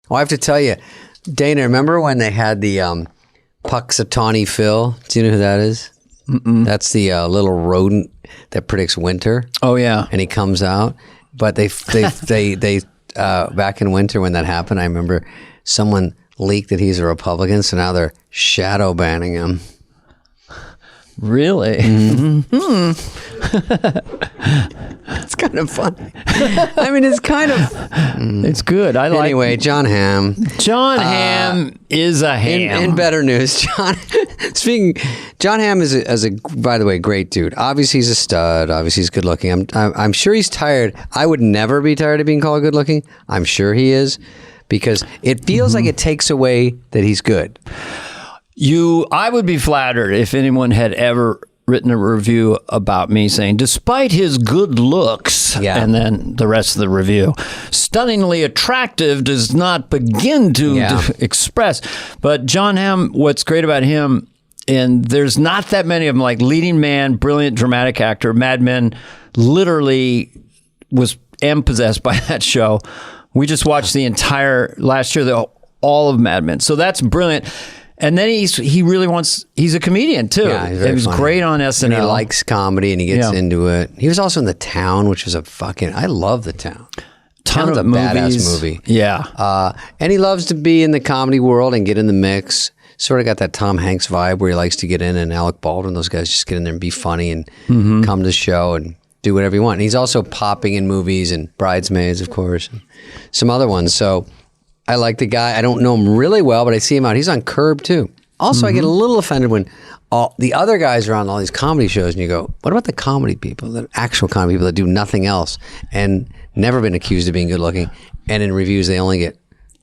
Oh, I have to tell you, Dana, remember when they had the Puxatawny Phil? Do you know who that is? Mm-mm. That's the little rodent that predicts winter. Oh, yeah. And he comes out. But they back in winter when that happened, I remember someone leaked that he's a Republican, so now they're shadow banning him. Really? Mm-hmm. It's kind of funny. I mean, it's kind of... It's good. Anyway, John Hamm. John Hamm is a ham. In better news, John Hamm is a, by the way, great dude. Obviously, he's a stud. Obviously, he's good looking. I'm sure he's tired. I would never be tired of being called good looking. I'm sure he is, because it feels like it takes away that he's good. I would be flattered if anyone had ever written a review about me saying, despite his good looks, and then the rest of the review, stunningly attractive does not begin to express. But John Hamm, what's great about him, and there's not that many of them, like leading man, brilliant dramatic actor, Mad Men, literally am possessed by that show. We just watched the entire last year, all of Mad Men. So that's brilliant. And then he's a comedian too. Yeah, he's he was funny. great on SNL. And he likes comedy and he gets into it. He was also in The Town, which was I love The Town. Ton of a movies. Badass movie. Yeah. And he loves to be in the comedy world and get in the mix. Sort of got that Tom Hanks vibe where he likes to get in, and Alec Baldwin, those guys just get in there and be funny and come to the show and do whatever you want. And he's also popping in movies and Bridesmaids, of course, and some other ones. So I like the guy. I don't know him really well, but I see him out. He's on Curb too. Also, I get a little offended when all the other guys are on all these comedy shows, and you go, "What about the comedy people, the actual comedy people that do nothing else and never been accused of being good looking?" And in reviews, they only get,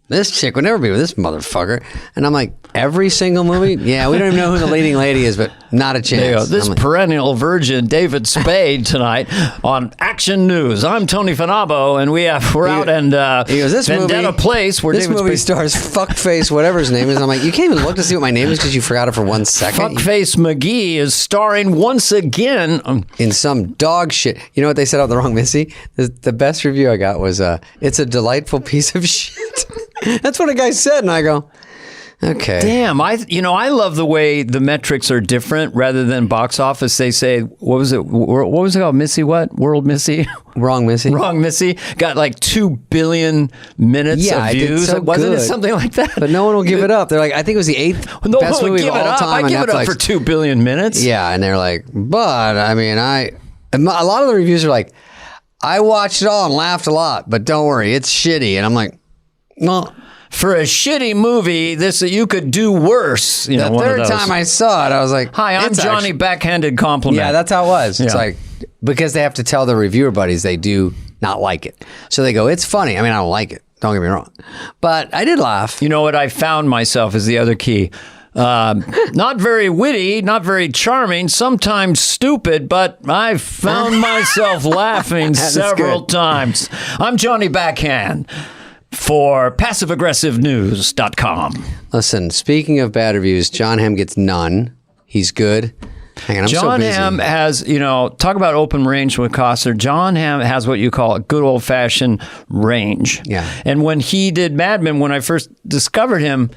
"This chick would never be with this motherfucker." And I'm like, every single movie? Yeah, we don't even know who the leading lady is, but not a chance. There you go. This perennial virgin, David Spade, tonight on Action News. I'm Tony Fanabo, and we're out and he goes, this Vendetta movie, Place. Where this David movie Spade stars Fuckface, whatever his name is. I'm like, you can't even look to see what my name is because you forgot it for 1 second. Fuckface McGee is starring once again in some dog shit. You know what they said on The Wrong Missy? The best review I got was, it's a delightful piece of shit. That's what a guy said, and I go, okay. Damn, I love the way the metrics are different rather than box office. They say, what was it called? Missy what? World Missy? Wrong Missy. Wrong Missy. Got like 2 billion minutes of views. So wasn't good. it something like that? But no one will give it up. They're like, I think it was the 8th best movie of all time on I give Netflix. it up for 2 billion minutes. Yeah, and they're like, but I mean, a lot of the reviews are like, I watched it all and laughed a lot, but don't worry, it's shitty. And I'm like, well, for a shitty movie, you could do worse. The third time I saw it, I was like, "Hi, I'm Johnny." Backhanded compliment. Yeah, that's how it was. It's like, because they have to tell the reviewer buddies they do not like it, so they go, "It's funny." I mean, I don't like it. Don't get me wrong, but I did laugh. You know what? I found myself is the other key. Not very witty, not very charming, sometimes stupid, but I found myself laughing several times. I'm Johnny Backhand for passiveaggressivenews.com. Listen, speaking of bad reviews, John Hamm gets none. He's good. Hang on, I'm John so busy. Hamm has, talk about open range with Costner. John Hamm has what you call a good old-fashioned range. Yeah. And when he did Mad Men, when I first discovered him,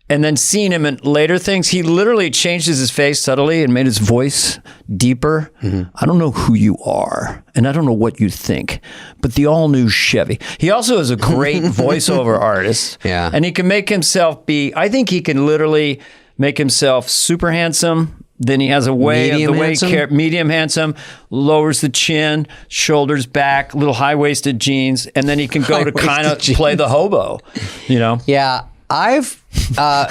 and then seeing him in later things, he literally changed his face subtly and made his voice deeper. Mm-hmm. I don't know who you are, and I don't know what you think, but the all-new Chevy. He also is a great voiceover artist. Yeah. And he can make himself I think he can literally make himself super handsome. Then he has a way medium handsome, lowers the chin, shoulders back, little high-waisted jeans, and then he can go to kind of play the hobo, Yeah. I've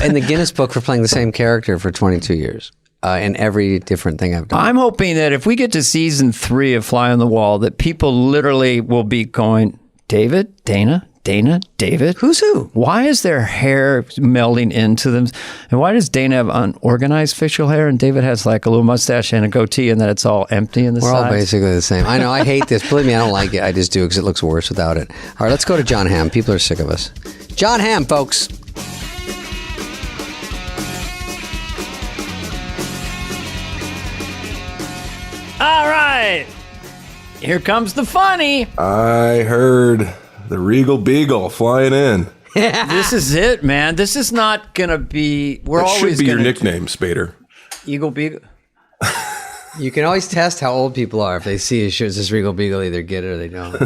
in the Guinness Book for playing the same character for 22 years in every different thing I've done. I'm hoping that if we get to season 3 of Fly on the Wall, that people literally will be going, David, Dana, David. Who's who? Why is their hair melding into them? And why does Dana have unorganized facial hair and David has like a little mustache and a goatee and then it's all empty in the sides? We're all basically the same. I know. I hate this. Believe me, I don't like it. I just do because it looks worse without it. All right, let's go to John Hamm. People are sick of us. John Hamm, folks. All right. Here comes the funny. I heard the Regal Beagle flying in. This is it, man. This is not gonna be. We're That always should be your gonna nickname, Spader. Eagle Beagle. You can always test how old people are. If they see a shirt that says Regal Beagle, either get it or they don't.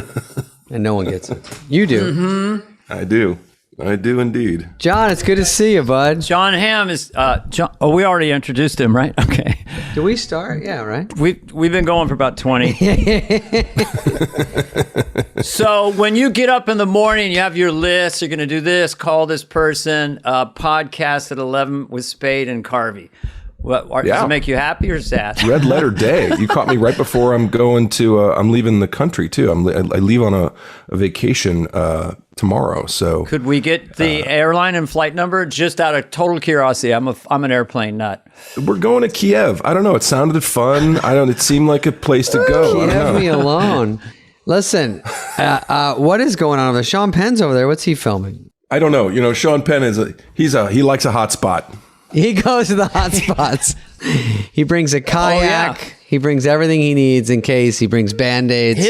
And no one gets it. You do. Mm-hmm. I do indeed. John, it's good to see you, bud. John Hamm is. John. Oh, we already introduced him, right? Okay. Do we start? Yeah, right. We've been going for about 20. So when you get up in the morning, you have your list. You're going to do this. Call this person. Podcast at 11 with Spade and Carvey. Does it make you happy or sad? Red letter day. You caught me right before I'm going to. I'm leaving the country too. I leave on a vacation tomorrow. So could we get the airline and flight number just out of total curiosity? I'm an airplane nut. We're going to Kiev. I don't know. It sounded fun. It seemed like a place to go. Leave me alone. Listen, what is going on over there? Sean Penn's over there. What's he filming? I don't know. You know, Sean Penn he likes a hot spot. He goes to the hot spots. He brings a kayak. Oh, yeah. He brings everything he needs in case. He brings Band-Aids.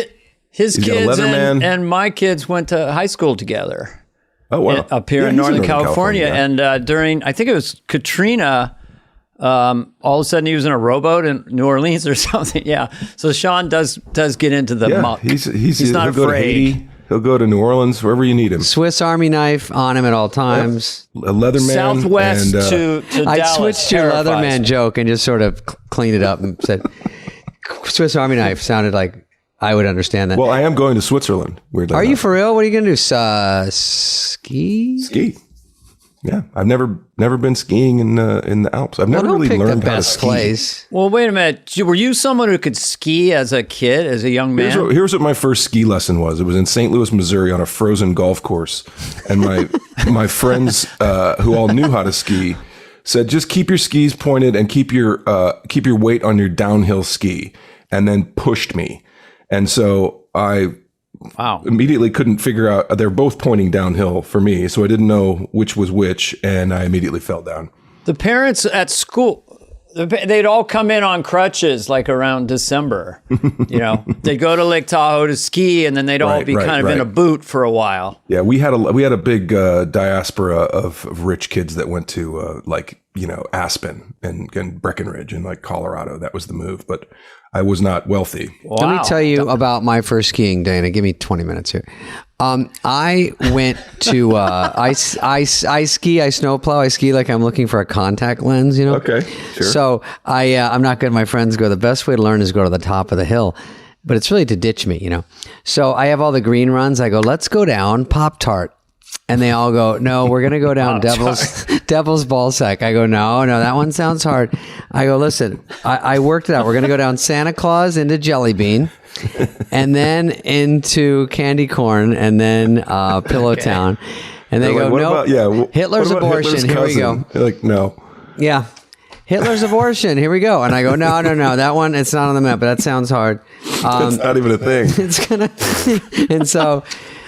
His kids and my kids went to high school together. Oh, wow. Up here in Northern California. And during, I think it was Katrina, all of a sudden he was in a rowboat in New Orleans or something. Yeah. So Sean does get into the muck. He's not afraid. He'll go to New Orleans, wherever you need him. Swiss Army knife on him at all times. Yep. A Leatherman. Southwest to I Dallas. switched your Leatherman joke and just sort of cleaned it up and said, Swiss Army knife sounded like I would understand that. Well, I am going to Switzerland. Weirdly Are enough. you for real? What are you going to do? Ski? Ski. Yeah, I've never been skiing in the Alps. I've never really learned how to ski. Place. Well, wait a minute. Were you someone who could ski as a kid, as a young man? Here's what my first ski lesson was. It was in St. Louis, Missouri, on a frozen golf course, and my friends who all knew how to ski said, just keep your skis pointed and keep your weight on your downhill ski, and then pushed me, and so I. Wow. Immediately couldn't figure out. They're both pointing downhill for me, so I didn't know which was which, and I immediately fell down. The parents at school, they'd all come in on crutches like around December. You know, they'd go to Lake Tahoe to ski, and then they'd all be kind of in a boot for a while. Yeah, we had a big diaspora of rich kids that went to Aspen and Breckenridge in like Colorado. That was the move, but I was not wealthy. Wow. Let me tell you about my first skiing, Dana. Give me 20 minutes here. I went to I ski, I snowplow, I ski like I'm looking for a contact lens, you know. Okay, sure. So I'm not good. My friends go, the best way to learn is go to the top of the hill, but it's really to ditch me, you know. So I have all the green runs. I go, let's go down Pop-Tart. And they all go, no, we're going to go down Devil's Ballsack. I go, no, that one sounds hard. I go, listen, I worked it out. We're going to go down Santa Claus into Jelly Bean and then into Candy Corn and then Pillow Town. And they go, no, Hitler's abortion. Here we go. You're like, no. Yeah. Hitler's abortion. Here we go. And I go, no. That one, it's not on the map, but that sounds hard. It's not even a thing. It's going to, and so...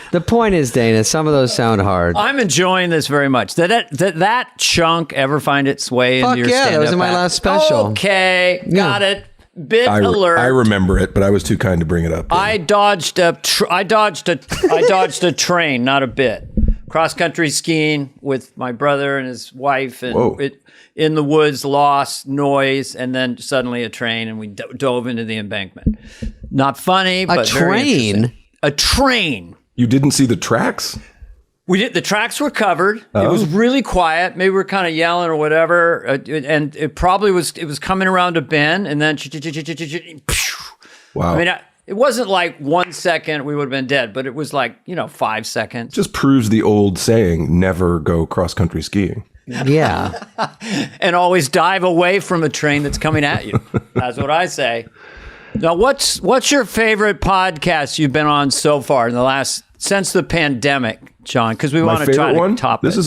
The point is, Dana, some of those sound hard. I'm enjoying this very much. Did that chunk ever find its way into your stand-up? That was in my last special. Okay, got it. Bit alert. I remember it, but I was too kind to bring it up. Yeah. I dodged a train, not a bit. Cross country skiing with my brother and his wife, and in the woods, lost noise, and then suddenly a train, and we dove into the embankment. Not funny, but very interesting. A train. You didn't see the tracks? We did. The tracks were covered. It was really quiet. Maybe we were kind of yelling or whatever. And it probably was. It was coming around a bend, and then. Wow. I mean, it wasn't like 1 second we would have been dead, but it was like 5 seconds. Just proves the old saying: never go cross country skiing. Yeah. And always dive away from a train that's coming at you. That's what I say. Now, what's your favorite podcast you've been on so far since the pandemic, John? Because we want to try to top it. This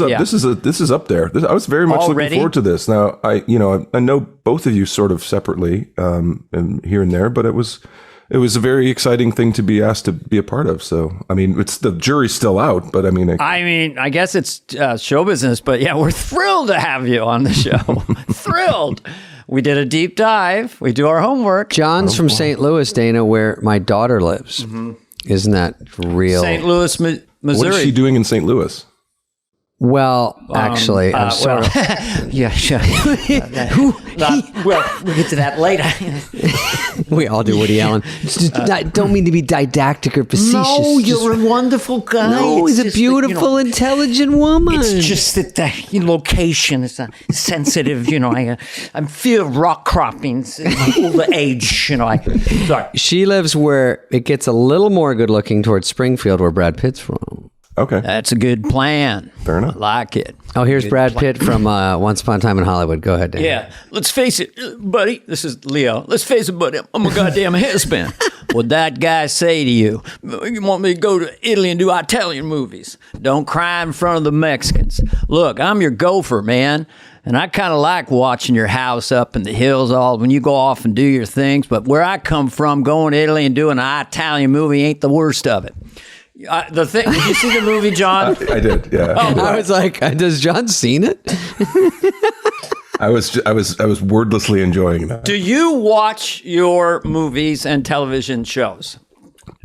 is up there. I was very much looking forward to this. Now, I know both of you sort of separately, and here and there, but it was a very exciting thing to be asked to be a part of. So, I mean, the jury's still out, but I mean, I guess it's show business, but yeah, we're thrilled to have you on the show. Thrilled. We did a deep dive. We do our homework. John's from St. Louis, Dana, where my daughter lives. Mm-hmm. Isn't that real? St. Louis, Missouri. What is she doing in St. Louis? Well, actually, I'm sort of. Yeah, sure. Well, we'll get to that later. We all do, Woody Allen. Don't mean to be didactic or facetious. No, you're a wonderful guy. No, he's a beautiful, intelligent woman. It's just that the location is sensitive. I fear rock croppings, older age. Sorry. She lives where it gets a little more good looking towards Springfield, where Brad Pitt's from. Okay. That's a good plan. Fair enough. I like it. Oh, here's Brad Pitt from Once Upon a Time in Hollywood. Go ahead, Dan. Yeah. Let's face it, buddy. This is Leo. Let's face it, buddy. I'm a goddamn husband. What'd that guy say to you? You want me to go to Italy and do Italian movies? Don't cry in front of the Mexicans. Look, I'm your gopher, man. And I kind of like watching your house up in the hills when you go off and do your things. But where I come from, going to Italy and doing an Italian movie ain't the worst of it. Did you see the movie, John? I did, yeah. I was like, has John seen it? I was wordlessly enjoying that. Do you watch your movies and television shows?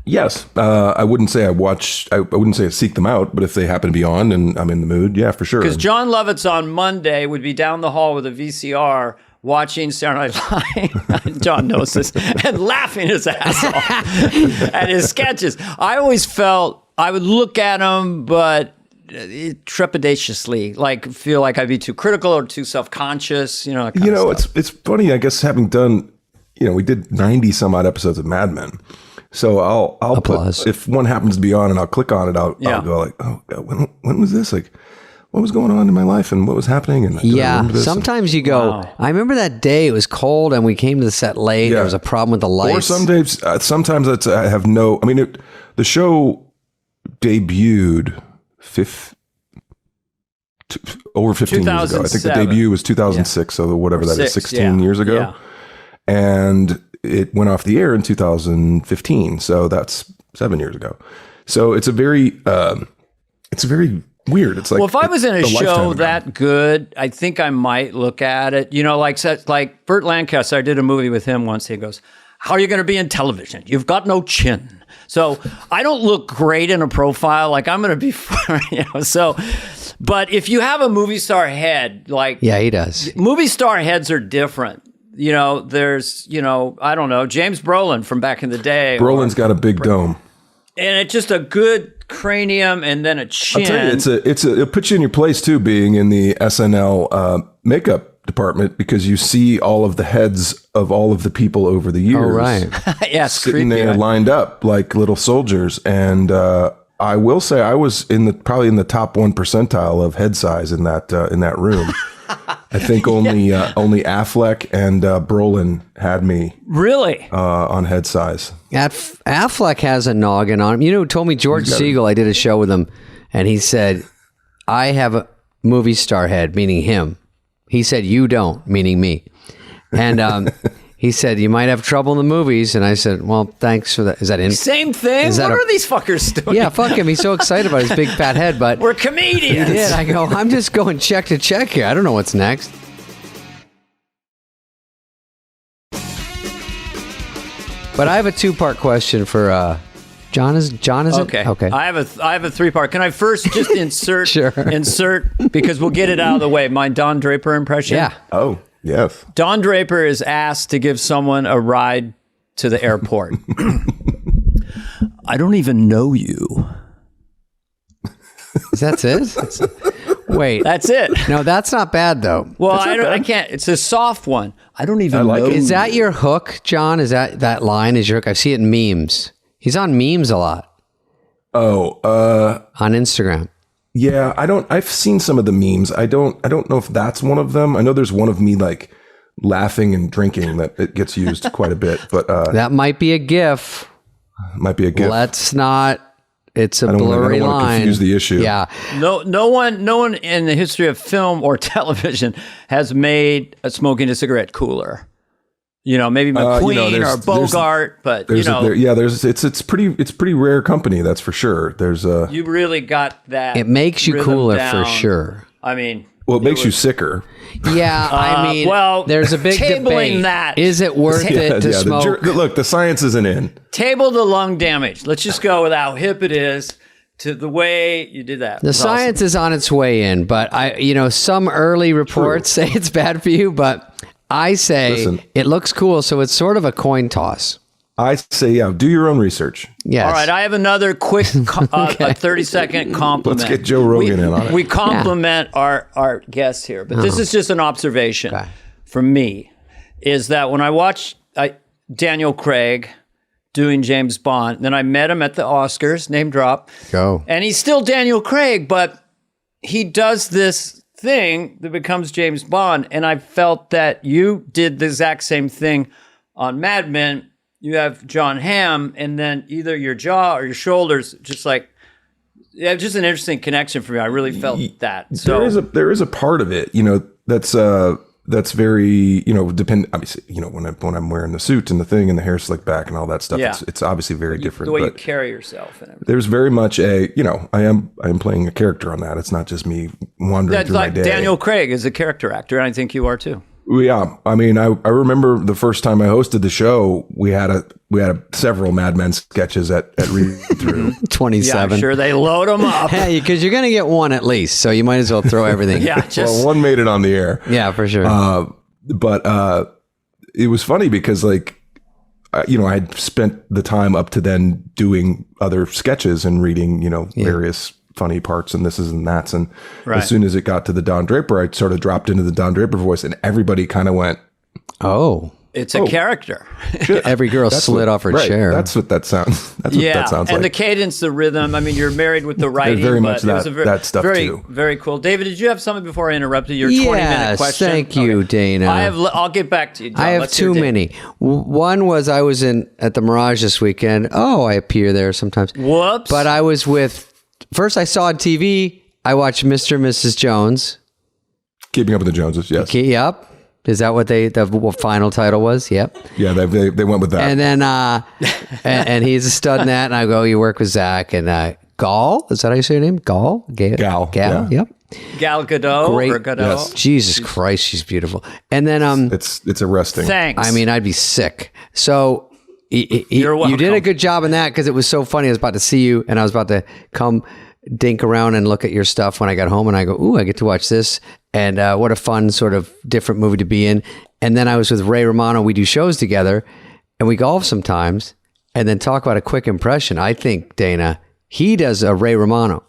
Yes. I wouldn't say I wouldn't say I seek them out, but if they happen to be on and I'm in the mood, yeah, for sure. Because John Lovitz on Monday would be down the hall with a VCR watching Saturday Night Live, John knows this, and laughing his ass off at his sketches. I always felt I would look at him, but trepidatiously, feel like I'd be too critical or too self-conscious, it's funny, I guess, having done, we did 90 some odd episodes of Mad Men. So I'll put, if one happens to be on and I'll click on it, I'll go like, oh, when was this? Like, what was going on in my life and what was happening? And sometimes you go, wow. I remember that day it was cold and we came to the set late. Yeah. There was a problem with the lights. Or sometimes I have no, the show debuted over 15 years ago. I think the debut was 2006, so whatever that is, 16 years ago. Yeah. And it went off the air in 2015, so that's 7 years ago. So it's a very weird. It's like, well, if I was in a show that good, I think I might look at it. Like Burt Lancaster, I did a movie with him once. He goes, "How are you going to be in television? You've got no chin." So I don't look great in a profile. Like I'm going to be, so. But if you have a movie star head, yeah, he does. Movie star heads are different. There's, I don't know, James Brolin from back in the day. Brolin's got a big dome. And it's just a good cranium and then a chin. I'll tell you, it puts you in your place too, being in the SNL makeup department, because you see all of the heads of all of the people over the years. Oh, right. Yeah, sitting there lined up like little soldiers. And I will say I was probably in the top 1 percentile of head size in that room. I think only Affleck and Brolin had me really on head size. Affleck has a noggin on him. Who told me? George Siegel. I did a show with him, and he said, "I have a movie star head," meaning him. He said, "You don't," meaning me. And he said, "You might have trouble in the movies." And I said, "Well, thanks for that." Is that in? Same thing. What are these fuckers doing? Yeah, fuck him. He's so excited about his big fat head, but we're comedians. He did. I go, I'm just going check to check here. I don't know what's next. But I have a 2-part question for John. Is okay? It? Okay. I have a 3-part. Can I first just insert? Sure. Insert, because we'll get it out of the way. My Don Draper impression. Yeah. Oh. Yes. Don Draper is asked to give someone a ride to the airport. I don't even know you. That's it? Wait. That's it. No, that's not bad, though. Well, I can't. It's a soft one. I don't even know. Is that your hook, John? Is that line is your hook? I see it in memes. He's on memes a lot. Oh. On Instagram. Yeah, I've seen some of the memes. I don't know if that's one of them. I know there's one of me like laughing and drinking that it gets used quite a bit, but that might be a GIF. Might be a GIF. Let's not. It's a blurry line. I don't want to confuse the issue. Yeah. No one in the history of film or television has made smoking a cigarette cooler. Maybe McQueen or Bogart, but it's pretty rare company, that's for sure. You really got that. It makes you cooler down. For sure. I mean, well, it makes you sicker. Yeah, there's a big debate. That. Is it worth it to smoke? Look, the science isn't in. Table the lung damage. Let's just go with how hip it is. to the way you did that. The science is on its way in, but some early reports say it's bad for you, but I say it looks cool, so it's sort of a coin toss. I say, do your own research. Yes. All right, I have another quick, a 30-second compliment. Let's get Joe Rogan in on it. We compliment our guests here, but this is just an observation from me, is that when I watched Daniel Craig doing James Bond, then I met him at the Oscars, name drop. Go. And he's still Daniel Craig, but he does this thing that becomes James Bond, and I felt that you did the exact same thing on Mad Men. You have John Hamm, and then either your jaw or your shoulders, just like, just an interesting connection for me. I really felt that. So there is a part of it, that's very, depend. Obviously, when I'm wearing the suit and the thing and the hair slicked back and all that stuff, it's obviously very different. The way you carry yourself and everything. There's very much I am playing a character on that. It's not just me wandering through my day. Daniel Craig is a character actor, and I think you are too. Yeah, I mean, I remember the first time I hosted the show, we had several Mad Men sketches at read through. 27. Yeah, sure, they load them up. Hey, because you're going to get one at least, so you might as well throw everything. Well, one made it on the air. Yeah, for sure. But it was funny because I had spent the time up to then doing other sketches and reading, various funny parts and this and that's. And as soon as it got to the Don Draper, I sort of dropped into the Don Draper voice and everybody kind of went, oh, it's a character. Every girl slid off her chair. That's what that sounds. That's what that sounds like. And the cadence, the rhythm. I mean, you're married with the writing. Very much that stuff very, too. Very cool. David, did you have something before I interrupted your 20-minute question? Thank you, Dana. I'll get back to you, John. I have too many. One was I was at the Mirage this weekend. Oh, I appear there sometimes. Whoops. But I was first I saw on TV, I watched Mr. and Mrs. Jones. Keeping Up with the Joneses, yes. Yep. Is that what the final title was? Yep. Yeah, they went with that. And then, and he's a stud in that. And I go, you work with Zach and Gal. Is that how you say her name? Gal? Gal. Yeah. Yep. Gal Gadot. Great. Or Gadot. Yes. Jesus Christ, she's beautiful. And then, it's arresting. Thanks. I mean, I'd be sick. So You're welcome. you did a good job in that because it was so funny. I was about to see you and I was about to come dink around and look at your stuff when I got home and I go, ooh, I get to watch this. And what a fun sort of different movie to be in. And then I was with Ray Romano. We do shows together and we golf sometimes and then talk about a quick impression. I think, Dana, he does a Ray Romano.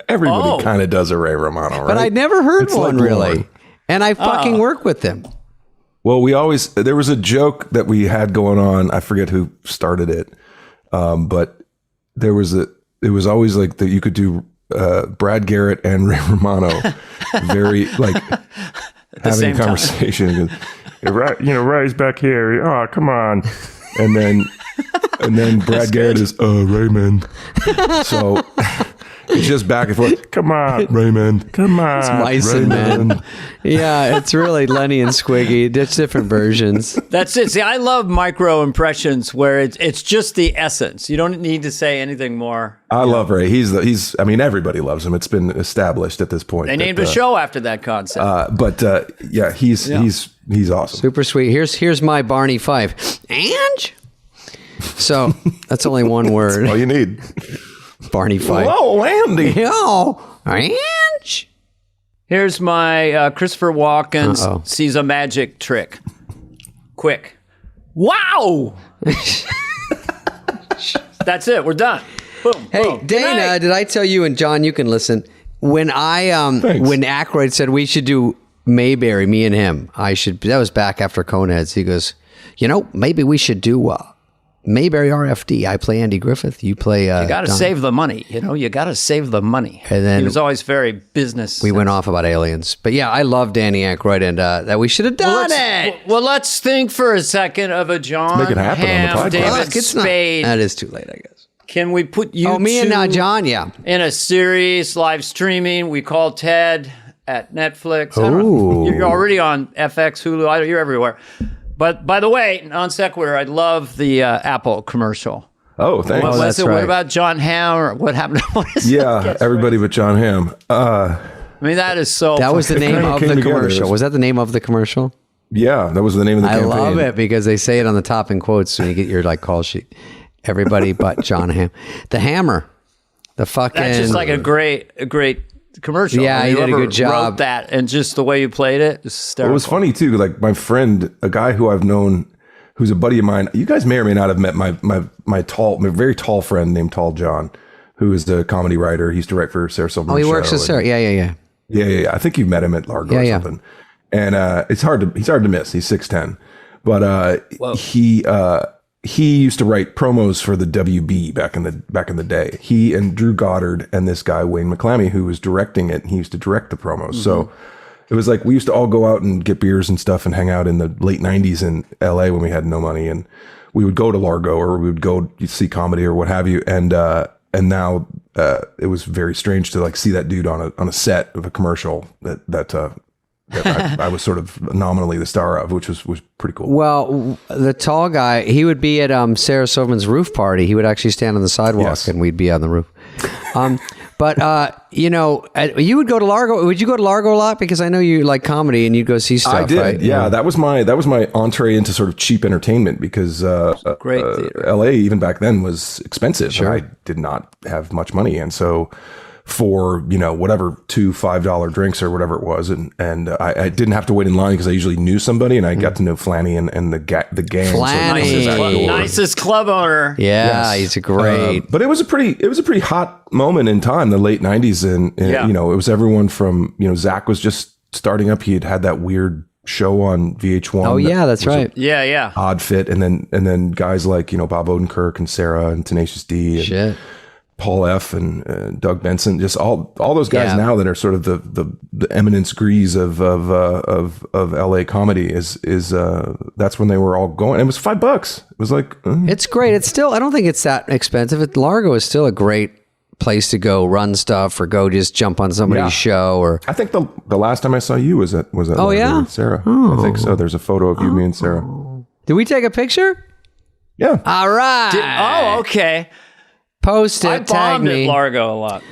Everybody kind of does a Ray Romano, right? But I'd never heard one like really. Lord. And I fucking work with them. Well, there was a joke that we had going on. I forget who started it. But it was always like that you could do Brad Garrett and Ray Romano very like having a conversation. Ray's back here. Oh, come on. And then Brad Garrett is Raymond. So it's just back and forth. Come on, Raymond. Come on. It's mice and men. Yeah, it's really Lenny and Squiggy. It's different versions. That's it. See, I love micro impressions where it's just the essence. You don't need to say anything more. I love Ray. I mean, everybody loves him. It's been established at this point. They named a show after that concept. But he's awesome. Super sweet. Here's my Barney Fife. Ange? So that's only one word. All you need. Barney Fife. Hello, Andy. Yo, Ange. Here's my Christopher Walken sees a magic trick. Quick. Wow. That's it. We're done. Boom. Hey, boom. Dana, did I tell you, and John, you can listen, when when Aykroyd said we should do Mayberry, me and him, that was back after Coneheads. He goes, maybe we should do Mayberry RFD. I play Andy Griffith. You play You got to save the money. You got to save the money. And then he was always very business. We went off about aliens. But yeah, I love Danny Aykroyd and that we should have done it. Well, let's think for a second of a John Make it happen Hamm, on the podcast. David Spade. That is too late, I guess. Can we put you me and John, yeah. in a series, live streaming? We call Ted at Netflix. Ooh. You're already on FX, Hulu. You're everywhere. But by the way, non sequitur, I love the Apple commercial. Oh, thanks. That's right. What about John Hamm? Or what happened? Everybody but John Hamm. I mean, that is so. That was the name of the commercial. Was that the name of the commercial? Yeah, that was the name of the campaign. I love it because they say it on the top in quotes when you get your call sheet. everybody but John Hamm. The Hammer. The fucking. That's just like a great commercial. Yeah, he did a good job. Wrote that, and just the way you played it was hysterical. It was funny too. Like my friend, a guy who I've known, who's a buddy of mine. You guys may or may not have met my very tall friend named Tall John, who is the comedy writer. He used to write for Sarah Silverman's show. Oh, he works with Sarah. Yeah. Yeah. I think you've met him at Largo or something. And he's hard to miss. He's 6'10", but he used to write promos for the WB back in the day. He and Drew Goddard and this guy Wayne McClammy, who was directing it, and he used to direct the promos. Mm-hmm. So it was like we used to all go out and get beers and stuff and hang out in the late 90s in LA when we had no money, and we would go to Largo or we would go see comedy or what have you. And now it was very strange to like see that dude on a set of a commercial that I was sort of nominally the star of, which was pretty cool. Well, the tall guy, he would be at Sarah Silverman's roof party. He would actually stand on the sidewalk and we'd be on the roof. But you would go to Largo. Would you go to Largo a lot? Because I know you like comedy and you'd go see stuff. I did. Right? Yeah, that was my entree into sort of cheap entertainment because great theater. LA even back then was expensive. Sure. And I did not have much money, and so for whatever $2 $5 drinks or whatever it was, and I didn't have to wait in line because I usually knew somebody, and I got to know Flanny and the gang. Flanny, nicest club owner. Yeah, yes. He's a great. But it was a pretty hot moment in time, the late 90s, and it was everyone from Zach was just starting up. He had that weird show on VH1. Oh yeah, that's right. Yeah. Odd Fit, and then guys like Bob Odenkirk and Sarah and Tenacious D and Paul F. and Doug Benson, just all those guys now that are sort of the eminence grise of LA comedy is that's when they were all going. It was $5. It was like it's great. It's still, I don't think it's that expensive. Largo is still a great place to go run stuff or go just jump on somebody's show. Or I think the last time I saw you was at Largo with Sarah. I think so. There's a photo of you, me and Sarah. Did we take a picture? Yeah. All right. Okay. Post it. I tag bombed me. at Largo a lot.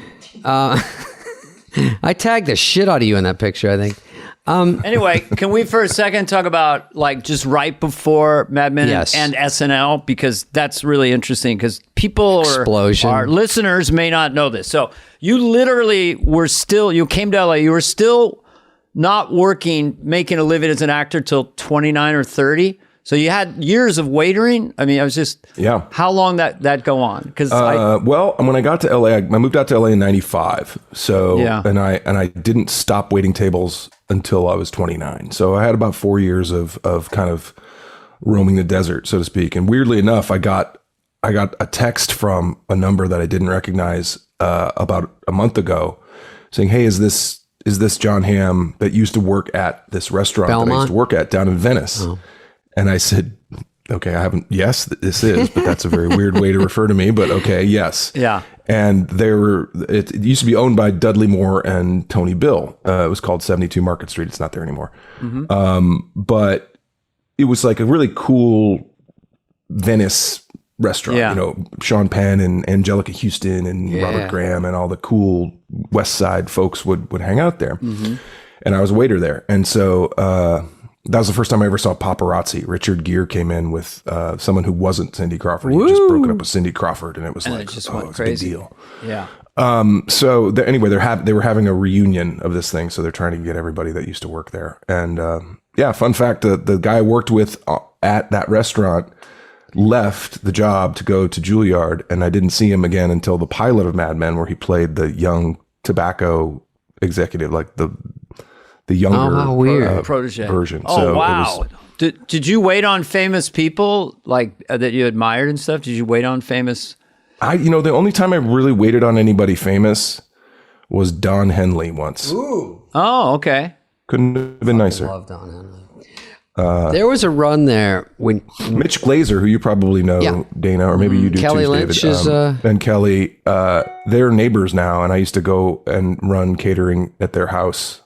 I tagged the shit out of you in that picture, I think. Anyway, can we for a second talk about like just right before Mad Men and SNL? Because that's really interesting because people our listeners may not know this. So you literally you came to LA, you were still not working, making a living as an actor till 29 or 30. So you had years of waitering. I mean, I was just how long that go on? Because well, when I got to LA, I moved out to LA in '95. So and I didn't stop waiting tables until I was 29. So I had about 4 years of kind of roaming the desert, so to speak. And weirdly enough, I got a text from a number that I didn't recognize about a month ago, saying, "Hey, is this John Hamm that used to work at this restaurant that I used to work at down in Venice?" Oh. And I said, okay, I haven't, yes, this is, but that's a very weird way to refer to me, but okay, yes. Yeah. And it used to be owned by Dudley Moore and Tony Bill. It was called 72 Market Street. It's not there anymore. Mm-hmm. But it was like a really cool Venice restaurant, Sean Penn and Angelica Houston and Robert Graham and all the cool West Side folks would hang out there. Mm-hmm. And I was a waiter there. And so, that was the first time I ever saw paparazzi. Richard Gere came in with someone who wasn't Cindy Crawford. He had just broken up with Cindy Crawford, and it was it's a big deal. Yeah. So anyway, they were having a reunion of this thing, so they're trying to get everybody that used to work there. And fun fact: the guy I worked with at that restaurant left the job to go to Juilliard, and I didn't see him again until the pilot of Mad Men, where he played the young tobacco executive, like the younger protege version. Oh, so wow. Did you wait on famous people like that you admired and stuff? Did you wait on famous? The only time I really waited on anybody famous was Don Henley once. Ooh. Oh, okay. Couldn't have been nicer. I love Don Henley. There was a run there when Mitch Glazer, who you probably know, Dana, or maybe you do Kelly too, Lynch David. And Kelly, they're neighbors now, and I used to go and run catering at their house.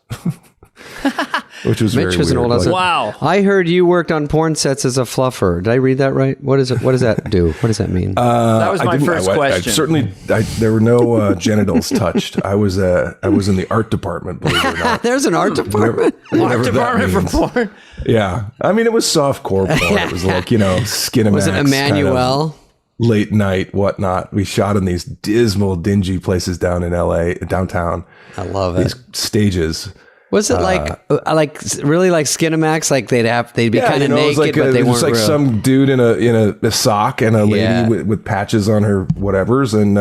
Which was Mitch was weird. an old Wow. I heard you worked on porn sets as a fluffer. Did I read that right? What does that do? What does that mean? That was my first question. There were no genitals touched. I was in the art department, believe it or not. There's an art department? Art department for porn? Yeah. I mean, it was soft core porn. It was like, Skinemax. Was it Emmanuel? late night, whatnot. We shot in these dismal, dingy places down in LA, downtown. I love it. These stages. Was it like really like Skinamax? Like they'd be kind of naked, but they weren't like real. some dude in a sock and a lady with patches on her whatevers, and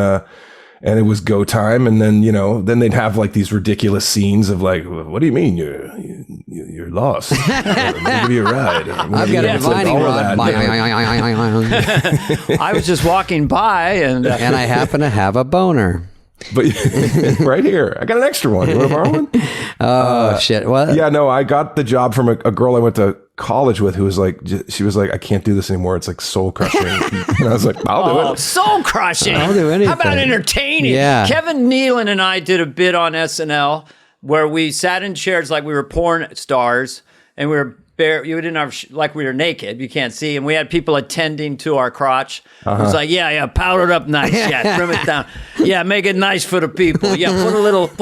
it was go time. And then then they'd have like these ridiculous scenes of like, what do you mean you're lost? I'll give you a ride. I've got a divining rod. I was just walking by and I happen to have a boner. But right here, I got an extra one. You want to borrow one? Oh shit! What? Yeah, no, I got the job from a girl I went to college with who was like, she was like, I can't do this anymore. It's like soul crushing. And I was like, I'll do it. Soul crushing. I'll do anything. How about entertaining? Yeah. Kevin Nealon and I did a bit on SNL where we sat in chairs like we were porn stars, and we were bare. You didn't have like we were naked. You can't see, and we had people attending to our crotch. It was like, yeah, powder it up nice, trim it down, make it nice for the people. Yeah, put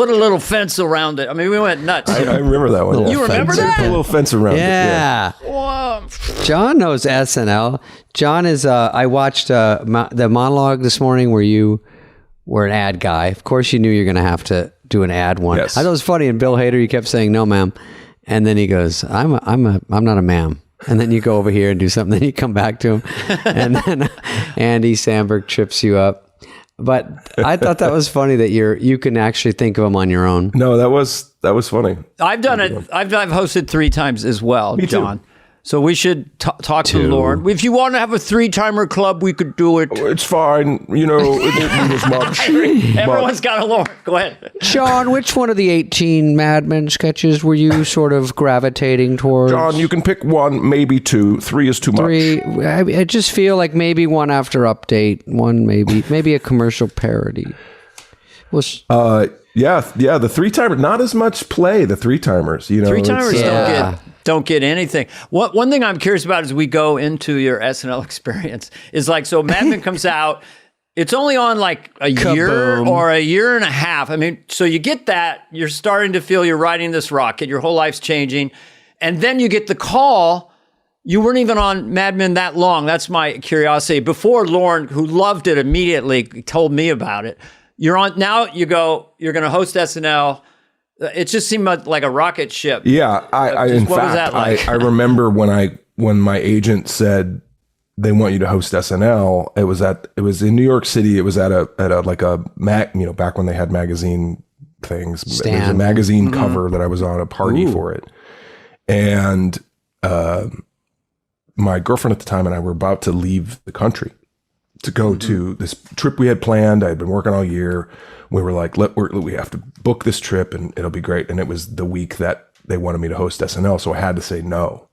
a little fence around it. I mean, we went nuts. I remember that one. You remember that? Put a little fence around it. Yeah. Whoa. John knows SNL. John is. I watched the monologue this morning where you were an ad guy. Of course, you knew you're going to have to do an ad one. Yes. I thought it was funny. And Bill Hader, you kept saying, "No, ma'am," and then he goes, "I'm not a ma'am." And then you go over here and do something. Then you come back to him, and then Andy Samberg trips you up. But I thought that was funny that you can actually think of them on your own. No, that was funny. I've done it. I've hosted 3 times as well, John. So we should talk to Lauren. If you want to have a 3-timer club, we could do it. It's fine. It didn't need as much. Everyone's got a Lauren. Go ahead. John, which one of the 18 Mad Men sketches were you sort of gravitating towards? John, you can pick 1, maybe 2. 3 is too much. 3. I just feel like maybe one after Update, one maybe a commercial parody. Yeah, the 3-timer, not as much play, the 3-timers, 3-timers don't get anything. One thing I'm curious about as we go into your SNL experience is like, so Mad Men comes out, it's only on like a year or a year and a half. I mean, so you get that, you're starting to feel you're riding this rocket, your whole life's changing, and then you get the call. You weren't even on Mad Men that long. That's my curiosity. Before Lauren, who loved it immediately, told me about it. You're on now. You're going to host SNL. It just seemed like a rocket ship. Yeah, in what was fact, that like? I remember when my agent said they want you to host SNL. It was in New York City. It was at a back when they had magazine things. There was a magazine cover that I was on, a party for it, and my girlfriend at the time and I were about to leave the country to go to this trip we had planned. I had been working all year. We were like, we have to book this trip and it'll be great. And it was the week that they wanted me to host SNL. So I had to say no.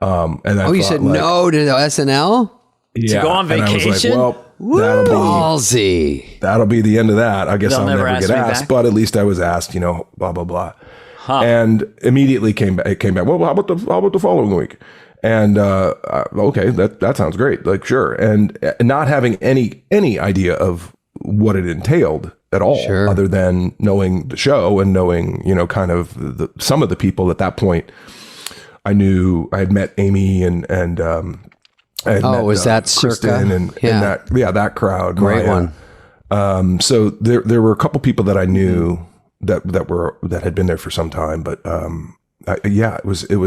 You said no to the SNL? Yeah. To go on vacation? And I was like, well, ballsy. That'll be the end of that. I guess I'll never get asked, back? but at least I was asked, blah, blah, blah. Huh. And immediately it came back. Well, how about the following week? And okay, that sounds great. Like, sure. And not having any idea of what it entailed at all, other than knowing the show and knowing, kind of some of the people at that point. I knew I had met Amy and I had met, was that Circa? Kristen and that crowd. Great one. So there were a couple people that I knew that had been there for some time, but it was a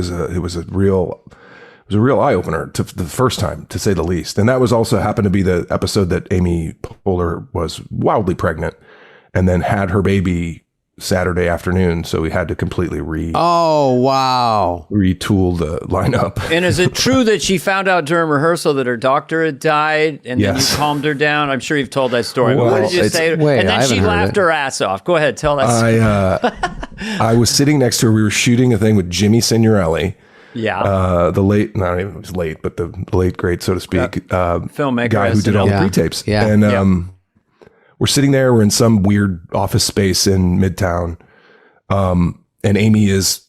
real eye opener to the first time, to say the least. And that was also happened to be the episode that Amy Poehler was wildly pregnant and then had her baby Saturday afternoon. So we had to completely retool the lineup. And is it true that she found out during rehearsal that her doctor had died and then you calmed her down? I'm sure you've told that story. Well, what did you say? And then she laughed her ass off. Go ahead, tell that story. I was sitting next to her. We were shooting a thing with Jimmy Signorelli. Yeah. The late, not even it was late, but the late great, so to speak, filmmaker guy who did all the pre-tapes. Yeah. And we're sitting there, we're in some weird office space in Midtown. And Amy is,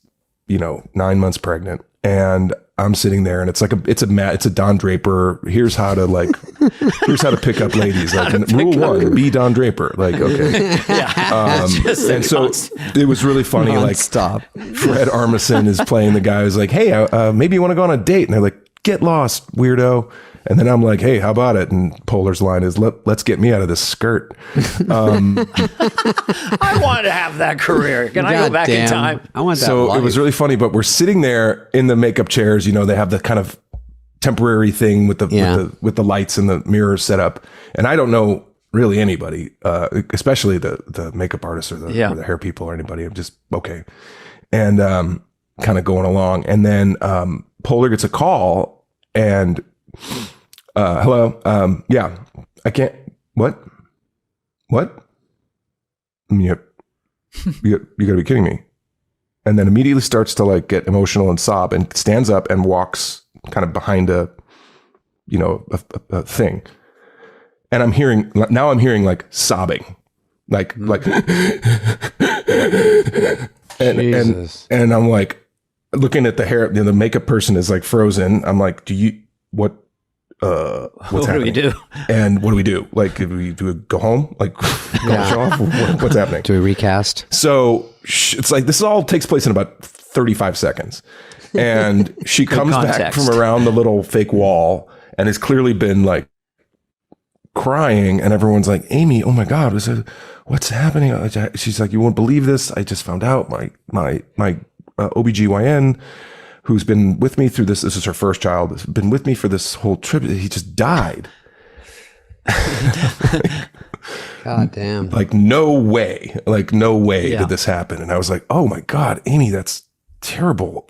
9 months pregnant. And I'm sitting there and it's a Don Draper. Here's how to pick up ladies. Like rule 1, be Don Draper. Like, okay. And so it was really funny. Non-stop. Like Fred Armisen is playing the guy who's like, hey, maybe you want to go on a date. And they're like, get lost, weirdo. And then I'm like, hey, how about it? And Polar's line is, let's get me out of this skirt. I want to have that career. Can I go back in time? I want that So life. it was really funny, but we're sitting there in the makeup chairs. You know, they have the kind of temporary thing with the lights and the mirrors set up. And I don't know really anybody, especially the makeup artists or the hair people or anybody. I'm just, okay. And kind of going along. And then Polar gets a call and, hello, yeah, I can't, what? I mean, you gotta be kidding me. And then immediately starts to like get emotional and sob and stands up and walks kind of behind a thing. And I'm hearing like sobbing, like, and I'm like looking at the hair, the makeup person is like frozen. I'm like, what's what happening? do we do? And what do we do? Like, do we go home? Like, show off? What's happening? Do we recast? So it's like, this all takes place in about 35 seconds. And she comes back from around the little fake wall and has clearly been like crying. And everyone's like, Amy, oh my God, what's happening? She's like, you won't believe this. I just found out my OBGYN, who's been with me through this. This is her first child. Has been with me for this whole trip. He just died. God damn. Like, no way did this happen. And I was like, oh my God, Amy, that's terrible.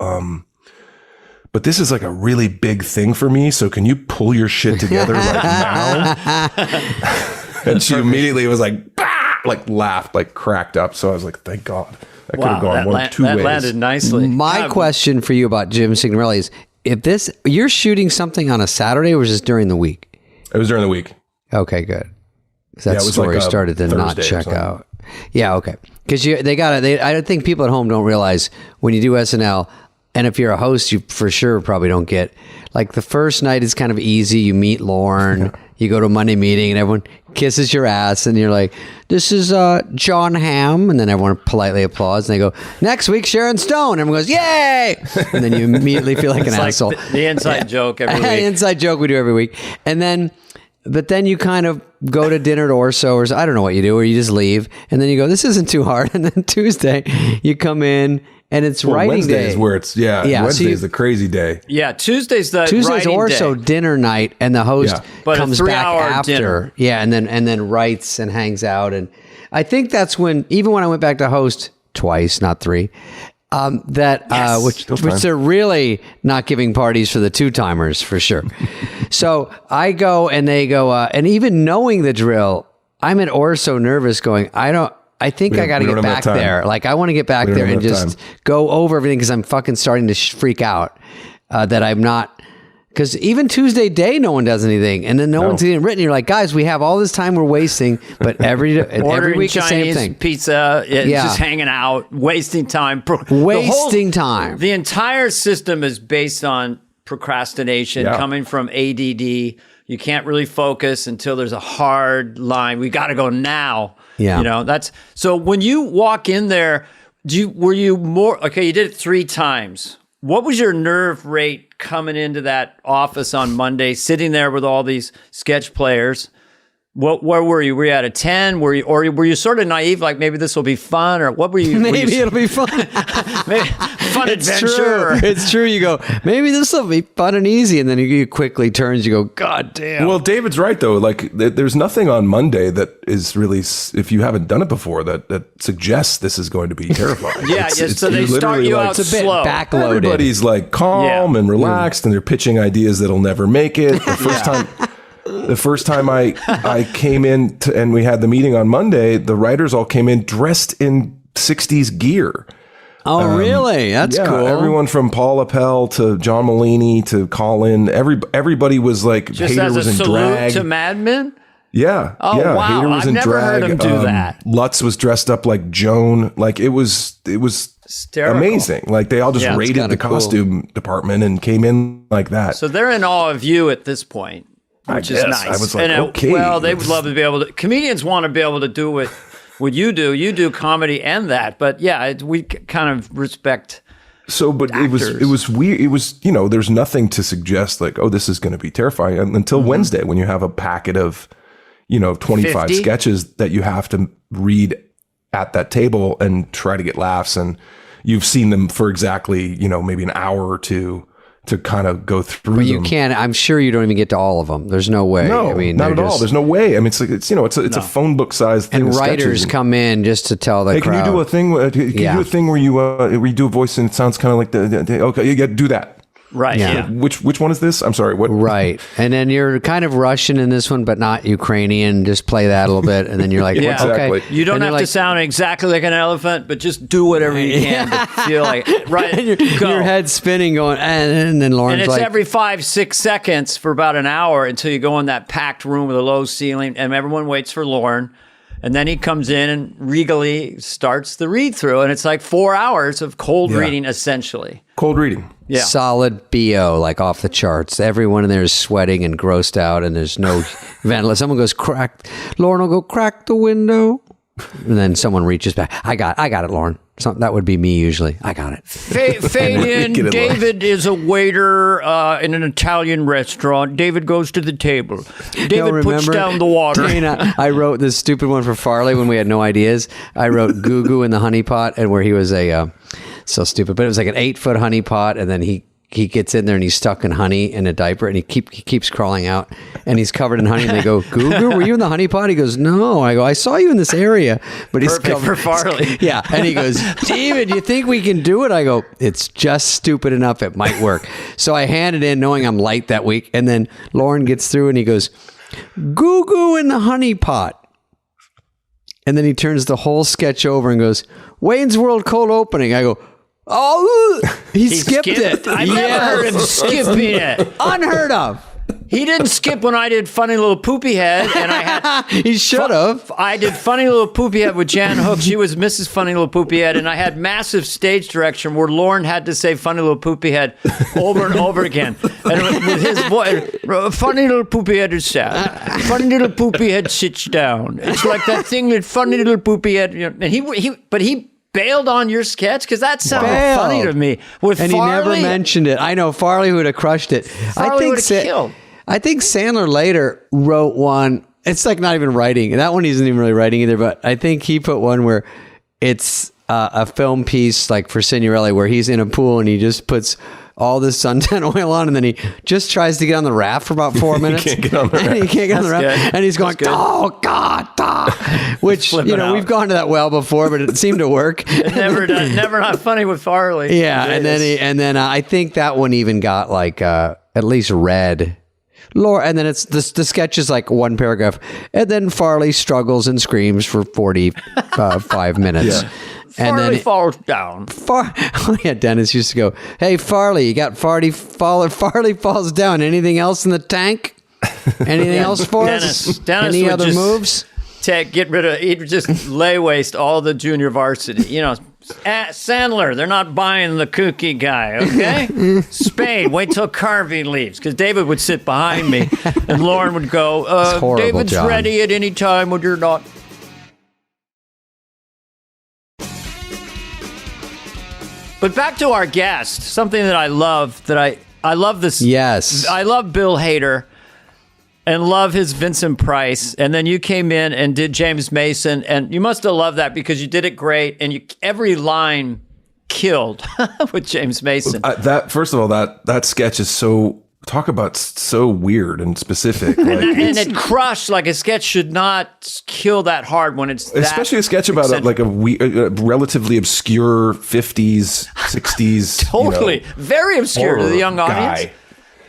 But this is like a really big thing for me. So can you pull your shit together like now? And she immediately was like, bah! Like laughed, like cracked up. So I was like, thank God. That could have gone two ways. That landed nicely. My question for you about Jim Signorelli is, if you're shooting something on a Saturday or was this during the week? It was during the week. Okay, good. That story like started to Thursday not check out. Yeah, okay. Because I think people at home don't realize when you do SNL, and if you're a host, you for sure probably don't get, like, the first night is kind of easy. You meet Lorne, you go to a Monday meeting, and everyone kisses your ass, and you're like, this is John Hamm, and then everyone politely applauds, and they go, next week, Sharon Stone. Everyone goes, yay! And then you immediately feel like an asshole. The inside joke every week. Inside joke we do every week. But then you kind of go to dinner at Orso, or I don't know what you do, or you just leave, and then you go, this isn't too hard. And then Tuesday, you come in, and it's writing Wednesday day. Is where it's, Wednesday is the crazy day. Yeah, Tuesday's Tuesday's Orso dinner night, and the host comes back after. Dinner. Yeah, and then writes and hangs out. And I think that's when, even when I went back to host twice, not three, which they're really not giving parties for the two-timers for sure. So I go and they go, and even knowing the drill, I'm at Orso nervous going, I think I got to get back there. Like, I want to get back there and just go over everything because I'm fucking starting to freak out that I'm not. Because even Tuesday day, no one does anything. And then no one's getting written. You're like, guys, we have all this time we're wasting. But every week, the same thing. Pizza, just hanging out, wasting time. Time. The entire system is based on procrastination coming from ADD. You can't really focus until there's a hard line. We got to go now. Yeah. You know, so when you walk in there, were you more, okay, you did it 3 times. What was your nerve rate coming into that office on Monday, sitting there with all these sketch players? Where were you? Were you at a 10? Were you sort of naive, like maybe this will be fun, or what were you? Maybe it'll be fun. Maybe fun adventure. It's true. You go, maybe this will be fun and easy, and then you quickly turns. You go, God damn. Well, David's right though. Like, there's nothing on Monday that is really, if you haven't done it before, that suggests this is going to be terrifying. So they start you out it's a bit slow. Backloaded. Everybody's like calm and relaxed, and they're pitching ideas that'll never make it. The first time I came in and we had the meeting on Monday, the writers all came in dressed in 60s gear. Oh, really? That's cool. Everyone from Paul Appel to John Mulaney to Colin, everybody was like, just Hader as was a in salute drag. to Mad Men? Yeah. Oh, yeah. wow. Hader was I've in never drag. heard him do that. Lutz was dressed up like Joan. Like, it was hysterical. Amazing. Like, they all just raided the costume department and came in like that. So they're in awe of you at this point. Which is nice. I was like, okay. Well, they would love to be able to. Comedians want to be able to do what you do. You do comedy and that. But yeah, we kind of respect So, but actors. it was weird. It was, there's nothing to suggest like, oh, this is going to be terrifying until Wednesday when you have a packet of, 25 50? sketches that you have to read at that table and try to get laughs. And you've seen them for exactly, maybe an hour or two to kind of go through But them. you can't. I'm sure you don't even get to all of them. There's no way. No, I mean, not at all. There's no way. I mean, it's a phone book size thing. And of writers sketches. come in just to tell the Hey, crowd. can you do a thing? Can you do a thing where you do a voice and it sounds kind of like okay, you do that. Right. Yeah. Which one is this? I'm sorry. What? Right. And then you're kind of Russian in this one, but not Ukrainian. Just play that a little bit. And then you're like, Yeah. Exactly. okay. You don't And have they're to like, sound exactly like an elephant, but just do whatever you can to feel like right. Go. your head spinning going, and then Lauren's And it's like, every 5-6 seconds for about an hour until you go in that packed room with a low ceiling, and everyone waits for Lauren. And then he comes in and regally starts the read through, and it's like 4 hours of cold reading, essentially. Cold reading. Yeah. solid BO, like off the charts. Everyone in there is sweating and grossed out, and there's no ventilation. Someone goes, crack. Lauren will go, crack the window. And then someone reaches back. I got it, Lauren. That would be me usually. I got it. Fade in. Get it, David is a waiter in an Italian restaurant. David goes to the table. David puts down the water. Dana, I wrote this stupid one for Farley when we had no ideas. I wrote Goo Goo in the honey pot, and where he was so stupid, but it was like an 8-foot honey pot, and then he gets in there and he's stuck in honey in a diaper, and he keeps crawling out, and he's covered in honey. And they go, Goo Goo, were you in the honey pot? He goes, no. I go, I saw you in this area, but he's Perfect covered for Farley. Yeah, and he goes, David, you think we can do it? I go, it's just stupid enough it might work. So I hand it in, knowing I'm light that week, and then Lauren gets through, and he goes, Goo Goo in the honey pot. And then he turns the whole sketch over and goes, Wayne's World cold opening. I go, oh, he skipped it. I never heard him skipping it. Unheard of. He didn't skip when I did Funny Little Poopy Head, and I had. He should have. I did Funny Little Poopy Head with Jan Hook. She was Mrs. Funny Little Poopy Head, and I had massive stage direction where Lauren had to say Funny Little Poopy Head over and over again. And with his voice, Funny Little Poopy Head is sad. Funny Little Poopy Head sits down. It's like that thing that Funny Little Poopy Head. And he bailed on your sketch because that sounded funny to me. With And Farley, he never mentioned it. I know Farley would have crushed it. Farley would have killed. I think Sandler later wrote one. It's like not even writing. That one isn't even really writing either, but I think he put one where it's a film piece like for Signorelli where he's in a pool and he just puts all this suntan oil on, and then he just tries to get on the raft for about 4 minutes. He can't get on the raft. And he can't get on the raft. Good. And he's going, oh, God, which, Flipping we've out. gone to that well before, but it seemed to work. Never not funny with Farley. Yeah, and then I think that one even got like at least read. Laura, and then it's the sketch is like one paragraph, and then Farley struggles and screams for 45 minutes. Yeah. And Farley then falls down. Dennis used to go, "Hey Farley, you got Farley falls down. Anything else in the tank? Anything else for us? Dennis Any would other just moves?" Get rid of. He'd just lay waste all the junior varsity. Sandler, they're not buying the kooky guy, okay? Spade, wait till Carvey leaves, because David would sit behind me, and Lauren would go, horrible, David's John. ready at any time when you're not. But back to our guest, something that I love, I love this. Yes. I love Bill Hader. And love his Vincent Price. And then you came in and did James Mason. And you must have loved that because you did it great. And every line killed with James Mason. First of all, that sketch is talk about so weird and specific. Like, and it crushed. Like a sketch should not kill that hard when it's that especially a sketch about a relatively obscure 50s, 60s. Totally. Very obscure to the young audience. Guy.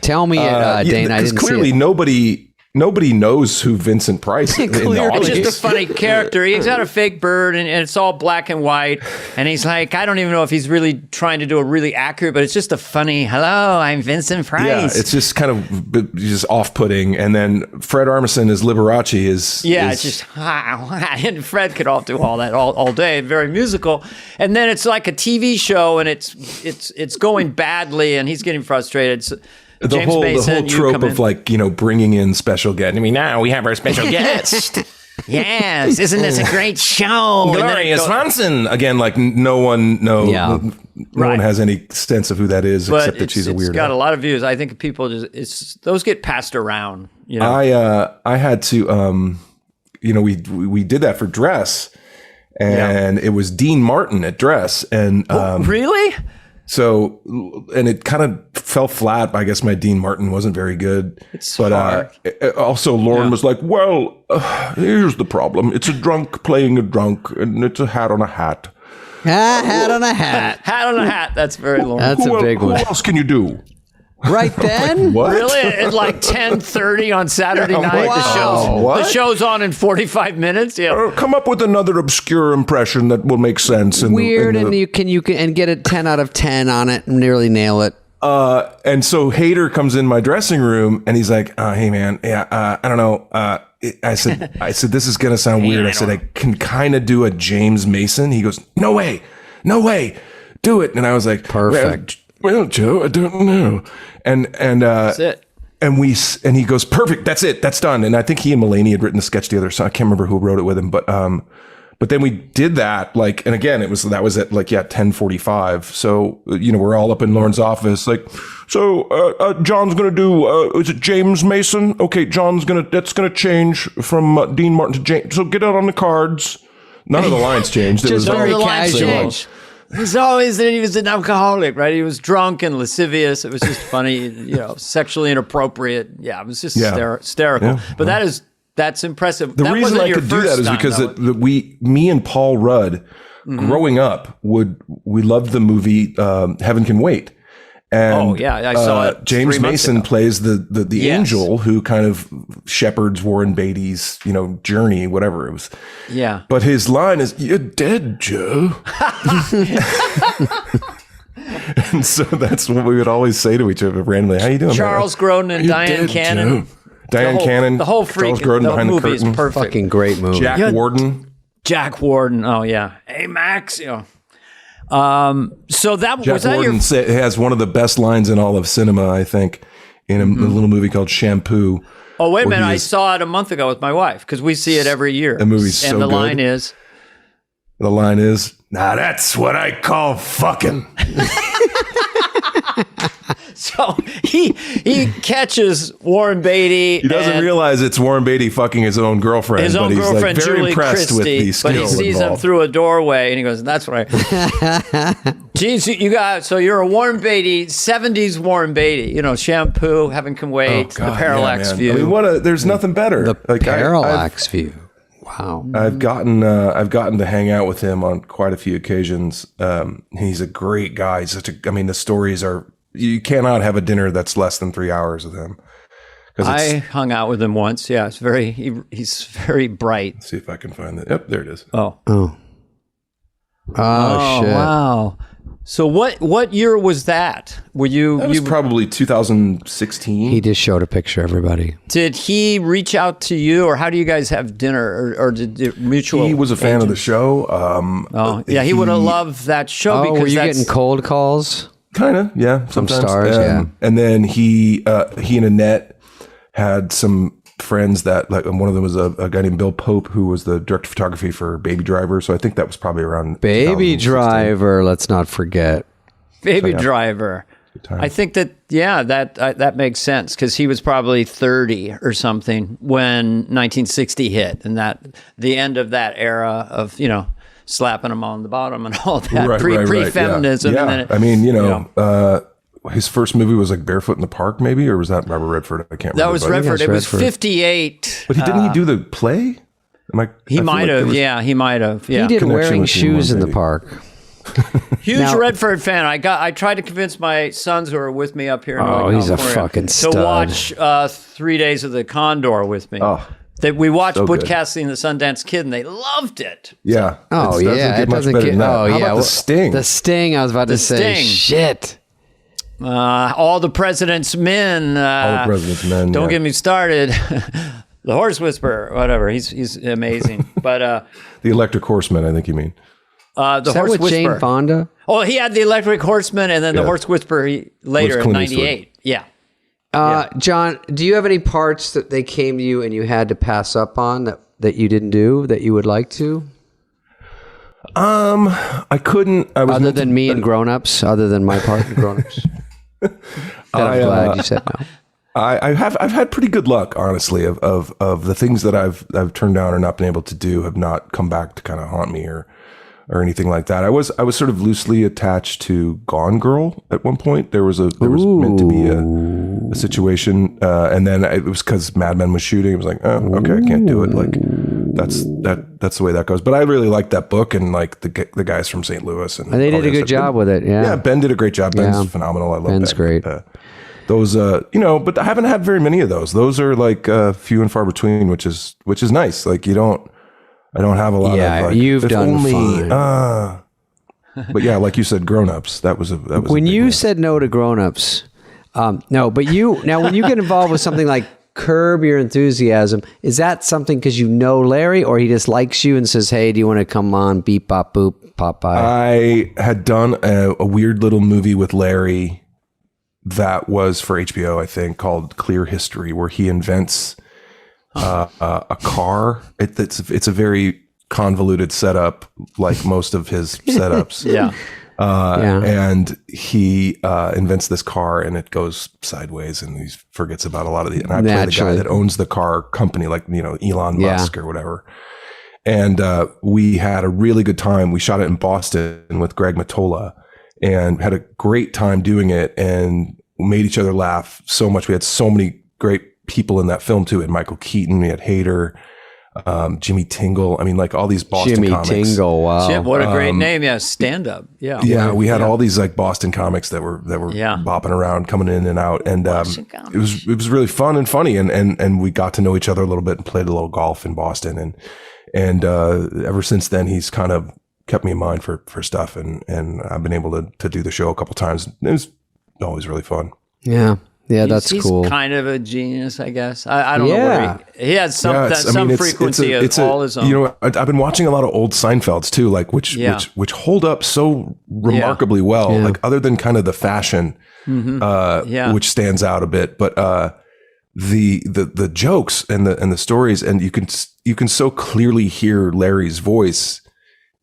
Tell me it, Dane. I didn't clearly see it. nobody knows who Vincent Price is in the Clearly. audience. It's just a funny character. He's got a fake bird, and it's all black and white. And he's like, I don't even know if he's really trying to do a really accurate, but it's just a funny, hello, I'm Vincent Price. Yeah, it's just kind of just off-putting. And then Fred Armisen as Liberace is... it's just, and Fred could all do all that all day, very musical. And then it's like a TV show, and it's going badly, and he's getting frustrated. So, The James whole Mason, trope of bringing in special guest. I mean, now we have our special guest. Yes, isn't this a great show? Gloria Swanson again. Like no one has any sense of who that is, except that she's a weirdo. It's got a lot of views. I think people those get passed around. You know, I had to, we did that for Dress, and it was Dean Martin at Dress, and really. So, and it kind of fell flat. I guess my Dean Martin wasn't very good. Hard. Also, Lauren was like, well, here's the problem. It's a drunk playing a drunk, and it's a hat on a hat. Hat on a hat. Hat on a hat. That's very Lauren. That's a big one. Who else can you do? Right then? What? Really? At like 10:30 on Saturday night, the show's on in 45 minutes. Yeah. Come up with another obscure impression that will make sense. Weird, and you can get a 10 out of 10 on it and nearly nail it. And so Hader comes in my dressing room and he's like, "Hey man, I don't know." I said, "This is gonna sound weird." I said, "I can kind of do a James Mason." He goes, "No way, do it." And I was like, "Perfect." Well, Joe, I don't know. And that's it. And he goes, "Perfect. That's it. That's done." And I think he and Mulaney had written the sketch together, so I can't remember who wrote it with him. But then we did that, like, and again, that was at 10:45. So we're all up in Lauren's office, like, so John's gonna do. Is it James Mason? Okay, that's gonna change from Dean Martin to James. So get out on the cards. None of the lines changed. It was very casual. He was an alcoholic, right? He was drunk and lascivious. It was just funny, sexually inappropriate. Yeah, it was just hysterical. Yeah. But that's impressive. The reason I could do that is because me and Paul Rudd, growing up, we loved the movie Heaven Can Wait. And I saw it. James Mason plays the angel who kind of shepherds Warren Beatty's journey, whatever it was. Yeah. But his line is, "You're dead, Joe." And so that's what we would always say to each other randomly. "How you doing, Charles Grodin and Diane Cannon. Joe." Diane Cannon, the whole freak. Charles Grodin behind the curtain. Perfect. Fucking great movie. Jack Warden. Oh yeah. Hey Max. So that Jack was that Warden has one of the best lines in all of cinema, I think, in a little movie called Shampoo. Oh, wait a minute. I saw it a month ago with my wife because we see it every year. The movie's so good. And the line is, "Now that's what I call fucking." So he catches Warren Beatty. He doesn't realize it's Warren Beatty fucking his own girlfriend. His own girlfriend, very Julie impressed Christie, with the skills but he sees involved. him through a doorway, and he goes, "That's what I." Geez, you're a Warren Beatty, 70s Warren Beatty. Shampoo, Heaven Can Wait, the Parallax View. I mean, there's nothing better. The Parallax View. Wow. I've gotten to hang out with him on quite a few occasions. He's a great guy. The stories are. You cannot have a dinner that's less than 3 hours with him. I hung out with him once. Yeah, he's very bright. Let's see if I can find that. Yep, there it is. Oh, shit! Wow. So what year was that? Were you? That was probably 2016. He just showed a picture, everybody. Did he reach out to you, or how do you guys have dinner, or did it mutual? He was a fan of the show. He would have loved that show. Because were you getting cold calls? Kind of, yeah. Some stars, And then he and Annette had some friends that, like, one of them was a guy named Bill Pope, who was the director of photography for Baby Driver. So I think that was probably around Baby Driver. Let's not forget Baby Driver. I think that makes sense because he was probably 30 or something when 1960 hit, and that the end of that era of slapping him on the bottom and all that pre-feminism. Yeah. And then his first movie was like Barefoot in the Park, maybe, or was that Robert Redford? I can't remember. That was Redford. It was 58. But didn't he do the play? He might have. He might have. Yeah. He did Wearing Shoes in the Park. Huge Redford fan. I tried to convince my sons who are with me up here in Northern he's California a fucking stud. to watch 3 Days of the Condor with me. Oh. That we watched Woodcasting the Sundance Kid, and they loved it. Yeah. It doesn't get. How about The Sting? The Sting. I was about to say. Shit. All the President's Men. All the President's Men. Don't get me started. The Horse Whisperer, whatever. He's amazing. But the Electric Horseman, I think you mean. The Horse with Whisperer. Jane Fonda? Oh, he had the Electric Horseman, and then the Horse Whisperer later in '98. Yeah. John, do you have any parts that they came to you and you had to pass up on that that you didn't do that you would like to? I couldn't. I was other than me and Grown Ups, other than my part in Grown Ups. I'm glad you said no. I've had pretty good luck, honestly, of the things that I've turned down or not been able to do have not come back to kind of haunt me or anything like that. I was sort of loosely attached to Gone Girl at one point. There was meant to be a situation, and then it was because Mad Men was shooting. It was like, oh, okay, I can't do it. Like that's the way that goes. But I really liked that book and like the guys from St. Louis and they did a good job with it. Yeah, Ben did a great job. Ben's phenomenal. I love Ben's Ben. great. Those, but I haven't had very many of those. Those are like few and far between, which is nice. Like I don't have a lot of like, you've done fine. But yeah, like you said, Grown Ups. That was when you said no to Grown Ups. No, but now when you get involved with something like Curb Your Enthusiasm, is that something because you know Larry, or he just likes you and says, "Hey, do you want to come on? Beep, bop, boop, pop by." I had done a weird little movie with Larry that was for HBO, I think, called Clear History, where he invents a car. It's a very convoluted setup, like most of his setups. And he invents this car, and it goes sideways, and he forgets about a lot of the. And I play the guy that owns the car company, like Elon Musk or whatever. And we had a really good time. We shot it in Boston with Greg Mottola, and had a great time doing it, and made each other laugh so much. We had so many great people in that film too. We had Michael Keaton, we had Hader, Jimmy Tingle. I mean, like all these Boston comics. Jimmy Tingle, wow. Jim, what a great name. Yeah, stand up. Yeah. Yeah, we had all these like Boston comics that were bopping around, coming in and out. And it was really fun and funny. And we got to know each other a little bit and played a little golf in Boston. And ever since then, he's kind of kept me in mind for stuff. And I've been able to do the show a couple times. It was always really fun. Yeah. Yeah, that's cool. He's kind of a genius, I guess. I don't know where he has some frequency of all his own. I've been watching a lot of old Seinfelds too, like which hold up so remarkably well. Yeah. Like other than kind of the fashion, which stands out a bit, but the jokes and the stories, and you can so clearly hear Larry's voice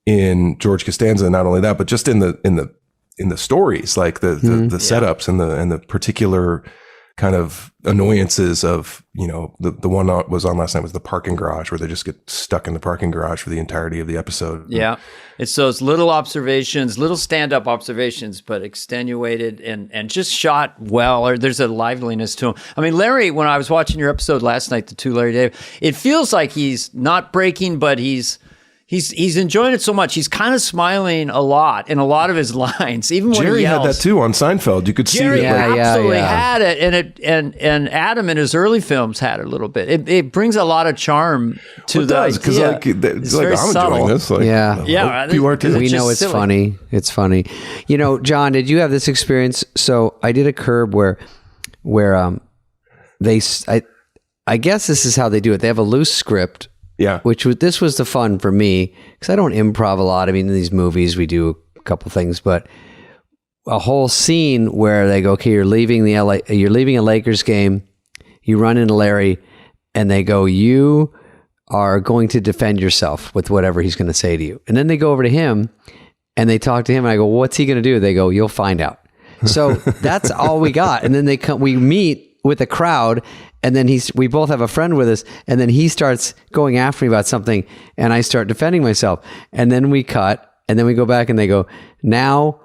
in George Costanza. Not only that, but just in the stories, like the setups and the particular kind of annoyances of, the one that was on last night was the parking garage, where they just get stuck in the parking garage for the entirety of the episode. Yeah. It's those little observations, little stand-up observations, but extenuated and just shot well, or there's a liveliness to them. I mean, Larry, when I was watching your episode last night, the two Larry David, it feels like he's not breaking, but he's enjoying it so much. He's kind of smiling a lot in a lot of his lines, even when Jerry he yells. had that too on Seinfeld. You could see Jerry it. Absolutely had it, and Adam in his early films had it a little bit. It brings a lot of charm to the idea. Because I'm subtle. Enjoying this. Like, you are too. We know it's silly. Funny. It's funny. John, did you have this experience? So I did a Curb where I guess this is how they do it. They have a loose script. Yeah. This was the fun for me, because I don't improv a lot. I mean, in these movies, we do a couple things, but a whole scene where they go, okay, you're leaving a Lakers game, you run into Larry, and they go, you are going to defend yourself with whatever he's going to say to you. And then they go over to him, and they talk to him, and I go, what's he going to do? They go, you'll find out. So that's all we got. And then we meet with a crowd, and then we both have a friend with us, and then he starts going after me about something, and I start defending myself, and then we cut, and then we go back, and they go, now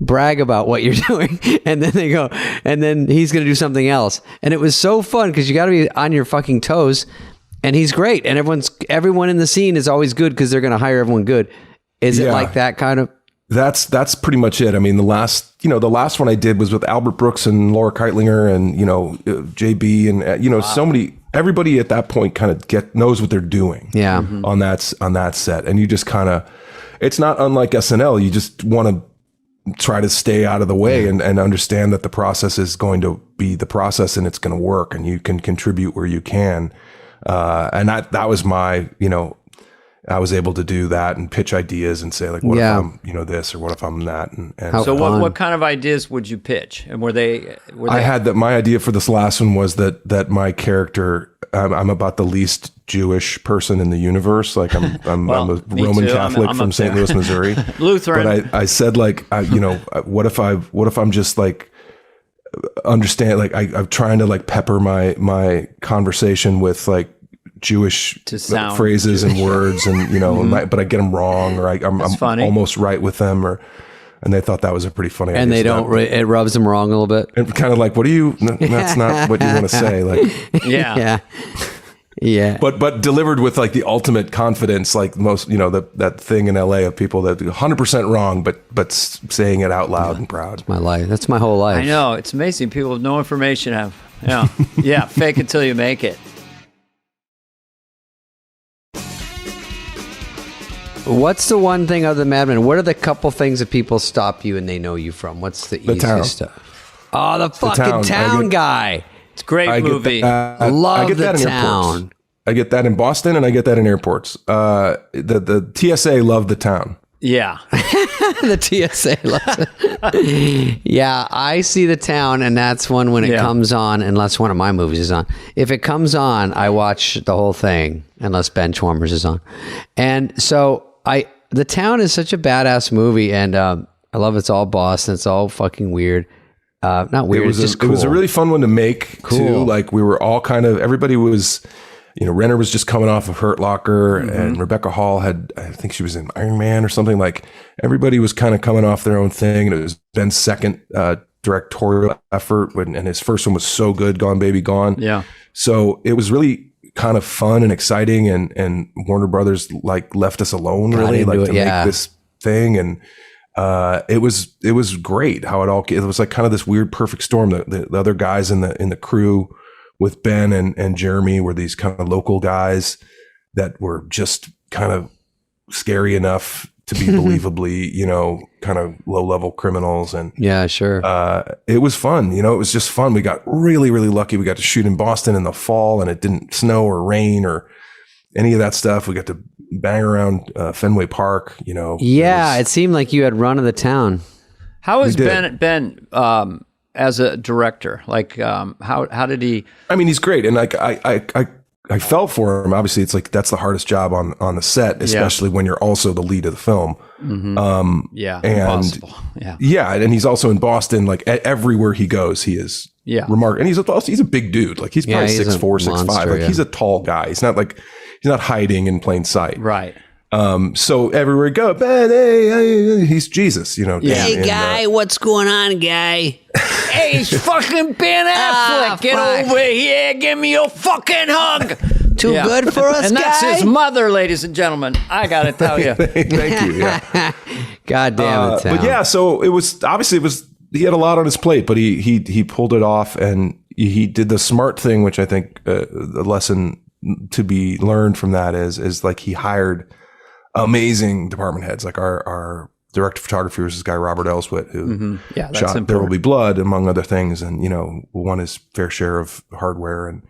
brag about what you're doing, and then they go, and then he's going to do something else, and it was so fun because you got to be on your fucking toes, and he's great, and everyone in the scene is always good because they're going to hire everyone good. Is it like that kind of? That's pretty much it. I mean, the last one I did was with Albert Brooks and Laura Keitlinger and, JB and, so many, everybody at that point kind of knows what they're doing on that set. And you just kind of, it's not unlike SNL. You just want to try to stay out of the way and understand that the process is going to be the process and it's going to work and you can contribute where you can. And that was my, I was able to do that and pitch ideas and say like, what if I'm, this, or what if I'm that? And so what kind of ideas would you pitch? And were they I had that. My idea for this last one was that my character, I'm about the least Jewish person in the universe. Like I'm a Roman Catholic from St. Louis, Missouri, Lutheran. But I said like, what if I'm just like, understand, like I'm trying to like pepper my conversation with like Jewish phrases and words, and but I get them wrong, or I'm almost right with them, and they thought that was a pretty funny idea. And they don't. It rubs them wrong a little bit. And kind of like, what do you? That's not what you want to say. Like, yeah. But delivered with like the ultimate confidence, like most, that thing in LA of people that do 100% wrong, but saying it out loud and proud. That's my life. That's my whole life. I know, it's amazing. People with no information have. Yeah, fake until you make it. What's the one thing other than Mad Men? What are the couple things that people stop you and they know you from? What's the easiest stuff? Oh, the fucking town guy. It's a great movie. I love the that town. In I get that in Boston, and I get that in airports. The TSA love the town. Yeah. The TSA loves it. Yeah, I see the town, and that's one when it comes on, unless one of my movies is on. If it comes on, I watch the whole thing, unless Benchwarmers is on. And so the town is such a badass movie, and I love it's all Boston. It's all fucking weird. Not weird, it's just cool. It was a really fun one to make, too. Like, we were all everybody was... Renner was just coming off of Hurt Locker, and Rebecca Hall I think she was in Iron Man or something. Like, everybody was kind of coming off their own thing, and it was Ben's second directorial effort, and his first one was so good, Gone Baby Gone. Yeah. So it was really kind of fun and exciting, and Warner Brothers like left us alone really, like to make this thing, and it was great how it was like kind of this weird perfect storm. The other guys in the crew with Ben and Jeremy were these kind of local guys that were just kind of scary enough to be believably, kind of low-level criminals. And yeah, sure. It was fun. It was just fun. We got really, really lucky. We got to shoot in Boston in the fall, and it didn't snow or rain or any of that stuff. We got to bang around Fenway Park, Yeah, it seemed like you had run of the town. How has Ben as a director? Like, how did he? I mean, he's great, and like I felt for him. Obviously, it's like that's the hardest job on the set, especially when you're also the lead of the film. Impossible. And he's also in Boston. Like everywhere he goes, he is remarkable. And he's a big dude. Like he's probably 6'4", 6'5". Like he's a tall guy. He's not hiding in plain sight. Right. So everywhere he goes, Ben, hey, he's Jesus, Hey, guy, what's going on, guy? Hey, it's fucking Ben Affleck. Get over here. Give me your fucking hug. Too good for us, and guy? that's his mother, ladies and gentlemen. I got to tell you. Thank you. Yeah. God damn it, Tom. But yeah, so he had a lot on his plate, but he pulled it off, and he did the smart thing, which I think the lesson to be learned from that is like he hired amazing department heads. Like our director of photography was this guy, Robert Elswit, who shot There Will Be Blood, among other things, and, won his fair share of hardware. And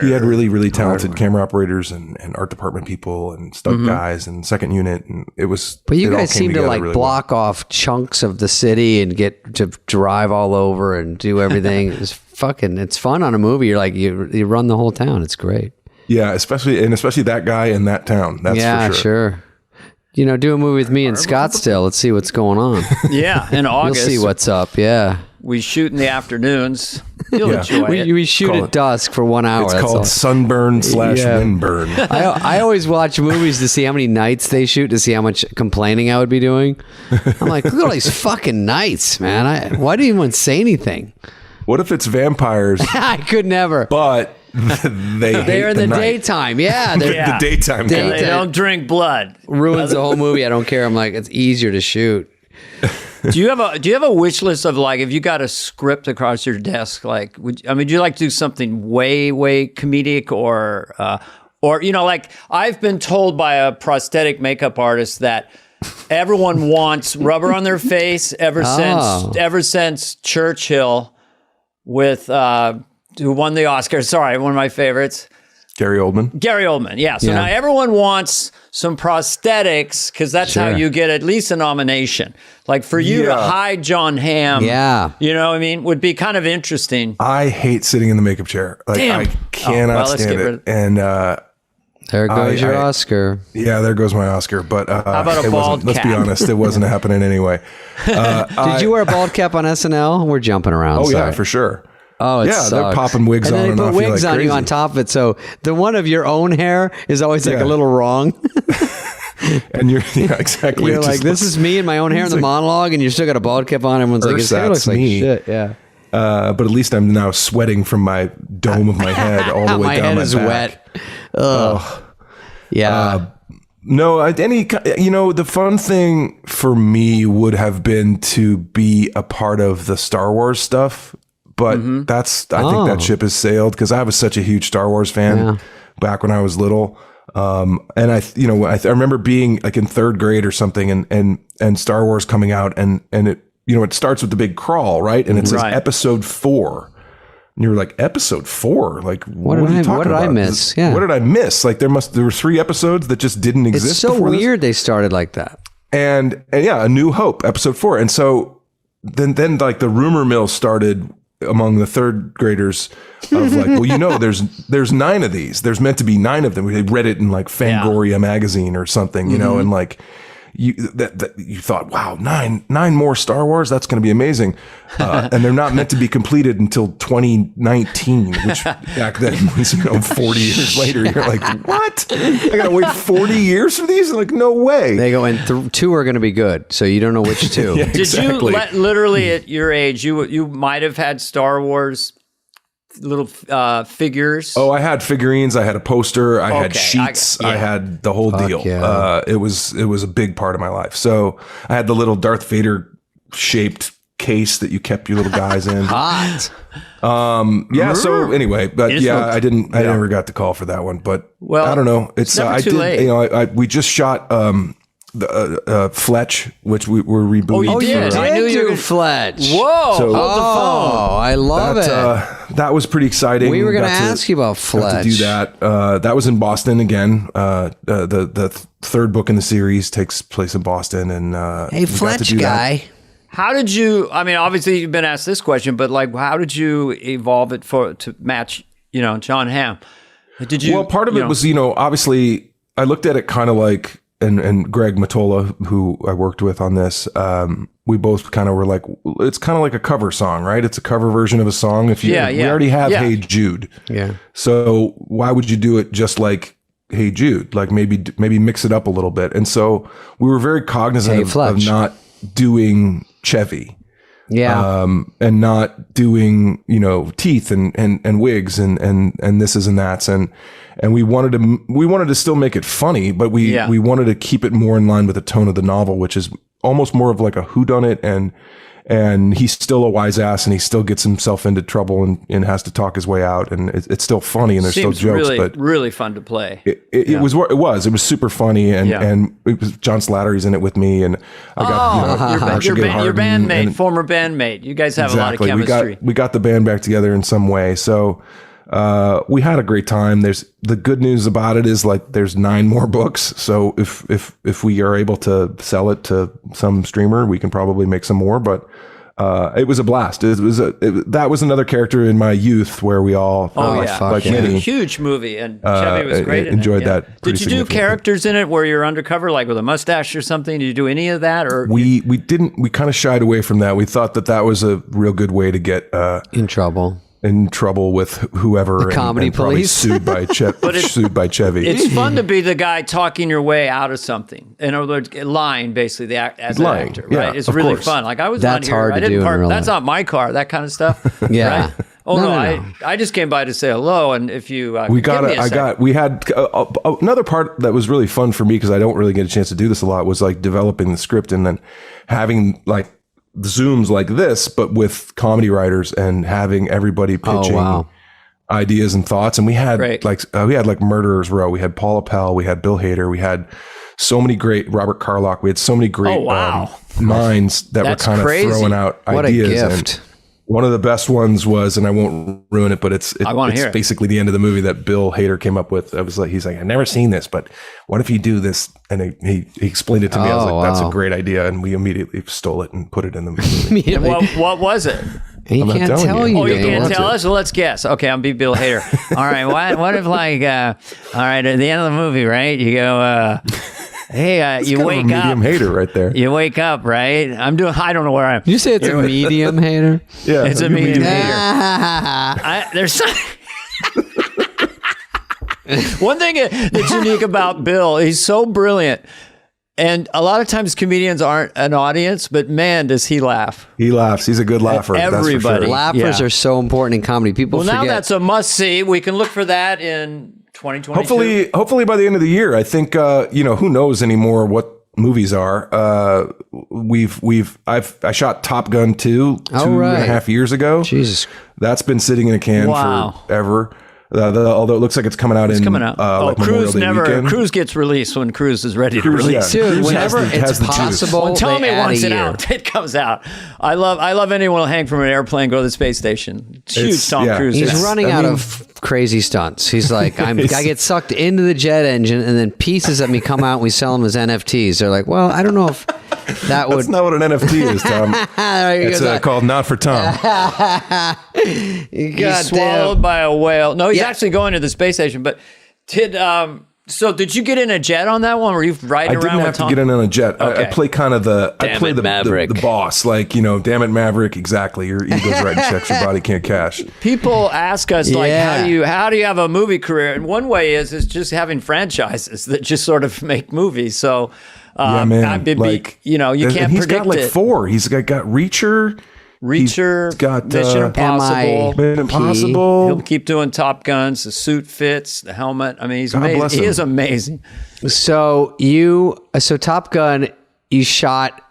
he had really, really talented camera operators and art department people and stunt guys and second unit. And it was, but you guys seem to like really block off chunks of the city and get to drive all over and do everything. It's fun on a movie. You're like, you run the whole town. It's great. Yeah. Especially that guy in that town. That's for sure. Do a movie with me in Scottsdale. Let's see what's going on. Yeah, in August. You'll see what's up. Yeah. We shoot in the afternoons. You'll enjoy it. We shoot at dusk for 1 hour. It's called sunburn / windburn. I always watch movies to see how many nights they shoot, to see how much complaining I would be doing. I'm like, look at all these fucking nights, man. Why do you even say anything? What if it's vampires? I could never. But they're in the daytime. Yeah, they're the daytime. They don't drink blood. Ruins the whole movie. I don't care. I'm like, it's easier to shoot. Do you have a wish list of, like, if you got a script across your desk, like, would you like to do something way comedic or like, I've been told by a prosthetic makeup artist that everyone wants rubber on their face ever since Churchill with who won the Oscar. Sorry, one of my favorites. Gary Oldman. Yeah. So now everyone wants some prosthetics because that's how you get at least a nomination. Like for you to hide John Hamm, you know what I mean, would be kind of interesting. I hate sitting in the makeup chair. Like, I cannot stand it. And there goes your Oscar. Yeah, there goes my Oscar. But how about a bald cap? Let's be honest, it wasn't happening anyway. Did you wear a bald cap on SNL? We're jumping around. Oh, yeah, for sure. Oh, it sucks. They're popping wigs on and off. And then they put wigs on you on top of it. So the one of your own hair is always like a little wrong. And you're exactly. You're like, this is me and my own hair in the monologue, and you still got a bald cap on. Everyone's like, his hair looks like shit. Yeah. But at least I'm now sweating from my dome of my head all the way down my back. My head is wet. Ugh. Yeah. No, the fun thing for me would have been to be a part of the Star Wars stuff. But I think that ship has sailed because I was such a huge Star Wars fan back when I was little. And I remember being like in third grade or something and Star Wars coming out and it, it starts with the big crawl, right? And it says episode 4. And you're like, episode 4? Like, what are you talking about? What did I miss? Yeah. What did I miss? Like there were 3 episodes that just didn't exist. It's so weird they started like that. And A New Hope, episode 4. And so then like the rumor mill started among the third graders of like, well, there's 9 of these. There's meant to be 9 of them. They read it in like Fangoria magazine or something, and like you thought, wow, 9 more Star Wars. That's going to be amazing. And they're not meant to be completed until 2019, which back then was 40 years later. You're like, what? I got to wait 40 years for these? Like, no way. They go in 2 are going to be good, so you don't know which 2. Did you literally at your age you might have had Star Wars little figures? Oh, I had figurines. I had a poster. I had sheets. I had the whole deal. Yeah. It was a big part of my life. So I had the little Darth Vader shaped case that you kept your little guys in. Hot. So anyway, but I never got the call for that one, but I don't know. It's never too late. We just shot the Fletch, which we were rebooting. Oh, you did? I knew you were Fletch. Whoa! So, hold the phone. I love it. That was pretty exciting. We were going to ask you about Fletch. To do that. That was in Boston again. The third book in the series takes place in Boston, and hey, Fletch guy. How did you? I mean, obviously you've been asked this question, but like, how did you evolve it to match, John Hamm? Did you? Well, part of it was, obviously, I looked at it kind of like, and Greg Matola, who I worked with on this, we both kind of were like, it's kind of like a cover song, right? It's a cover version of a song. We already have Hey Jude. Yeah. So why would you do it just like Hey Jude? Like maybe mix it up a little bit. And so we were very cognizant of not doing Chevy. Yeah. And not doing, teeth and wigs and this and that's. And we wanted to still make it funny, but we wanted to keep it more in line with the tone of the novel, which is almost more of like a whodunit, and he's still a wise ass and he still gets himself into trouble and has to talk his way out, and it's still funny and there's still jokes, but really fun to play. It was super funny, and it was John Slattery's in it with me, and I got your bandmate, former bandmate. You guys have a lot of chemistry. We got the band back together in some way, so. We had a great time. The good news about it is like there's 9 more books. So if we are able to sell it to some streamer, we can probably make some more. But it was a blast. That was another character in my youth where we all huge movie, and Chevy was great. Enjoyed that. Did you do characters in it where you're undercover, like with a mustache or something? Did you do any of that? Or we didn't. We kind of shied away from that. We thought that was a real good way to get in trouble with whoever, the comedy police, sued by Chevy. It's fun to be the guy talking your way out of something. In other words, lying basically as an actor, right? Yeah, it's really fun. Like I was that's here, hard I to didn't do. Park. That's not my car. That kind of stuff. Yeah. Right? Oh no! I just came by to say hello, and if you we had another part that was really fun for me because I don't really get a chance to do this a lot was like developing the script and then having like Zooms like this, but with comedy writers and having everybody pitching ideas and thoughts. And we had like Murderers Row. We had Paul Appel. We had Bill Hader. We had so many great Robert Carlock. We had so many great minds that were kind of throwing out ideas. What a gift. One of the best ones was, and I won't ruin it, but it's basically the end of the movie that Bill Hader came up with. He's like, I've never seen this, but what if you do this? And he explained it to me. I was like, that's a great idea. And we immediately stole it and put it in the movie. What was it? He can't tell you. Oh, you can't tell us? Well, let's guess. Okay, I'll be Bill Hader. All right, what if like, all right, at the end of the movie, right, you go, hey, you wake up. Medium hater right there. You wake up, right? I don't know where I'm. You say it's a medium hater? Yeah. It's a medium hater. There's some... One thing that's unique about Bill, he's so brilliant. And a lot of times comedians aren't an audience, but man, does he laugh. He laughs. He's a good laugher. Everybody. That's for sure. Laughers are so important in comedy. People forget. Now that's a must-see. We can look for that in 2022. Hopefully by the end of the year. I think, who knows anymore what movies are. I shot Top Gun 2 2.5 years ago. Jesus. That's been sitting in a can forever. Although it looks like it's coming out like Cruise weekend. Cruise gets released when Cruise is ready to release. Yeah. Dude, whenever it's possible, tell me once it comes out. I love anyone who'll hang from an airplane, go to the space station. Huge Tom Cruise. He's running out of crazy stunts. He's like, I get sucked into the jet engine, and then pieces of me come out, and we sell them as NFTs. They're like, well, I don't know if that would. That's not what an NFT is, Tom. It's called Not for Tom. He's swallowed by a whale. No, he's actually going to the space station. But did you get in a jet on that one? Were you riding around with Tom? I didn't have to get in on a jet. Okay. I play kind of the boss. Like, damn it, Maverick. Exactly. Your ego's writing checks your body can't cash. People ask us, like, how do you have a movie career? And one way is just having franchises that just sort of make movies. So, man. You can't predict it. He's got like 4. He's got Reacher. He's got Mission Impossible. He'll keep doing Top Guns. The suit fits, the helmet. I mean, he's amazing. He is amazing. So Top Gun, you shot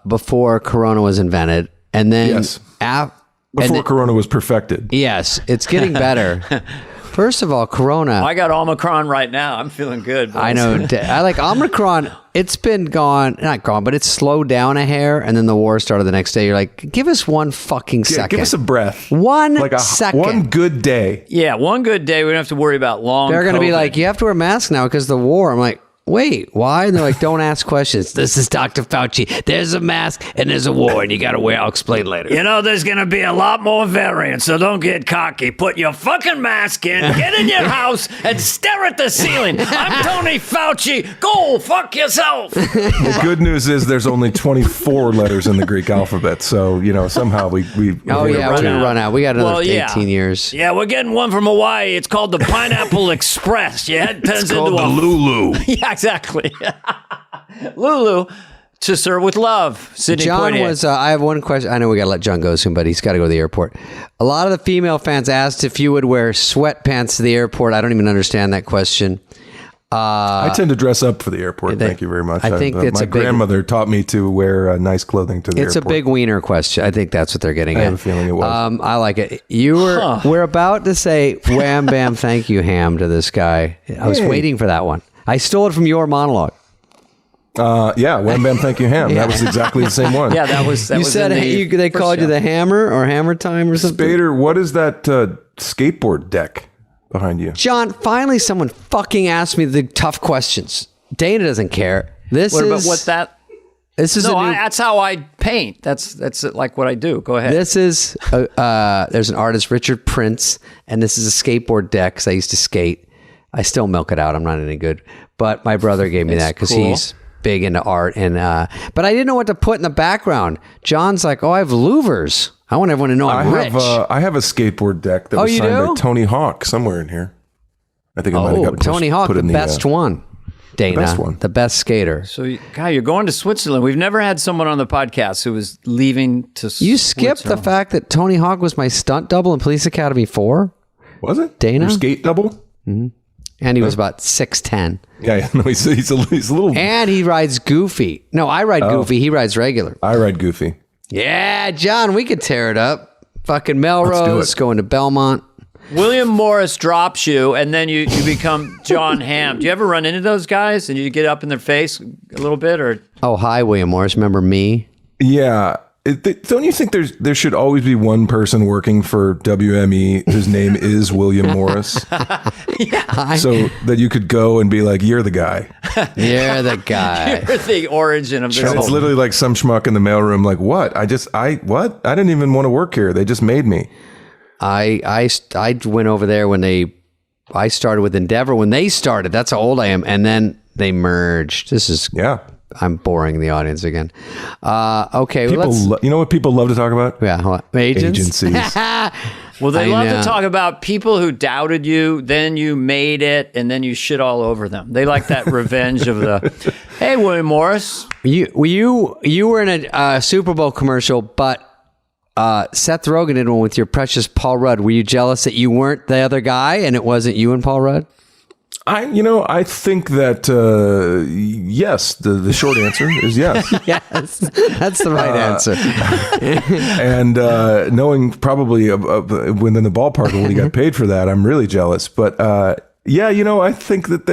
before Corona was invented, and then before Corona was perfected. Yes, it's getting better. First of all, Corona. I got Omicron right now. I'm feeling good. Boys. I know. I like Omicron. It's been not gone, but it's slowed down a hair, and then the war started the next day. You're like, give us one fucking second. Give us a breath. One second. One good day. Yeah, one good day. We don't have to worry about long They're going to COVID. be like, you have to wear a mask now because of the war. I'm like, wait, why? And they're like, don't ask questions. This is Dr. Fauci. There's a mask and there's a war, and you got to wear. I'll explain later. There's going to be a lot more variants, so don't get cocky. Put your fucking mask in, get in your house, and stare at the ceiling. I'm Tony Fauci. Go fuck yourself. The good news is there's only 24 letters in the Greek alphabet, so somehow we we're gonna run out. We got another 18 years. Yeah, we're getting one from Hawaii. It's called the Pineapple Express. Yeah, it turns into the Lulu. Yeah, exactly. Lulu, to serve with love. Sidney John Poitier. was. I have one question. I know we got to let John go soon, but he's got to go to the airport. A lot of the female fans asked if you would wear sweatpants to the airport. I don't even understand that question. I tend to dress up for the airport. Thank you very much. I think that's my grandmother taught me to wear nice clothing to the airport. It's a big wiener question. I think that's what they're getting at. I have a feeling it was. I like it. We're about to say wham bam thank you ham to this guy. I was waiting for that one. I stole it from your monologue. Wham bam thank you ham. That was exactly the same one. Yeah, that was. You said they called you the hammer or hammer time or something. Spader, what is that skateboard deck behind you? John, finally someone fucking asked me the tough questions. Dana doesn't care. This is that's how I paint. That's like what I do. Go ahead. This is there's an artist, Richard Prince, and this is a skateboard deck because I used to skate. I still milk it out. I'm not any good, but my brother gave me that because he's big into art. And but I didn't know what to put in the background. John's like, "Oh, I have louvers. I want everyone to know I'm rich." I have a skateboard deck that was signed by Tony Hawk somewhere in here. I think I might have got pushed, Tony Hawk, the best one. Dana, the best skater. So, you're going to Switzerland. We've never had someone on the podcast who was leaving to You skipped the fact that Tony Hawk was my stunt double in Police Academy 4? Was it? Dana? Your skate double? Mm-hmm. And he was about 6'10". Yeah, no, he's a little... And he rides Goofy. No, I ride Goofy. He rides regular. I ride Goofy. Yeah, John, we could tear it up. Fucking Melrose, going to Belmont. William Morris drops you, and then you become John Hamm. Do you ever run into those guys, and you get up in their face a little bit? Or hi, William Morris. Remember me? Yeah. don't you think there should always be one person working for WME whose name is William Morris? So that you could go and be like, you're the guy. You're the guy. You're the origin of this. It's literally like some schmuck in the mailroom. Like, what? I didn't even want to work here. They just made me. I went over there when I started with Endeavor when they started. That's how old I am. And then they merged. I'm boring the audience again. Okay. You know what people love to talk about? Yeah. Agencies. Well, they love to talk about people who doubted you, then you made it, and then you shit all over them. They like that revenge of the, hey, William Morris. You were in a Super Bowl commercial, but Seth Rogen did one with your precious Paul Rudd. Were you jealous that you weren't the other guy and it wasn't you and Paul Rudd? I think that yes. The short answer is yes. Yes, that's the right answer. And knowing probably within the ballpark of what he got paid for that, I'm really jealous. But I think that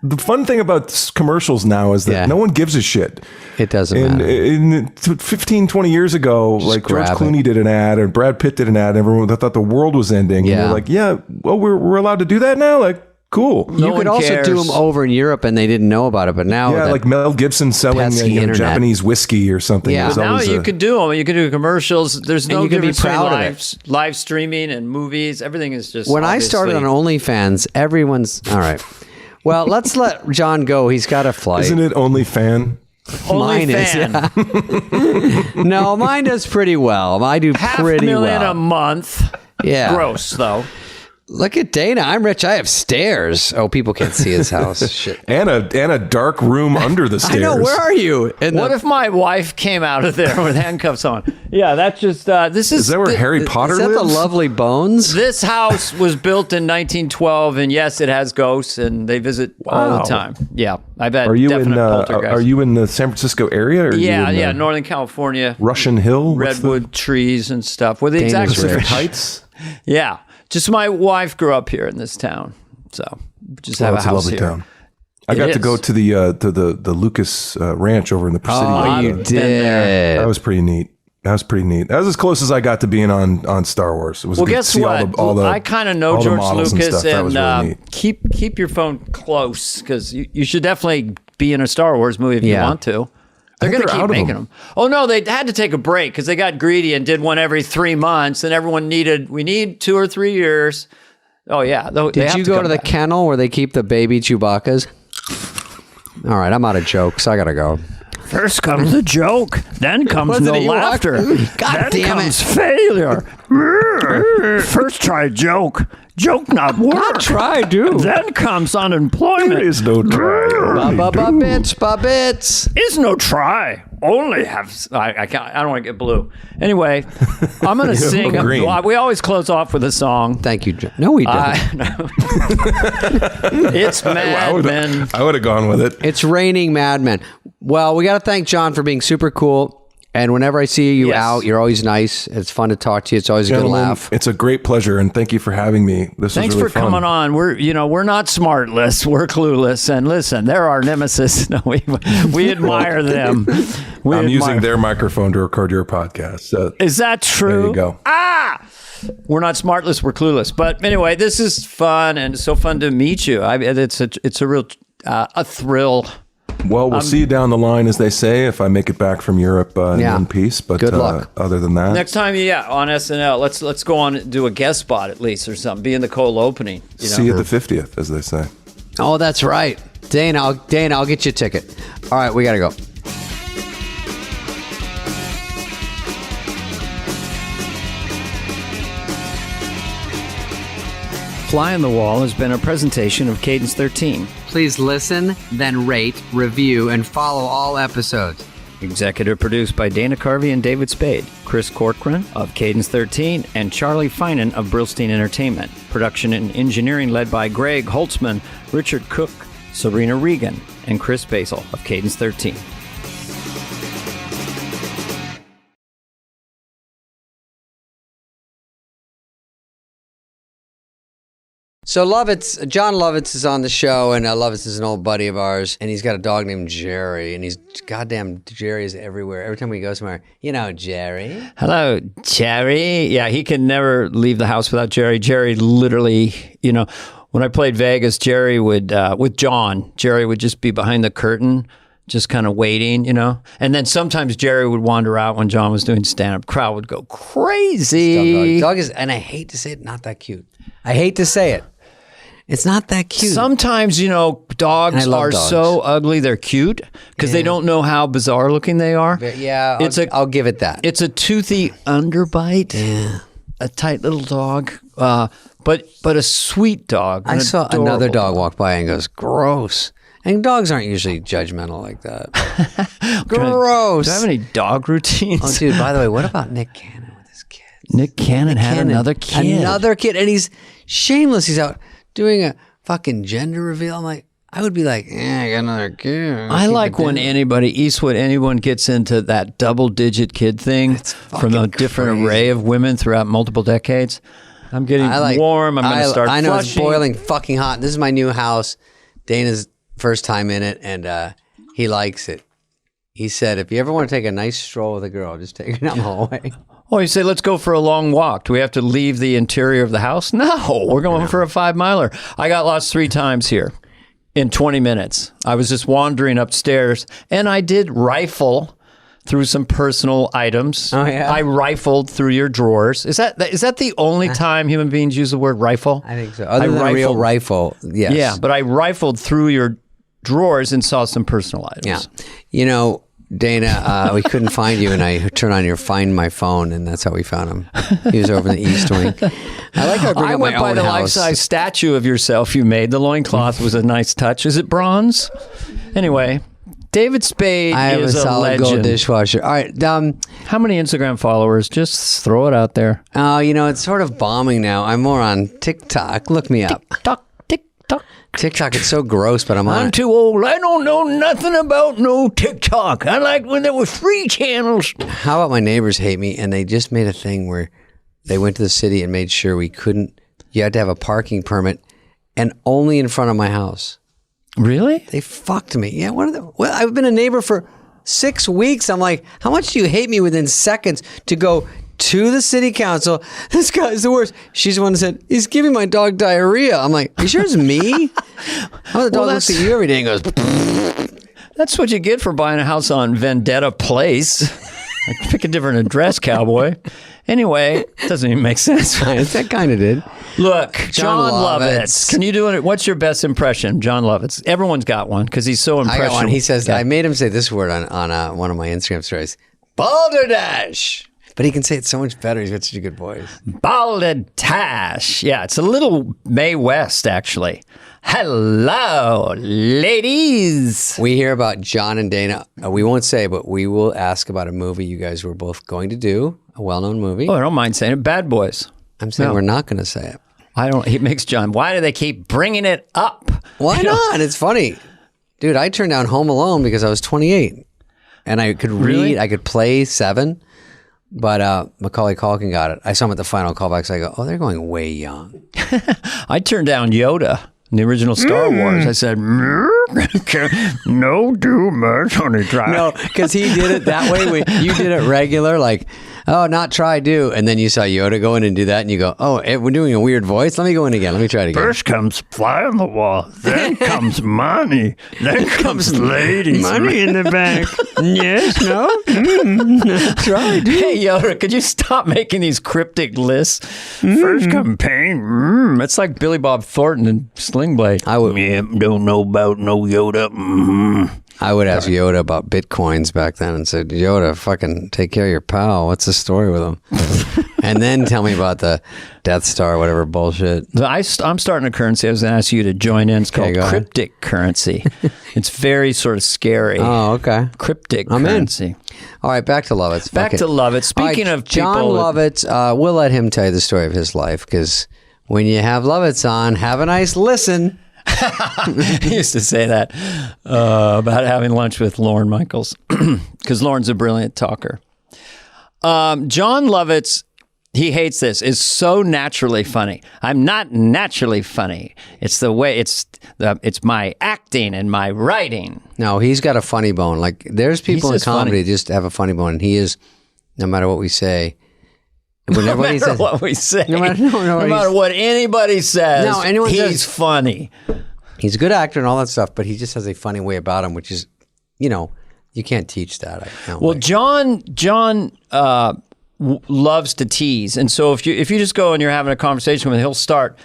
the fun thing about commercials now is that no one gives a shit. It doesn't matter. In 15, 20 years ago, like George Clooney did an ad or Brad Pitt did an ad, and everyone thought the world was ending. Yeah. And they're like, we're allowed to do that now? Like, cool. You could also do them over in Europe and they didn't know about it, but now... Yeah, like Mel Gibson selling Japanese whiskey or something. Yeah. But now you could do them. You could do commercials. There's no difference between live streaming and movies. Everything is just... When I started on OnlyFans, everyone's... All right. Well, let's let John go. He's got a flight. Isn't it OnlyFan? Mine is. Yeah. No, mine does pretty well. I do pretty well. $500,000 a month. Yeah. Gross, though. Look at Dana. I'm rich. I have stairs. Oh, people can't see his house. Shit. And a dark room under the stairs. I know. Where are you? What if my wife came out of there with handcuffs on? Yeah, that's just... Is that where Harry Potter lives? Is that the Lovely Bones? This house was built in 1912, and yes, it has ghosts, and they visit all the time. Yeah, I've had definite poltergeists. Are you in the San Francisco area? Or yeah, Northern California. Russian Hill? Redwood trees and stuff. Where the exact Pacific Heights? Yeah. Just my wife grew up here in this town, so just have a house lovely here. Town. I got to go to the Lucas Ranch over in the Presidio. Oh, you did. That was pretty neat. That was as close as I got to being on Star Wars. It was guess what? I kind of know George Lucas, and really keep your phone close because you should definitely be in a Star Wars movie if you want to. They're going to keep making them. Oh, no, they had to take a break because they got greedy and did one every 3 months, and everyone we need 2 or 3 years. Oh, yeah. Did you go to the kennel where they keep the baby Chewbacca's? All right, I'm out of jokes. I got to go. First comes the joke, then comes no laughter. God damn it. Comes failure. First try joke. Joke not work. Not try, dude. Then comes unemployment. There is no try. Ba-bits. Is no try. Only have... I can't. I don't want to get blue. Anyway, I'm going to sing... We always close off with a song. Thank you, John. No, we don't. No. It's Mad Men. I would have gone with it. It's raining Mad Men. Well, we got to thank John for being super cool. And whenever I see you out, you're always nice. It's fun to talk to you. It's always a good laugh. It's a great pleasure, and thank you for having me. Thanks was really for coming on. We're not smartless. We're clueless. And listen, they're our nemesis. No, we admire them. I'm using their microphone to record your podcast. So is that true? There you go. We're not smartless. We're clueless. But anyway, this is fun, and it's so fun to meet you. It's a real a thrill. Well, we'll see you down the line, as they say, if I make it back from Europe in one piece. But good luck. Other than that, next time, on SNL, let's go on and do a guest spot at least or something. Be in the cold opening. See you at the 50th, as they say. Oh, that's right, Dane. I'll get you a ticket. All right, we gotta go. Fly on the Wall has been a presentation of Cadence 13. Please listen, then rate, review, and follow all episodes. Executive produced by Dana Carvey and David Spade, Chris Corcoran of Cadence 13, and Charlie Finan of Brillstein Entertainment. Production and engineering led by Greg Holtzman, Richard Cook, Serena Regan, and Chris Basil of Cadence 13. So John Lovitz is on the show, and Lovitz is an old buddy of ours, and he's got a dog named Jerry, and goddamn Jerry is everywhere. Every time we go somewhere, Jerry. Hello, Jerry. Yeah, he can never leave the house without Jerry. Jerry literally, when I played Vegas, Jerry would, with John, Jerry would just be behind the curtain, just kind of waiting, And then sometimes Jerry would wander out when John was doing stand-up. Crowd would go crazy. Dog is, and I hate to say it, not that cute. I hate to say it. It's not that cute. Sometimes, dogs are so ugly, they're cute because they don't know how bizarre looking they are. Yeah, I'll give it that. It's a toothy underbite. Yeah. A tight little dog, but a sweet dog. I saw another dog walk by and goes, gross. And dogs aren't usually judgmental like that. Gross. Do I have any dog routines? Oh, dude, by the way, what about Nick Cannon with his kids? Nick Cannon had another kid. And he's shameless. He's out doing a fucking gender reveal. I'm like, I would be like, I got another kid. I like when anyone gets into that double-digit kid thing from a different array of women throughout multiple decades. I'm getting warm. I'm going to start I know flushing. It's boiling fucking hot. This is my new house. Dana's first time in it, and he likes it. He said, if you ever want to take a nice stroll with a girl, just take her down the hallway. Oh, you say, let's go for a long walk. Do we have to leave the interior of the house? No, we're going for a 5-miler. I got lost 3 times here in 20 minutes. I was just wandering upstairs, and I did rifle through some personal items. Oh, yeah? I rifled through your drawers. Is that the only time human beings use the word rifle? I think so. Other than a real rifle, yes. Yeah, but I rifled through your drawers and saw some personal items. Yeah. Dana, we couldn't find you, and I turned on your Find My Phone, and that's how we found him. He was over in the East Wing. I like how I bring up my own house. I went by the life-size statue of yourself you made. The loincloth was a nice touch. Is it bronze? Anyway, David Spade is a solid legend. gold dishwasher. All right. How many Instagram followers? Just throw it out there. Oh, it's sort of bombing now. I'm more on TikTok. Look me up. TikTok, it's so gross, but I'm too old. I don't know nothing about no TikTok. I like when there were free channels. How about my neighbors hate me, and they just made a thing where they went to the city and made sure you had to have a parking permit, and only in front of my house. Really? They fucked me. Yeah, I've been a neighbor for 6 weeks. I'm like, how much do you hate me within seconds to go to the city council? This guy's the worst. She's the one that said, he's giving my dog diarrhea. I'm like, are you sure it's me? How the dog looks at you every day and goes, that's what you get for buying a house on Vendetta Place. Pick a different address, cowboy. Anyway, it doesn't even make sense. That kind of did. Look, John Lovitz. Can you do it? What's your best impression, John Lovitz? Everyone's got one because he's so impressive. I got one. He says, I made him say this word on one of my Instagram stories. Balderdash. But he can say it so much better. He's got such a good voice. Balderdash. Yeah, it's a little Mae West, actually. Hello, ladies. We hear about John and Dana. We won't say, but we will ask about a movie you guys were both going to do, a well-known movie. Oh, I don't mind saying it. Bad Boys. I'm saying we're not going to say it. He makes John. Why do they keep bringing it up? Why not? It's funny. Dude, I turned down Home Alone because I was 28. And I could read, I could play 7. But Macaulay Culkin got it. I saw him at the final callbacks. I go, they're going way young. I turned down Yoda in the original Star Wars. I said, no too much, honey, try. No, because he did it that way. You did it regular, like, not try, do. And then you saw Yoda go in and do that, and you go, we're doing a weird voice? Let me go in again. Let me try it again. First comes fly on the wall. Then comes money. Then comes ladies. Money in the bank. Yes, no? Try, do. Hey, Yoda, could you stop making these cryptic lists? First come pain. It's like Billy Bob Thornton and Sling Blade. I would. Don't know about no Yoda. I would ask Yoda about Bitcoins back then and said, Yoda, fucking take care of your pal. What's the story with him? And then tell me about the Death Star, whatever bullshit. I'm starting a currency. I was going to ask you to join in. It's called cryptic currency. It's very sort of scary. Oh, okay. Cryptic currency. In. All right, back to Lovitz. Back to Lovitz. Speaking of John people... Lovitz, we'll let him tell you the story of his life, because when you have Lovitz on, have a nice listen. He used to say that about having lunch with Lorne Michaels, because Lorne's a brilliant talker. John Lovitz he hates this, is so naturally funny. I'm not naturally funny. It's the way, it's my acting and my writing. No, he's got a funny bone. Like, there's people in comedy that just have a funny bone, and he is, no matter what we say. No matter what we say. No matter what anybody says, he's funny. He's a good actor and all that stuff, but he just has a funny way about him, which is, you can't teach that. Well, John loves to tease, and so if you just go and you're having a conversation with him, he'll start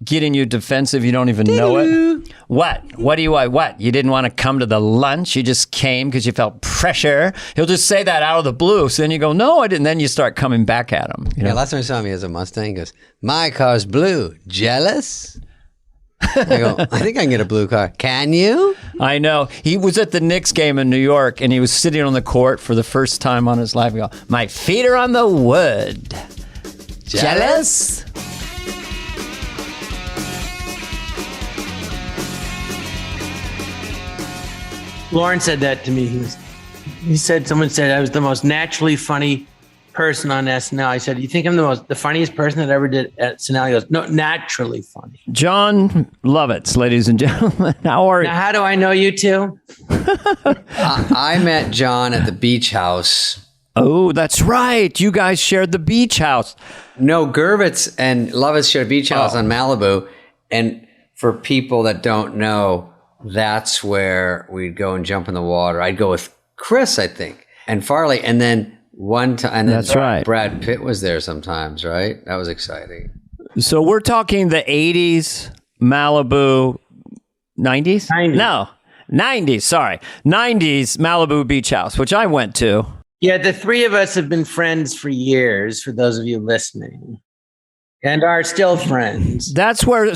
getting you defensive. You don't even know it. What do you want? What, you didn't want to come to the lunch? You just came because you felt pressure? He'll just say that out of the blue. So then you go, no, I didn't. Then you start coming back at him. Yeah, last time I saw him, he has a Mustang. He goes, my car's blue. Jealous? I go, I think I can get a blue car. Can you? I know. He was at the Knicks game in New York, and he was sitting on the court for the first time on his life. He goes, my feet are on the wood. Jealous? Lauren said that to me. Someone said I was the most naturally funny person on SNL. I said, you think I'm the funniest person that ever did at SNL? He goes, no, naturally funny. John Lovitz, ladies and gentlemen. How are you? Now, how do I know you two? I met John at the beach house. Oh, that's right. You guys shared the beach house. No, Gervitz and Lovitz shared a beach house on Malibu. And for people that don't know, that's where we'd go and jump in the water. I'd go with Chris, I think, and Farley. And then one time, that's right. Brad Pitt was there sometimes, right? That was exciting. So we're talking the 80s, Malibu, 90s? 90s. No, 90s, sorry. 90s Malibu Beach House, which I went to. Yeah, the three of us have been friends for years, for those of you listening. And are still friends. That's where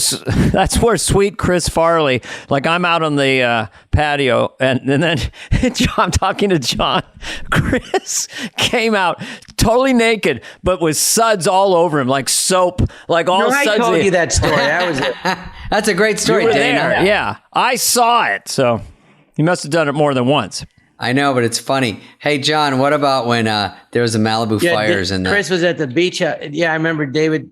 sweet Chris Farley, like I'm out on the patio, and then I'm talking to John. Chris came out totally naked, but with suds all over him, like soap, like all suds. I told you that story. That was it. That's a great story, Dana. There. Yeah, I saw it. So you must have done it more than once. I know, but it's funny. Hey, John, what about when there was the Malibu fires? Chris was at the beach. Yeah, I remember David.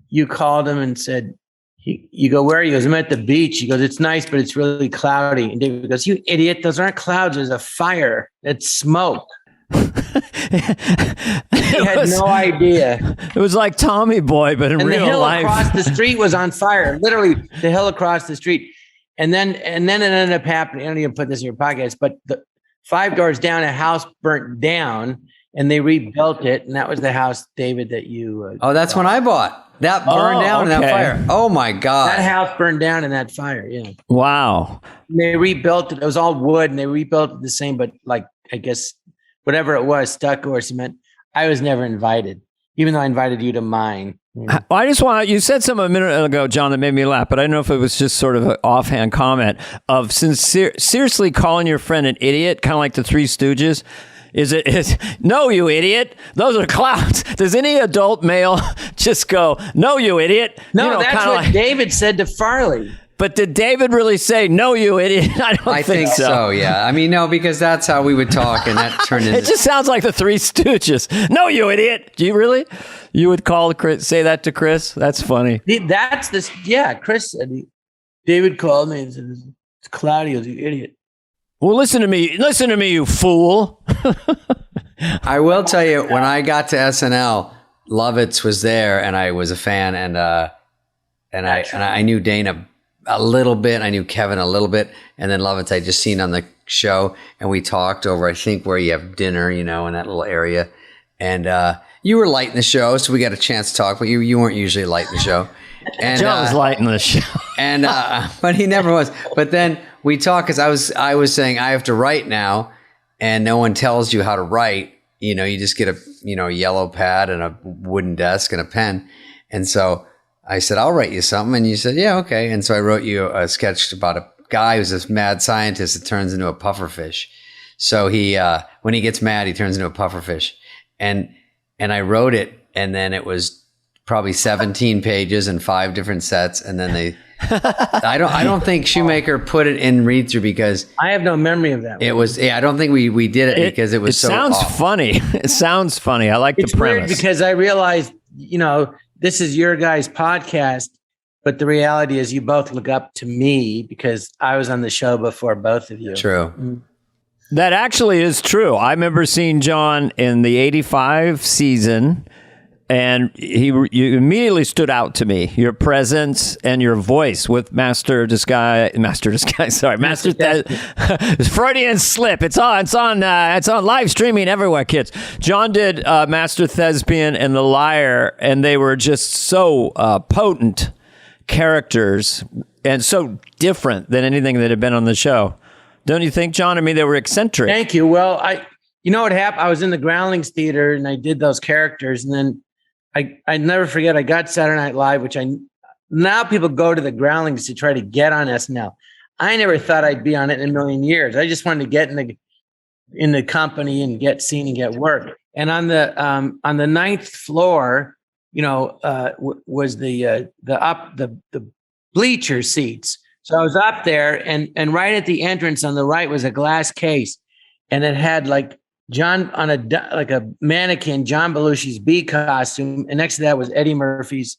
You called him and said, you go, where are you? He goes, I'm at the beach. He goes, it's nice, but it's really cloudy. And David goes, you idiot. Those aren't clouds. There's a fire. It's smoke. He had no idea. It was like Tommy Boy, but in real life. The hill across the street was on fire. Literally, the hill across the street. And then it ended up happening. I don't even put this in your podcast, but the 5 doors down, a house burnt down, and they rebuilt it. And that was the house, David, that you... that's when I bought. That burned down in that fire. Oh, my God. That house burned down in that fire, yeah. Wow. And they rebuilt it. It was all wood, and they rebuilt it the same, but like, I guess, whatever it was, stucco or cement. I was never invited, even though I invited you to mine. You know? I just want you said something a minute ago, John, that made me laugh, but I don't know if it was just sort of an offhand comment of seriously calling your friend an idiot, kind of like the Three Stooges. No, you idiot. Those are clouds. Does any adult male just go, no, you idiot? No, that's what David said to Farley. But did David really say, no, you idiot? I think so. Yeah. I mean, no, because that's how we would talk, and that turned into... It just sounds like the Three Stooges. No, you idiot. Do you really? You would say that to Chris? That's funny. Chris said, David called me and said, it's cloudy. He goes, you idiot. Well, listen to me, you fool. I will tell you, when I got to SNL, Lovitz was there, and I was a fan, and I knew Dana a little bit, I knew Kevin a little bit, and then Lovitz I just seen on the show, and we talked over, I think, where you have dinner, in that little area, and you were lighting the show, so we got a chance to talk, but you weren't usually lighting the show. And John was lighting the show, and but he never was. But then we talked because I was saying I have to write now, and no one tells you how to write. You just get a yellow pad and a wooden desk and a pen, and so I said I'll write you something, and you said yeah, okay. And so I wrote you a sketch about a guy who's this mad scientist that turns into a pufferfish. So he when he gets mad, he turns into a pufferfish, and I wrote it, and then it was probably 17 pages and 5 different sets. And then I don't think Shoemaker put it in read through because I have no memory of that. It was. Yeah, I don't think we did it because it was. It sounds funny. It sounds funny. I like the premise. Weird because I realized, this is your guys' podcast, but the reality is you both look up to me because I was on the show before both of you. True. Mm-hmm. That actually is true. I remember seeing John in the 85 season, and you immediately stood out to me. Your presence and your voice with Master Freudian slip. It's on live streaming everywhere, kids. John did Master Thespian and The Liar, and they were just so potent characters and so different than anything that had been on the show. Don't you think, John? I mean, they were eccentric. Thank you. Well, you know what happened? I was in the Groundlings Theater and I did those characters, and then I never forget. I got Saturday Night Live, which now people go to the Groundlings to try to get on SNL. I never thought I'd be on it in a million years. I just wanted to get in the company and get seen and get work. And on the ninth floor, was the bleacher seats. So I was up there, and right at the entrance on the right was a glass case, and it had like John on a mannequin, John Belushi's bee costume, and next to that was Eddie Murphy's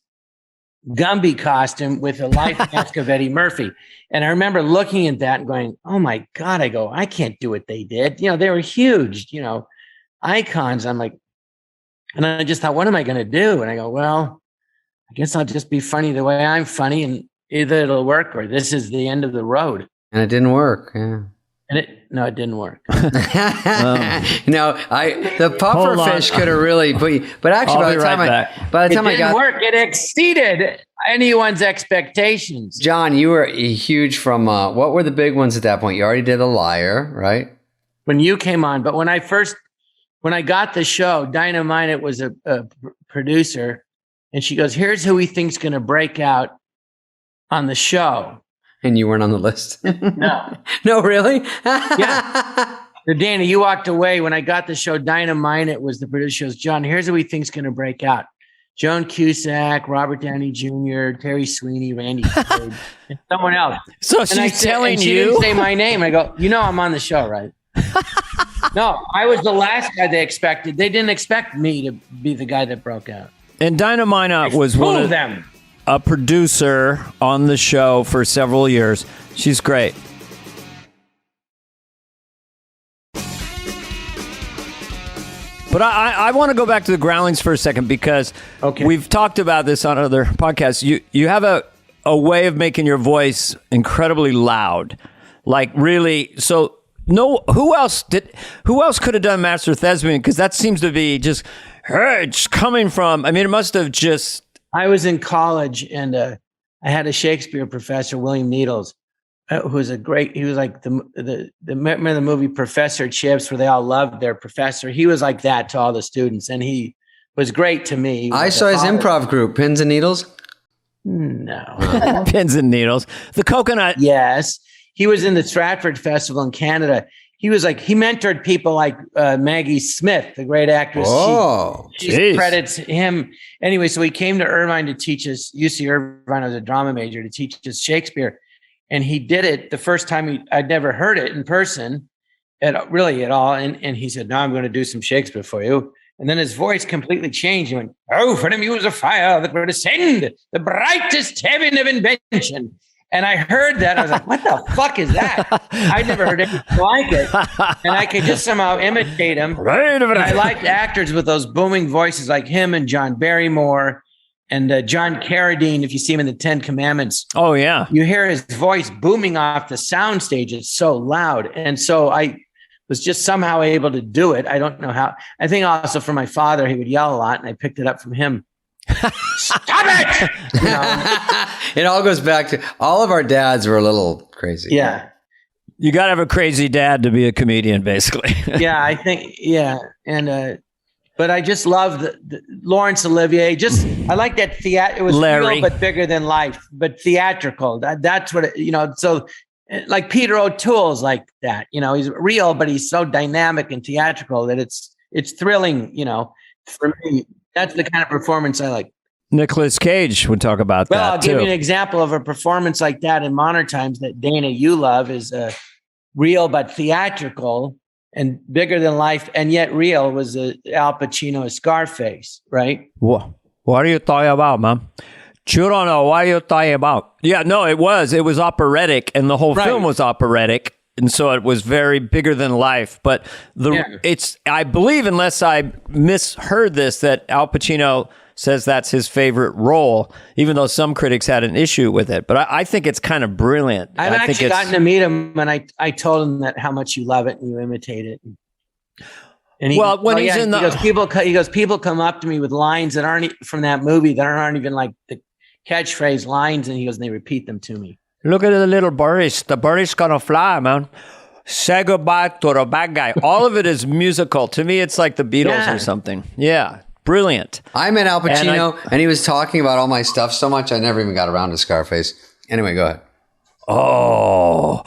Gumby costume with a life mask of Eddie Murphy. And I remember looking at that and going, "Oh my God!" I go, "I can't do what they did." They were huge, icons. I'm like, and I just thought, "What am I going to do?" And I go, "Well, I guess I'll just be funny the way I'm funny, and either it'll work or this is the end of the road." And it didn't work. Yeah. And it didn't work. The puffer fish could have really put you, but actually by the time I got work, it exceeded anyone's expectations. John, you were huge from what were the big ones at that point? You already did The Liar, right? When you came on, but when I got the show, Dinah Minot was a producer, and she goes, "Here's who we think's going to break out on the show." And you weren't on the list? No. No, really? Yeah. So Danny, you walked away. When I got the show, Dinah Minot was the producer. She goes, "John, here's who we think's going to break out. Joan Cusack, Robert Downey Jr., Terry Sweeney, Randy Spade, and someone else." So she's telling she you? Didn't say my name. I go, I'm on the show, right? No, I was the last guy they expected. They didn't expect me to be the guy that broke out. And Dinah Minot was one of them. A producer on the show for several years. She's great. But I want to go back to the Groundlings for a second because we've talked about this on other podcasts. You have a way of making your voice incredibly loud, like really. So who else could have done Master Thespian? Because that seems to be just it's coming from. I mean, it must have just. I was in college and I had a Shakespeare professor, William Needles, who was he was like remember the movie Professor Chips where they all loved their professor? He was like that to all the students, and he was great to me. I saw his improv group, Pins and Needles. No. Pins and Needles. The Coconut. Yes. He was in the Stratford Festival in Canada. He mentored people like Maggie Smith, the great actress. Oh, she credits him. Anyway, so he came to Irvine to teach us, UC Irvine, I was a drama major, to teach us Shakespeare. And he did it the first time I'd never heard it in person at all. And he said, "Now I'm going to do some Shakespeare for you." And then his voice completely changed. He went, "Oh, for the muse of fire that will ascend the brightest heaven of invention." And I heard that. I was like, "What the fuck is that?" I'd never heard anything like it. And I could just somehow imitate him. And I liked actors with those booming voices like him and John Barrymore and John Carradine, if you see him in the 10 Commandments. Oh, yeah. You hear his voice booming off the soundstage. It's so loud. And so I was just somehow able to do it. I don't know how. I think also from my father, he would yell a lot, and I picked it up from him. Stop it! It all goes back to all of our dads were a little crazy. Yeah. You got to have a crazy dad to be a comedian, basically. Yeah, I think, yeah. And, but I just love the Laurence Olivier. I like that it was Larry. Real, but bigger than life, but theatrical. That's what, so like Peter O'Toole's like that, he's real, but he's so dynamic and theatrical that it's thrilling, for me. That's the kind of performance I like. Nicolas Cage would talk about that. Well, I'll give too. you an example of a performance like that in modern times that Dana, you love, is real but theatrical and bigger than life, and yet real, was Al Pacino Scarface, right? What are you talking about, man? You don't know what you're talking about. Yeah, no, it was operatic, and the whole film was operatic, and so it was very bigger than life. But it's, I believe, unless I misheard this, that Al Pacino says that's his favorite role, even though some critics had an issue with it. But I think it's kind of brilliant. I've actually gotten to meet him, and I told him that how much you love it and you imitate it. And he, people come up to me with lines that aren't from that movie, that aren't even like the catchphrase lines, and they repeat them to me. Look at the little birdies. The birdie's gonna fly, man. Say goodbye to the bad guy. All of it is musical. To me, it's like the Beatles or something. Yeah. Brilliant. I met Al Pacino, and he was talking about all my stuff so much, I never even got around to Scarface. Anyway, go ahead. Oh,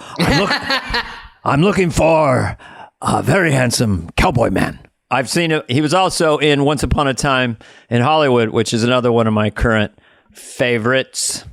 I'm looking for a very handsome cowboy man. I've seen it. He was also in Once Upon a Time in Hollywood, which is another one of my current favorites.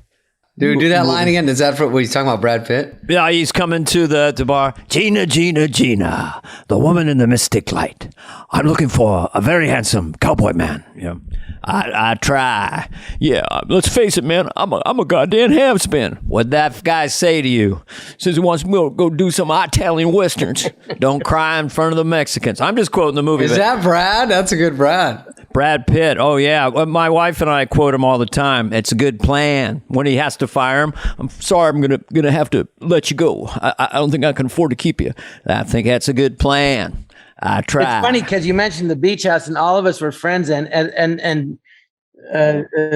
Dude, do that line again. Is that for what he's talking about, Brad Pitt? Yeah, he's coming to the bar. Gina, Gina, Gina, the woman in the mystic light. I'm looking for a very handsome cowboy man. Yeah, I try. Yeah, let's face it, man. I'm a goddamn ham-spin. What'd that guy say to you? Says he wants me to go do some Italian westerns. Don't cry in front of the Mexicans. I'm just quoting the movie. Is that Brad? That's a good Brad. Brad Pitt. Oh, yeah. My wife and I quote him all the time. It's a good plan. When he has to fire him, I'm sorry, I'm gonna have to let you go. I don't think I can afford to keep you. I think that's a good plan. I try. It's funny because you mentioned the beach house, and all of us were friends, and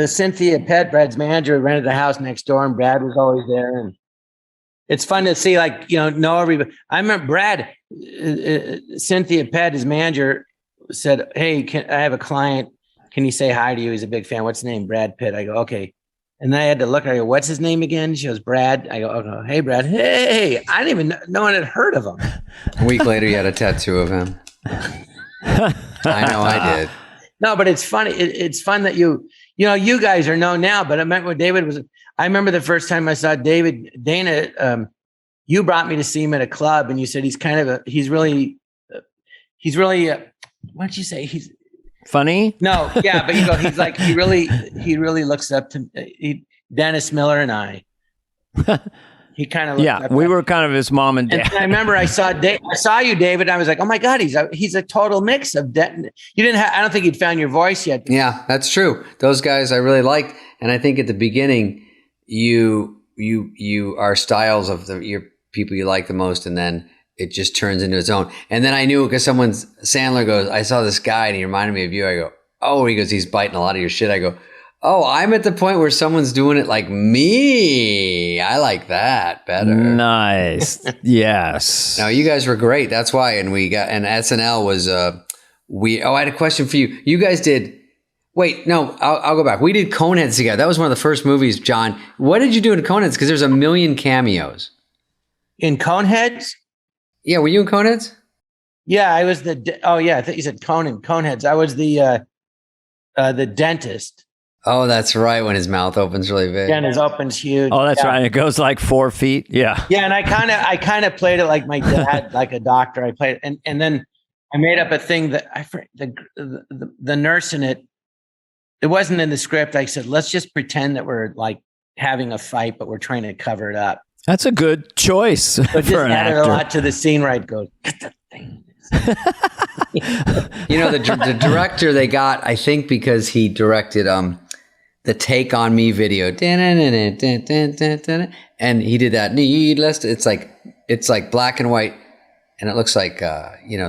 Cynthia Pett, Brad's manager, rented the house next door, and Brad was always there. And it's fun to see, like, know everybody. I remember Brad, Cynthia Pett, his manager, said, "Hey, I have a client. Can he say hi to you? He's a big fan. What's his name? Brad Pitt." I go, "Okay." And then I had to look at her. I go, "What's his name again?" She goes, "Brad." I go, "Oh, hey, Brad." Hey, I didn't even know. No one had heard of him. A week later, you had a tattoo of him. I know I did. No, but it's funny. It's fun that you guys are known now, but I remember when David was, I remember the first time I saw Dana, you brought me to see him at a club, and you said he's really, what'd you say? He's funny. No, yeah, but he's like, he really looks up to Dennis Miller and I. He kind of we were kind of his mom and dad. And I remember I saw you, David. And I was like, oh my God, he's a total mix of you didn't have. I don't think you'd found your voice yet. Yeah, that's true. Those guys I really liked, and I think at the beginning you are styles of your people you like the most, and then it just turns into its own. And then I knew because Sandler goes, I saw this guy and he reminded me of you. I go, oh, he goes, he's biting a lot of your shit. I go, oh, I'm at the point where someone's doing it like me. I like that better. Nice. Yes. No, you guys were great. That's why. And SNL was, I had a question for you. You guys did, I'll go back. We did Coneheads together. That was one of the first movies, John. What did you do in Coneheads? Because there's a million cameos. In Coneheads? Yeah, were you in Coneheads? Yeah, I was I thought you said Coneheads. I was the dentist. Oh, that's right. When his mouth opens really big. Yeah, and his opens huge. Oh, that's right. It goes like 4 feet. Yeah. Yeah, and I kind of played it like my dad, like a doctor. I played it, and then I made up a thing that the nurse in it. It wasn't in the script. I said, let's just pretend that we're like having a fight, but we're trying to cover it up. That's a good choice but for just an added actor. a lot to the scene where I'd go, get the thing. The director they got, I think, because he directed the Take on Me video, and he did that needless. It's like black and white, and it looks like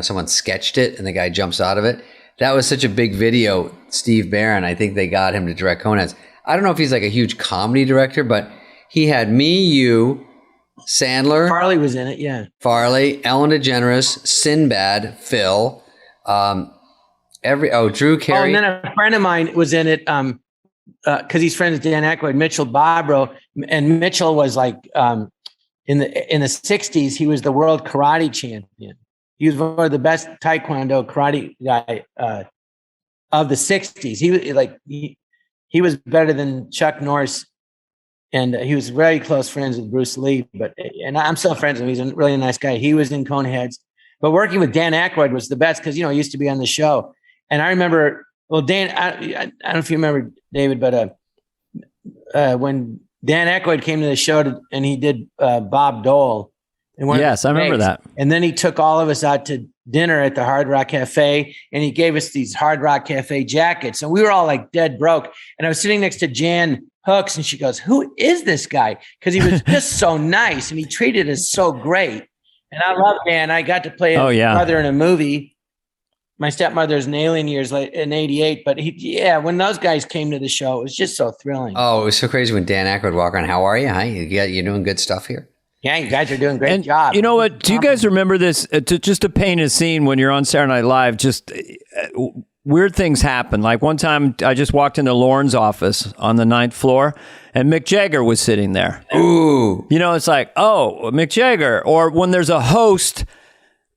someone sketched it, and the guy jumps out of it. That was such a big video. Steve Barron, I think they got him to direct Coneheads. I don't know if he's like a huge comedy director, but he had me, you, Sandler. Farley was in it, yeah. Farley, Ellen DeGeneres, Sinbad, Phil, Drew Carey. Oh, and then a friend of mine was in it because he's friends with Dan Aykroyd, Mitchell Bobrow. And Mitchell was like, in the 60s, he was the world karate champion. He was one of the best Taekwondo karate guy of the 60s. He was like, he was better than Chuck Norris. And he was very close friends with Bruce Lee, and I'm still friends with him. He's a really nice guy. He was in Coneheads, but working with Dan Aykroyd was the best because, he used to be on the show. And I remember, Dan, I don't know if you remember, David, but when Dan Aykroyd came to the show and he did Bob Dole. Yes, I remember that. And then he took all of us out to dinner at the Hard Rock Cafe, and he gave us these Hard Rock Cafe jackets. And we were all like dead broke. And I was sitting next to Jan Hooks, and she goes, "Who is this guy?" Because he was just so nice, and he treated us so great. And I love Dan. I got to play his brother in a movie. My stepmother's an alien years late in '88, but when those guys came to the show, it was just so thrilling. Oh, it was so crazy when Dan Aykroyd walked around. How are you? Hi, you're doing good stuff here. Yeah, you guys are doing a great job. You know what? Do you guys remember this? Just to paint a scene when you're on Saturday Night Live, just weird things happen. Like one time I just walked into Lorne's office on the 9th floor and Mick Jagger was sitting there. Ooh. It's like, oh, Mick Jagger. Or when there's a host,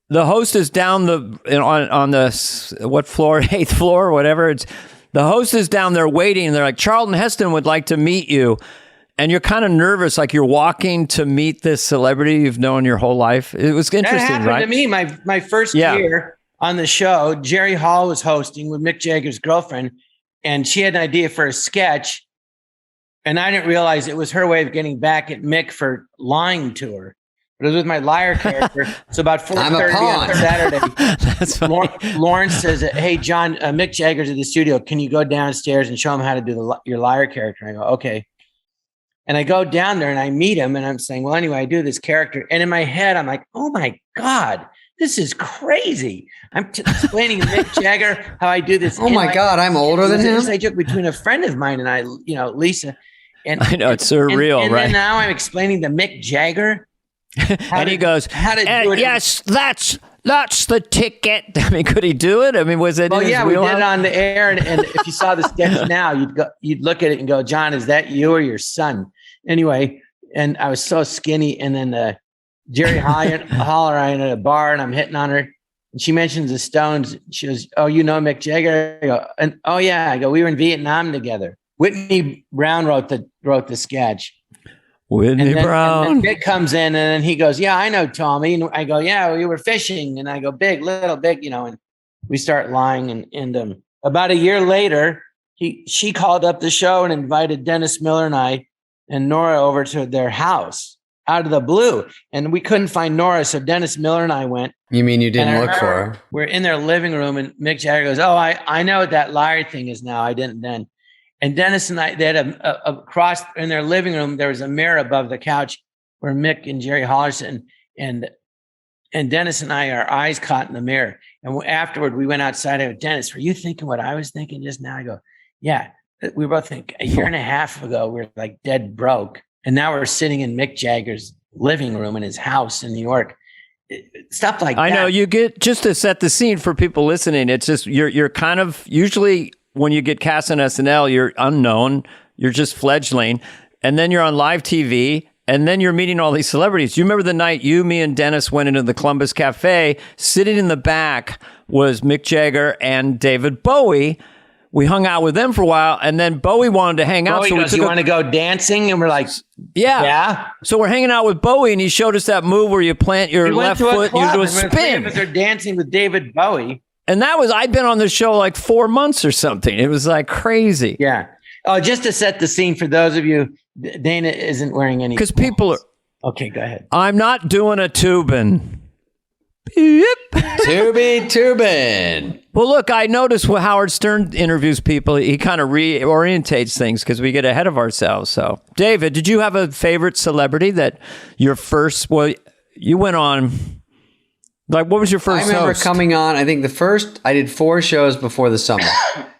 the host is down on the, what floor, 8th floor or whatever. The host is down there waiting and they're like, Charlton Heston would like to meet you. And you're kind of nervous, like you're walking to meet this celebrity you've known your whole life. It was interesting, that happened right? to me. My first year on the show, Jerry Hall was hosting with Mick Jagger's girlfriend, and she had an idea for a sketch, and I didn't realize it was her way of getting back at Mick for lying to her. But it was with my liar character. So about 4:30 on Saturday, That's funny. Lawrence says, "Hey, John, Mick Jagger's at the studio. Can you go downstairs and show him how to do your liar character?" I go, "Okay." And I go down there and I meet him and I'm saying, well, anyway, I do this character. And in my head, I'm like, oh my God, this is crazy. I'm explaining to Mick Jagger how I do this. Oh my God, I'm older than him. It's a joke between a friend of mine and I, Lisa. And I know, it's surreal, and right? And now I'm explaining to Mick Jagger. And he goes, how to do it. Yes, that's the ticket. I mean, could he do it? I mean, was it? Oh yeah, we did it on the air. And if you saw the sketch now, you'd look at it and go, John, is that you or your son? Anyway, and I was so skinny. And then Jerry Holler at a bar, and I'm hitting on her. And she mentions the Stones. She goes, "Oh, you know Mick Jagger?" I go, and oh yeah. I go, "We were in Vietnam together." Whitney Brown wrote the sketch. Whitney Brown. And then Mick comes in and then he goes, "Yeah, I know Tommy." And I go, "Yeah, we were fishing." And I go, "Big, little, big," and we start lying. And about a year later, she called up the show and invited Dennis Miller and I and Nora over to their house out of the blue. And we couldn't find Nora. So Dennis Miller and I went. You mean you didn't look for her? We're in their living room and Mick Jagger goes, "Oh, I know what that liar thing is now. I didn't then." And Dennis and I, they had a cross in their living room. There was a mirror above the couch where Mick and Jerry Hollerson and Dennis and I, our eyes caught in the mirror. And afterward, we went outside. I go, "Dennis, were you thinking what I was thinking just now?" I go, "Yeah." We both think a year and a half ago, we were like dead broke. And now we're sitting in Mick Jagger's living room in his house in New York. Stuff like that. I know, you get, just to set the scene for people listening, it's just, you're kind of, usually when you get cast on SNL, you're unknown, you're just fledgling, and then you're on live TV, and then you're meeting all these celebrities. Do you remember the night me and Dennis went into the Columbus Cafe? Sitting in the back was Mick Jagger and David Bowie. We hung out with them for a while, and then Bowie wanted to hang out. Bowie goes, "You want to go dancing?" And we're like, yeah. So we're hanging out with Bowie, and he showed us that move where you plant your left foot, you do a spin. They're dancing with David Bowie. And that was, I'd been on the show like 4 months or something. It was like crazy. Yeah. Oh, just to set the scene for those of you, Dana isn't wearing any. Because people are. Okay, go ahead. I'm not doing a tubin. Yep. Tubin. Well, look, I noticed when Howard Stern interviews people, he kind of reorientates things because we get ahead of ourselves. So, David, did you have a favorite celebrity that your first, well, you went on, like, what was your first I remember host? coming on, I think the first, I did 4 shows before the summer.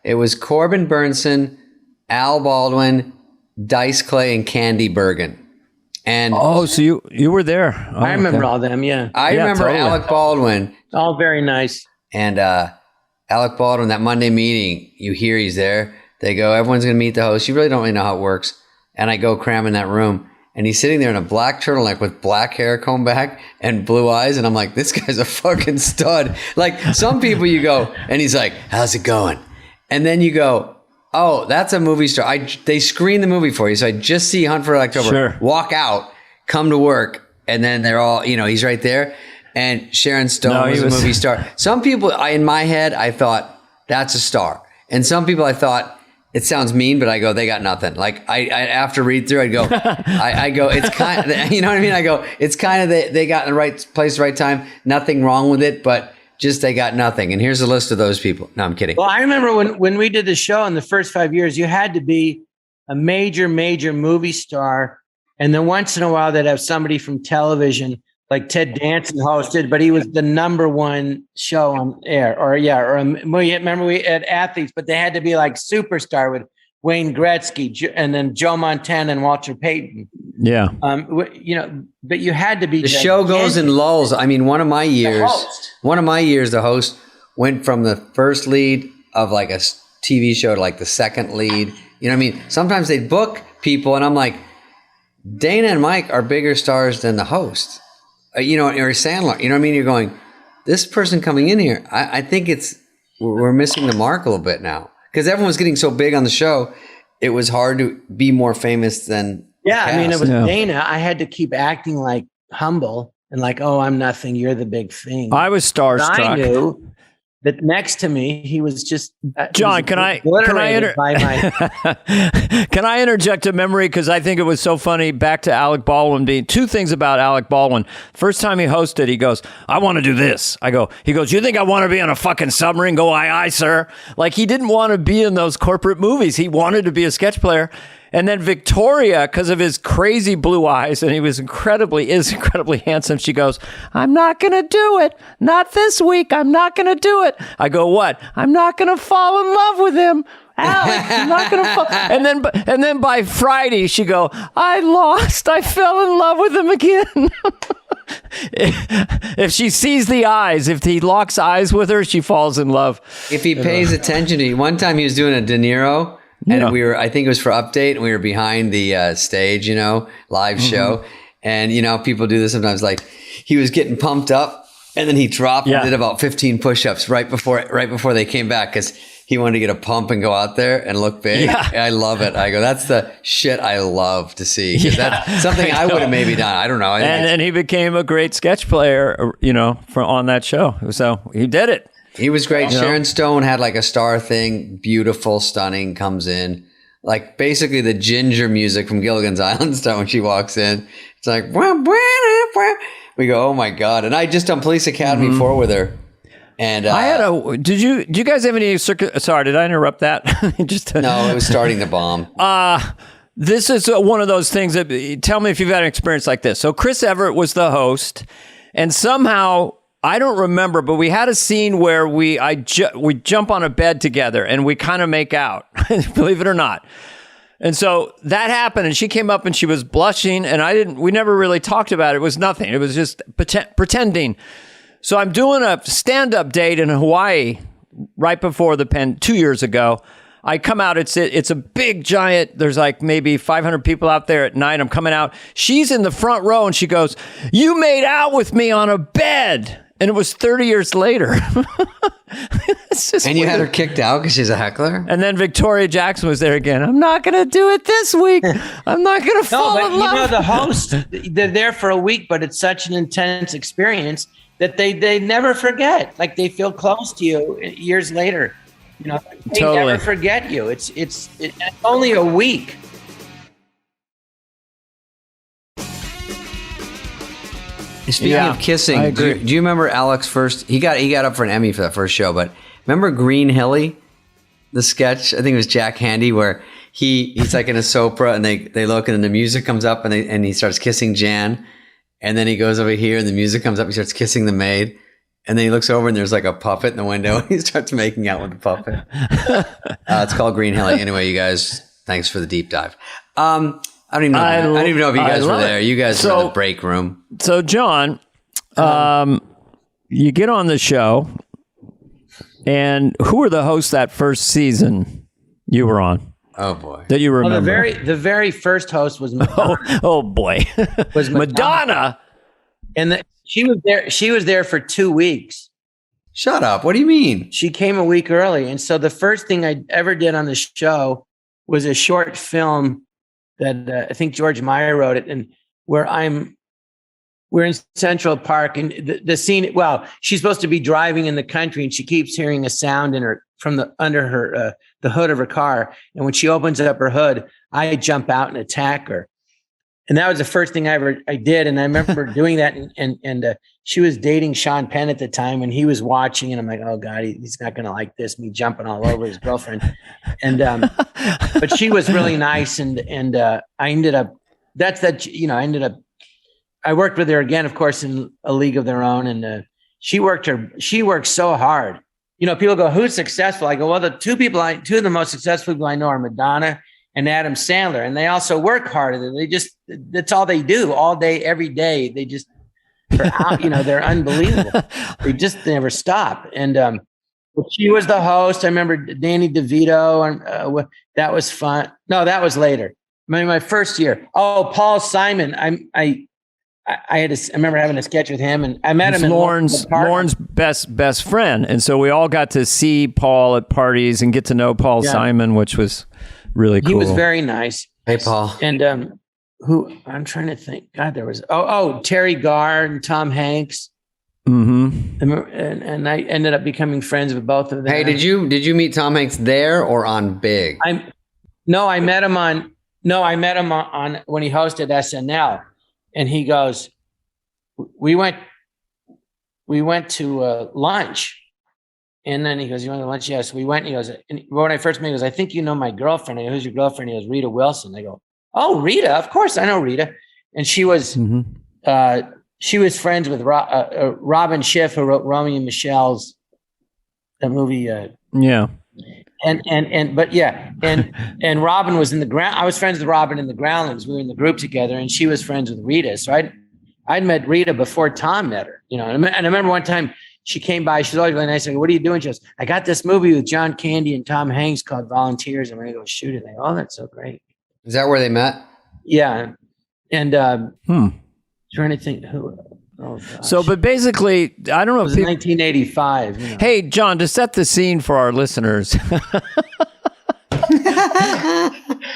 It was Corbin Burnson, Al Baldwin, Dice Clay, and Candy Bergen. And so you were there. Oh, I remember all them, yeah. I remember totally. Alec Baldwin. All very nice. And Alec Baldwin, that Monday meeting, you hear he's there. They go, "Everyone's going to meet the host." You really don't really know how it works. And I go cram in that room. And he's sitting there in a black turtleneck with black hair combed back and blue eyes. And I'm like, this guy's a fucking stud. Like, some people you go, and he's like, "How's it going?" And then you go, oh, that's a movie star. They screen the movie for you. So I just see Hunt for Red October, walk out, come to work, and then they're all, he's right there. And Sharon Stone was a movie star. Some people, in my head, I thought, that's a star. And some people I thought, it sounds mean, but I go, they got nothing. Like I after read through, I'd go, I go, it's kind of, you know what I mean? I go, it's kind of they got in the right place, right time. Nothing wrong with it, but just they got nothing. And here's a list of those people. No, I'm kidding. Well, I remember when we did the show in the first 5 years, you had to be a major movie star, and then once in a while they'd have somebody from television. Like Ted Danson hosted, but he was the number one show on air. Remember we had athletes, but they had to be like superstar with Wayne Gretzky and then Joe Montana and Walter Payton. Yeah. But you had to be. The show goes in lulls. I mean, one of my years, the host went from the first lead of like a TV show to like the second lead. You know what I mean? Sometimes they'd book people, and I'm like, Dana and Mike are bigger stars than the host. Or Sandler, you know what I mean? You're going, this person coming in here, I think we're missing the mark a little bit now. Because everyone was getting so big on the show, it was hard to be more famous than I mean, it was Dana. I had to keep acting like humble and like, oh, I'm nothing. You're the big thing. I was starstruck. I knew that next to me, he was just John. Can I interject a memory, because I think it was so funny. Back to Alec Baldwin being two things about Alec Baldwin. First time he hosted, he goes, "I want to do this." He goes, "You think I want to be on a fucking submarine?" Go, "Aye, aye, sir." Like he didn't want to be in those corporate movies. He wanted to be a sketch player. And then Victoria, because of his crazy blue eyes, and he was incredibly handsome, she goes, "I'm not going to do it. Not this week. I'm not going to do it." I go, "What?" "I'm not going to fall in love with him. Alex, I'm not going to fall." And then by Friday, she go, "I lost. I fell in love with him again." If she sees the eyes, if he locks eyes with her, she falls in love. If he pays attention to you. One time he was doing a De Niro. And I think it was for Update, and we were behind the stage, live show. And, people do this sometimes, like he was getting pumped up, and then he dropped and did about 15 push-ups right before they came back, because he wanted to get a pump and go out there and look big. Yeah. I love it. I go, that's the shit I love to see. That's something I would have maybe done. I don't know. And he became a great sketch player, on that show. So he did it. He was great. Sharon Stone had like a star thing, beautiful, stunning, comes in. Like basically the ginger music from Gilligan's Island stuff when she walks in. It's like, we go, oh my God. And I just done Police Academy 4 with her. And did you guys have any sorry, did I interrupt that? No, it was starting to bomb. This is one of those things that, tell me if you've had an experience like this. So Chris Everett was the host, and somehow, I don't remember, but we had a scene where we jump on a bed together and we kind of make out, believe it or not. And so that happened, and she came up and she was blushing, and we never really talked about it. It was nothing. It was just pretending. So I'm doing a stand-up date in Hawaii right before 2 years ago. I come out, it's a big giant, there's like maybe 500 people out there at night. I'm coming out. She's in the front row and she goes, "You made out with me on a bed." And it was 30 years later. And you had her kicked out because she's a heckler? And then Victoria Jackson was there again. "I'm not going to do it this week. I'm not going to fall in love." The host, they're there for a week, but it's such an intense experience that they never forget. Like they feel close to you years later. They never forget you. It's only a week. Speaking of kissing, do you remember Alex first? He got up for an Emmy for that first show, but remember Green Hilly, the sketch? I think it was Jack Handy, where he's like in a Sopra, and they look, and then the music comes up, and he starts kissing Jan, and then he goes over here, and the music comes up, he starts kissing the maid, and then he looks over, and there's like a puppet in the window, and he starts making out with the puppet. It's called Green Hilly. Anyway, you guys, thanks for the deep dive. I don't even know if you guys were there. You guys were in the break room. So, John, you get on the show, and who were the hosts that first season you were on? Oh boy, that you remember? Well, the very first host was Madonna. Oh boy, was Madonna, and she was there. She was there for 2 weeks, Shut up. What do you mean? She came a week early. And so the first thing I ever did on the show was a short film that I think George Meyer wrote it, and where we're in Central Park, and the scene, well, she's supposed to be driving in the country, and she keeps hearing a sound from under her, the hood of her car. And when she opens up her hood, I jump out and attack her. And that was the first thing I did. And I remember doing that. And she was dating Sean Penn at the time, and he was watching, and I'm like, oh God, he's not going to like this, me jumping all over his girlfriend. And, but she was really nice. And I ended up, I worked with her again, of course, in A League of Their Own. And she worked so hard. People go, who's successful? I go, well, two of the most successful people I know are Madonna and Adam Sandler. And they also work hard. That's all they do all day, every day. They just, they're unbelievable. They just never stop. And she was the host. I remember Danny DeVito, and that was fun. No, that was later. My first year. Oh, Paul Simon. I remember having a sketch with him, and I met him in Lauren's best friend. And so we all got to see Paul at parties and get to know Paul Simon, which was really cool. He was very nice. Hey, Paul. And who I'm trying to think. God, there was Terry Garr and Tom Hanks. Mm-hmm. And I ended up becoming friends with both of them. Hey, did you meet Tom Hanks there or on Big? I met him on when he hosted SNL, and he goes, we went to lunch. And then he goes, you want to lunch? Yes, we went. And he goes, and when I first met, he goes, I think you know my girlfriend. I go, who's your girlfriend? He goes, Rita Wilson. I go, oh, Rita, of course I know Rita. And she was friends with Robin Schiff, who wrote Romeo and Michelle's movie. Yeah. And Robin was in the ground. I was friends with Robin in the Groundlings. We were in the group together, and she was friends with Rita. So I'd met Rita before Tom met her, And I remember one time she came by. She's always really nice. I go, what are you doing? She goes, I got this movie with John Candy and Tom Hanks called Volunteers. I'm going to go shoot it. I go, oh, that's so great. Is that where they met? Yeah. And trying to think who. Oh, gosh. So, but basically, I don't know. It was 1985. Hey, John, to set the scene for our listeners.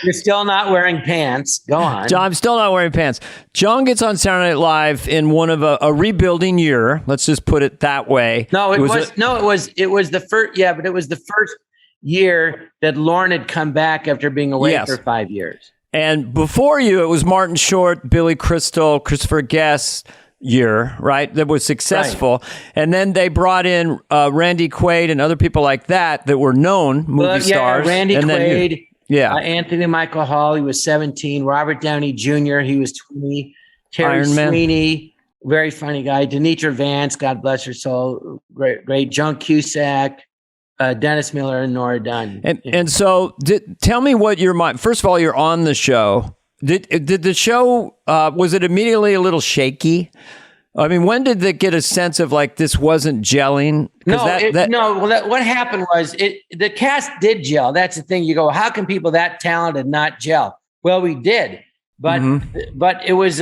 You're still not wearing pants. Go on. John, I'm still not wearing pants. John gets on Saturday Night Live in one of a rebuilding year. Let's just put it that way. No, it was the first. Yeah, but it was the first year that Lorne had come back after being away for 5 years. And before you, it was Martin Short, Billy Crystal, Christopher Guest year, right? That was successful. Right. And then they brought in Randy Quaid and other people like that were known movie stars. Randy Quaid. Anthony Michael Hall, he was 17. Robert Downey Jr., he was 20. Terry Sweeney, very funny guy. Denitra Vance, God bless her soul, great. Joan Cusack, Dennis Miller, and Nora Dunn. And so, tell me what your mind. First of all, you're on the show. Did the show was it immediately a little shaky? I mean, when did they get a sense of like this wasn't gelling? What happened was the cast did gel. That's the thing. You go, how can people that talented not gel? Well, we did, but it was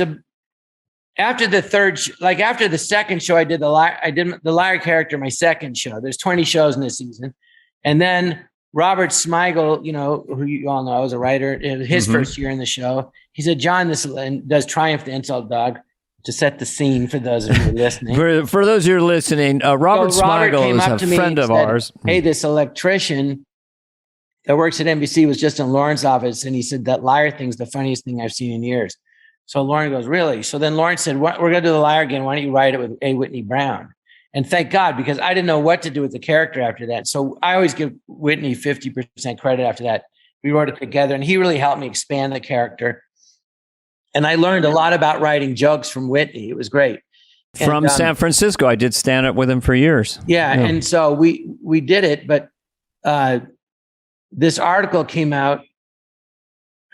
after the second show, I did the liar character. My second show. There's 20 shows in this season, and then Robert Smigel, who you all know is a writer, his first year in the show, he said, John, this does Triumph the Insult Dog. To set the scene for those of you listening. For those of you listening, Robert Smigel is a friend of ours. Hey, this electrician that works at NBC was just in Lauren's office, and he said that liar thing's the funniest thing I've seen in years. So Lauren goes, really? So then Lauren said, we're going to do the liar again. Why don't you write it with A. Whitney Brown? And thank God, because I didn't know what to do with the character after that. So I always give Whitney 50% credit after that. We wrote it together, and he really helped me expand the character. And I learned a lot about writing jokes from Whitney. It was great. From San Francisco. I did stand up with him for years. Yeah. And so we did it. But this article came out,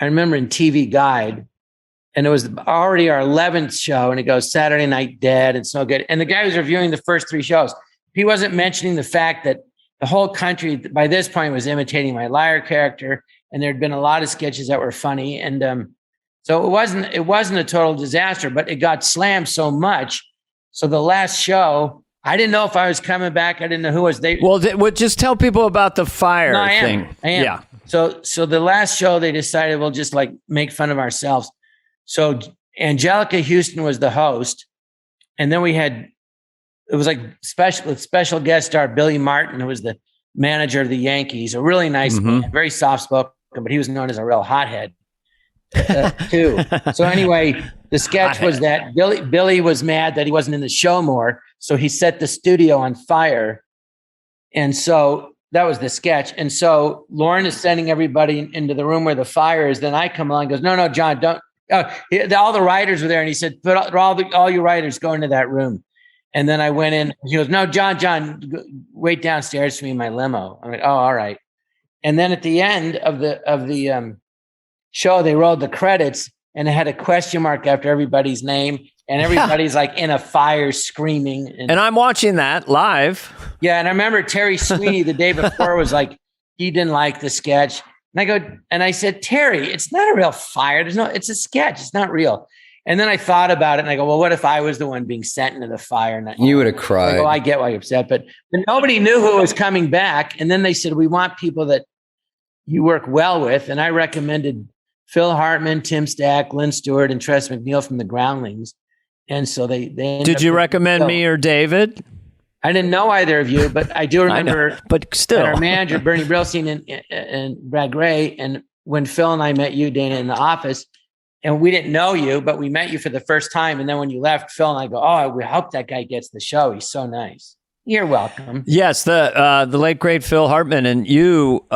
I remember, in TV Guide. And it was already our 11th show. And it goes, Saturday Night Dead. It's so good. And the guy was reviewing the first 3 shows. He wasn't mentioning the fact that the whole country by this point was imitating my liar character. And there'd been a lot of sketches that were funny. And so it wasn't a total disaster, but it got slammed so much. So the last show, I didn't know if I was coming back. I didn't know who was there. Well, just tell people about the fire thing. I am. Yeah. So the last show, they decided we'll just like make fun of ourselves. So Angelica Houston was the host. And then it was like special guest star Billy Martin, who was the manager of the Yankees, a really nice man, very soft spoken, but he was known as a real hothead too. So anyway, the sketch was that Billy was mad that he wasn't in the show more. So he set the studio on fire. And so that was the sketch. And so Lauren is sending everybody into the room where the fire is. Then I come along and goes, no, John, don't. All the writers were there. And he said, all you writers go into that room. And then I went in. He goes, no, John, wait downstairs for me in my limo. I'm like, oh, all right. And then at the end of the show, they rolled the credits and it had a question mark after everybody's name. And everybody's like in a fire screaming. And I'm watching that live. Yeah. And I remember Terry Sweeney the day before was like, he didn't like the sketch. And I said, Terry, it's not a real fire. It's a sketch. It's not real. And then I thought about it and I go, well, what if I was the one being sent into the fire? And you would have cried. I go, I get why you're upset, but nobody knew who was coming back. And then they said, we want people that you work well with. And I recommended Phil Hartman, Tim Stack, Lynn Stewart, and Tress McNeil from the Groundlings. And so they did you recommend me or David? I didn't know either of you, but I do remember but still our manager, Bernie Brillstein and Brad Gray. And when Phil and I met you, Dana, in the office, and we didn't know you, but we met you for the first time. And then when you left, Phil and I go, oh, we hope that guy gets the show. He's so nice. You're welcome. Yes, the late great Phil Hartman, and you.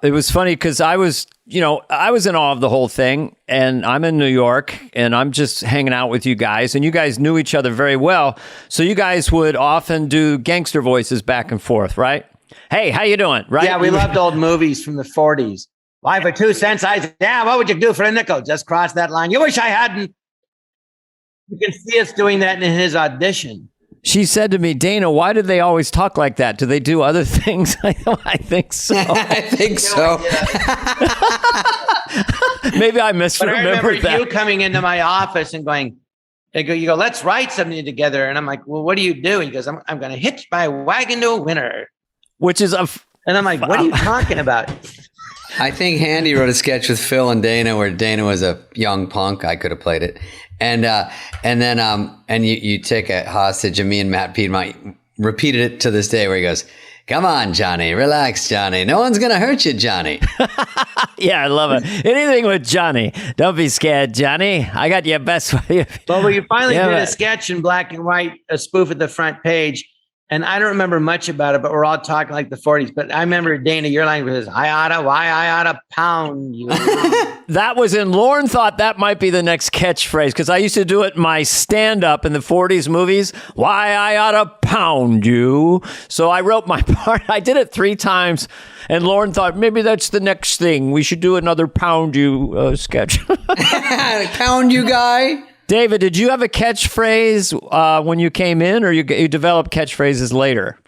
It was funny because I was in awe of the whole thing, and I'm in New York, and I'm just hanging out with you guys, and you guys knew each other very well, so you guys would often do gangster voices back and forth, right? Hey, how you doing? Right? Yeah, we loved old movies from the 40s. Why for 2 cents? What would you do for a nickel? Just cross that line. You wish I hadn't. You can see us doing that in his audition. She said to me, Dana, why do they always talk like that? Do they do other things? I think so. I think so. Maybe I misremembered but I remember that. you coming into my office and you go, let's write something together. And I'm like, well, what do you do? He goes, I'm going to hitch my wagon to a winner. Which is and I'm like, what are you talking about? I think Handy wrote a sketch with Phil and Dana where Dana was a young punk. I could have played it. And then you take a hostage, and me and Matt Piedmont repeated it to this day where he goes, come on, Johnny, relax, Johnny. No one's going to hurt you, Johnny. Yeah, I love it. Anything with Johnny. Don't be scared, Johnny. I got your best. Well, we finally did a sketch in black and white, a spoof at the front page. And I don't remember much about it, but we're all talking like the 40s. But I remember, Dana, your language is, I oughta pound you. That was in Lauren thought that might be the next catchphrase, because I used to do it in my stand-up in the 40s movies. Why, I oughta pound you. So I wrote my part. I did it 3 times. And Lauren thought, maybe that's the next thing. We should do another pound you sketch. Pound you guy. David, did you have a catchphrase when you came in, or you developed catchphrases later?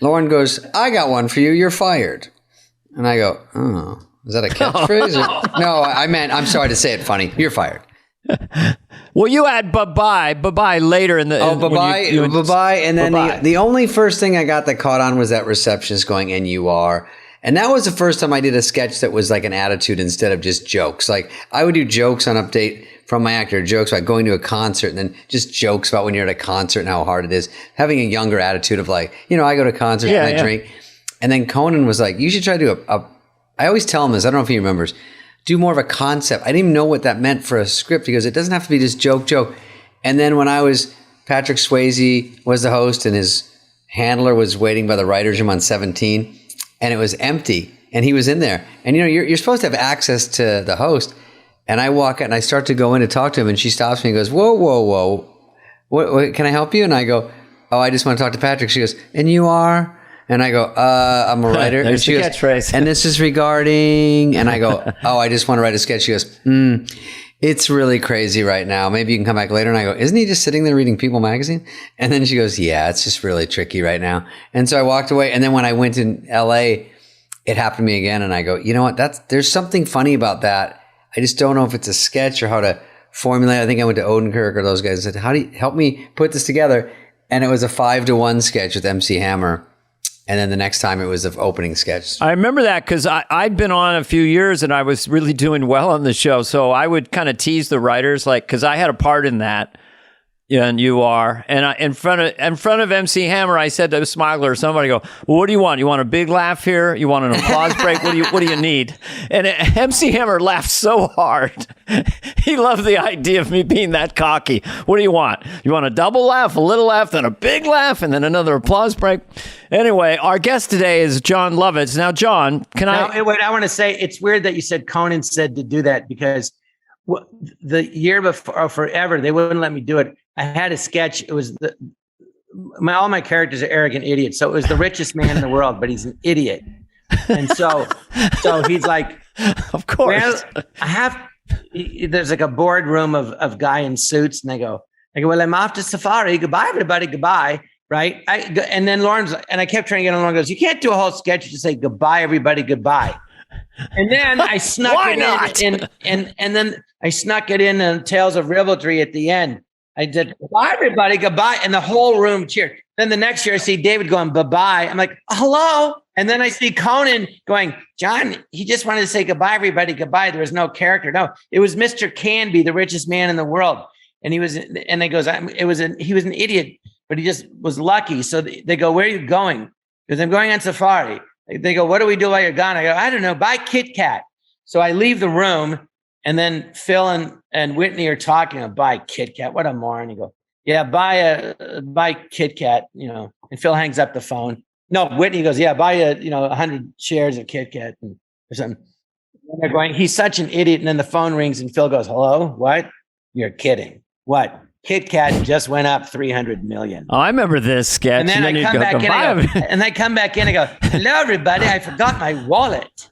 Lauren goes, I got one for you. You're fired. And I go, oh, is that a catchphrase? No, I meant, I'm sorry to say it funny. You're fired. Well, you had bye-bye later in the... bye-bye. And then the only first thing I got that caught on was that receptionist going, and you are. And that was the first time I did a sketch that was like an attitude instead of just jokes. Like I would do jokes on Update from my actor, jokes about going to a concert, and then just jokes about when you're at a concert and how hard it is. Having a younger attitude of like, I go to concerts and I drink. And then Conan was like, you should try to do I always tell him this, I don't know if he remembers, do more of a concept. I didn't even know what that meant for a script. He goes, it doesn't have to be just joke. And then when Patrick Swayze was the host and his handler was waiting by the writer's room on 17, and it was empty, and he was in there. And you're supposed to have access to the host. And I walk out and I start to go in to talk to him, and she stops me and goes, whoa. What, can I help you? And I go, oh, I just want to talk to Patrick. She goes, and you are? And I go, I'm a writer. There's and she the goes, catchphrase. And this is regarding, and I go, oh, I just want to write a sketch. She goes, it's really crazy right now. Maybe you can come back later. And I go, isn't he just sitting there reading People magazine? And then she goes, yeah, it's just really tricky right now. And so I walked away. And then when I went to LA, it happened to me again. And I go, you know what? There's something funny about that. I just don't know if it's a sketch or how to formulate. I think I went to Odenkirk or those guys and said, how do you help me put this together? And it was a 5-to-1 sketch with MC Hammer. And then the next time it was the opening sketch. I remember that because I'd been on a few years and I was really doing well on the show. So I would kind of tease the writers, like, because I had a part in that. Yeah, and you are. And in front of MC Hammer, I said to Smigler or somebody, go, well, what do you want? You want a big laugh here? You want an applause break? What do you need? And MC Hammer laughed so hard. He loved the idea of me being that cocky. What do you want? You want a double laugh, a little laugh, then a big laugh, and then another applause break? Anyway, our guest today is Jon Lovitz. Now, Jon, wait, I want to say it's weird that you said Conan said to do that because the year before, or forever, they wouldn't let me do it. I had a sketch. It was all my characters are arrogant idiots. So it was the richest man in the world, but he's an idiot. And so he's like, of course. Well, there's like a boardroom of guy in suits, and I go, well, I'm off to safari. Goodbye, everybody. Goodbye. Right. And then I kept trying to get on. Lauren goes, you can't do a whole sketch. You just say goodbye, everybody. Goodbye. And then I snuck it in, and then I snuck it in Tales of Ribaldry at the end. I did, goodbye, everybody, goodbye. And the whole room cheered. Then the next year I see David going, bye-bye. I'm like, hello. And then I see Conan going, Jon, he just wanted to say goodbye, everybody, goodbye. There was no character. No, it was Mr. Canby, the richest man in the world. And he was an idiot, but he just was lucky. So they go, where are you going? Because I'm going on safari. They go, what do we do while you're gone? I go, I don't know, buy Kit Kat. So I leave the room. And then Phil and Whitney are talking, buy Kit Kat. What a moron. You go, yeah, buy Kit Kat, and Phil hangs up the phone. No, Whitney goes, yeah, buy 100 shares of Kit Kat or something. And they're going, he's such an idiot. And then the phone rings and Phil goes, hello, what? You're kidding. What? Kit Kat just went up 300 million. Oh, I remember this sketch. And then I come back in and I go, hello, everybody. I forgot my wallet.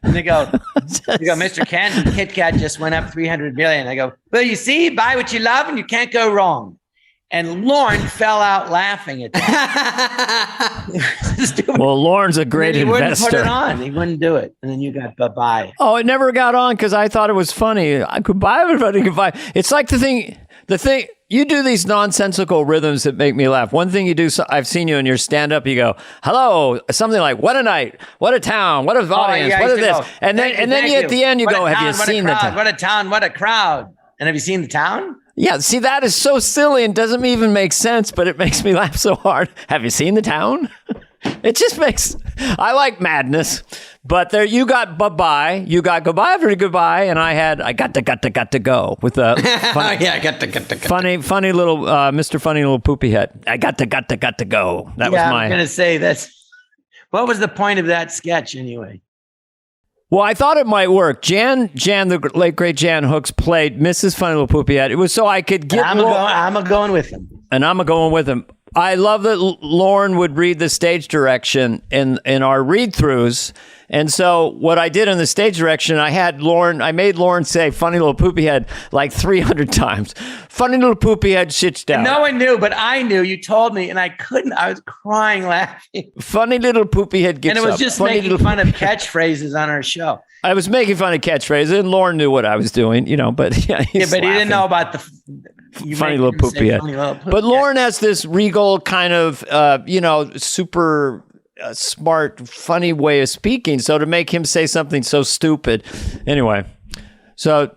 And they go, Mr. Candy, Kit Kat just went up 300 million. I go, well, you see, buy what you love and you can't go wrong. And Lorne fell out laughing at that. Well, Lorne's a great investor. He wouldn't put it on. He wouldn't do it. And then you got bye-bye. Oh, it never got on because I thought it was funny. I could buy everybody. Goodbye. It's like the thing, you do these nonsensical rhythms that make me laugh. One thing you do, I've seen you in your stand-up, you go, hello, something like, what a night, what a town, what an audience, what is this? And then at the end you go, have you seen the town? What a town, what a crowd. And have you seen the town? Yeah, see, that is so silly and doesn't even make sense, but it makes me laugh so hard. Have you seen the town? It just makes, I like madness. But there, you got bye-bye, you got goodbye for goodbye, and I got to go with a funny little Mr. Funny Little Poopy Head. I got to go. That was my. I'm gonna say what was the point of that sketch anyway? Well, I thought it might work. Jan, the late great Jan Hooks played Mrs. Funny Little Poopy Head. It was so I could get. I'm going with him. And I'm going with him. I love that Lorne would read the stage direction in our read-throughs. And so what I did in the stage direction, I made Lorne say funny little poopy head like 300 times. Funny little poopy head sits down. And no one knew, but I knew. You told me, and I couldn't. I was crying laughing. Funny little poopy head gets up. And it was just making fun of catchphrases on our show. I was making fun of catchphrases, and Lorne knew what I was doing, but yeah, but he didn't know about the funny little poopy head. But Lorne has this regal kind of, super smart, funny way of speaking. So to make him say something so stupid, anyway. So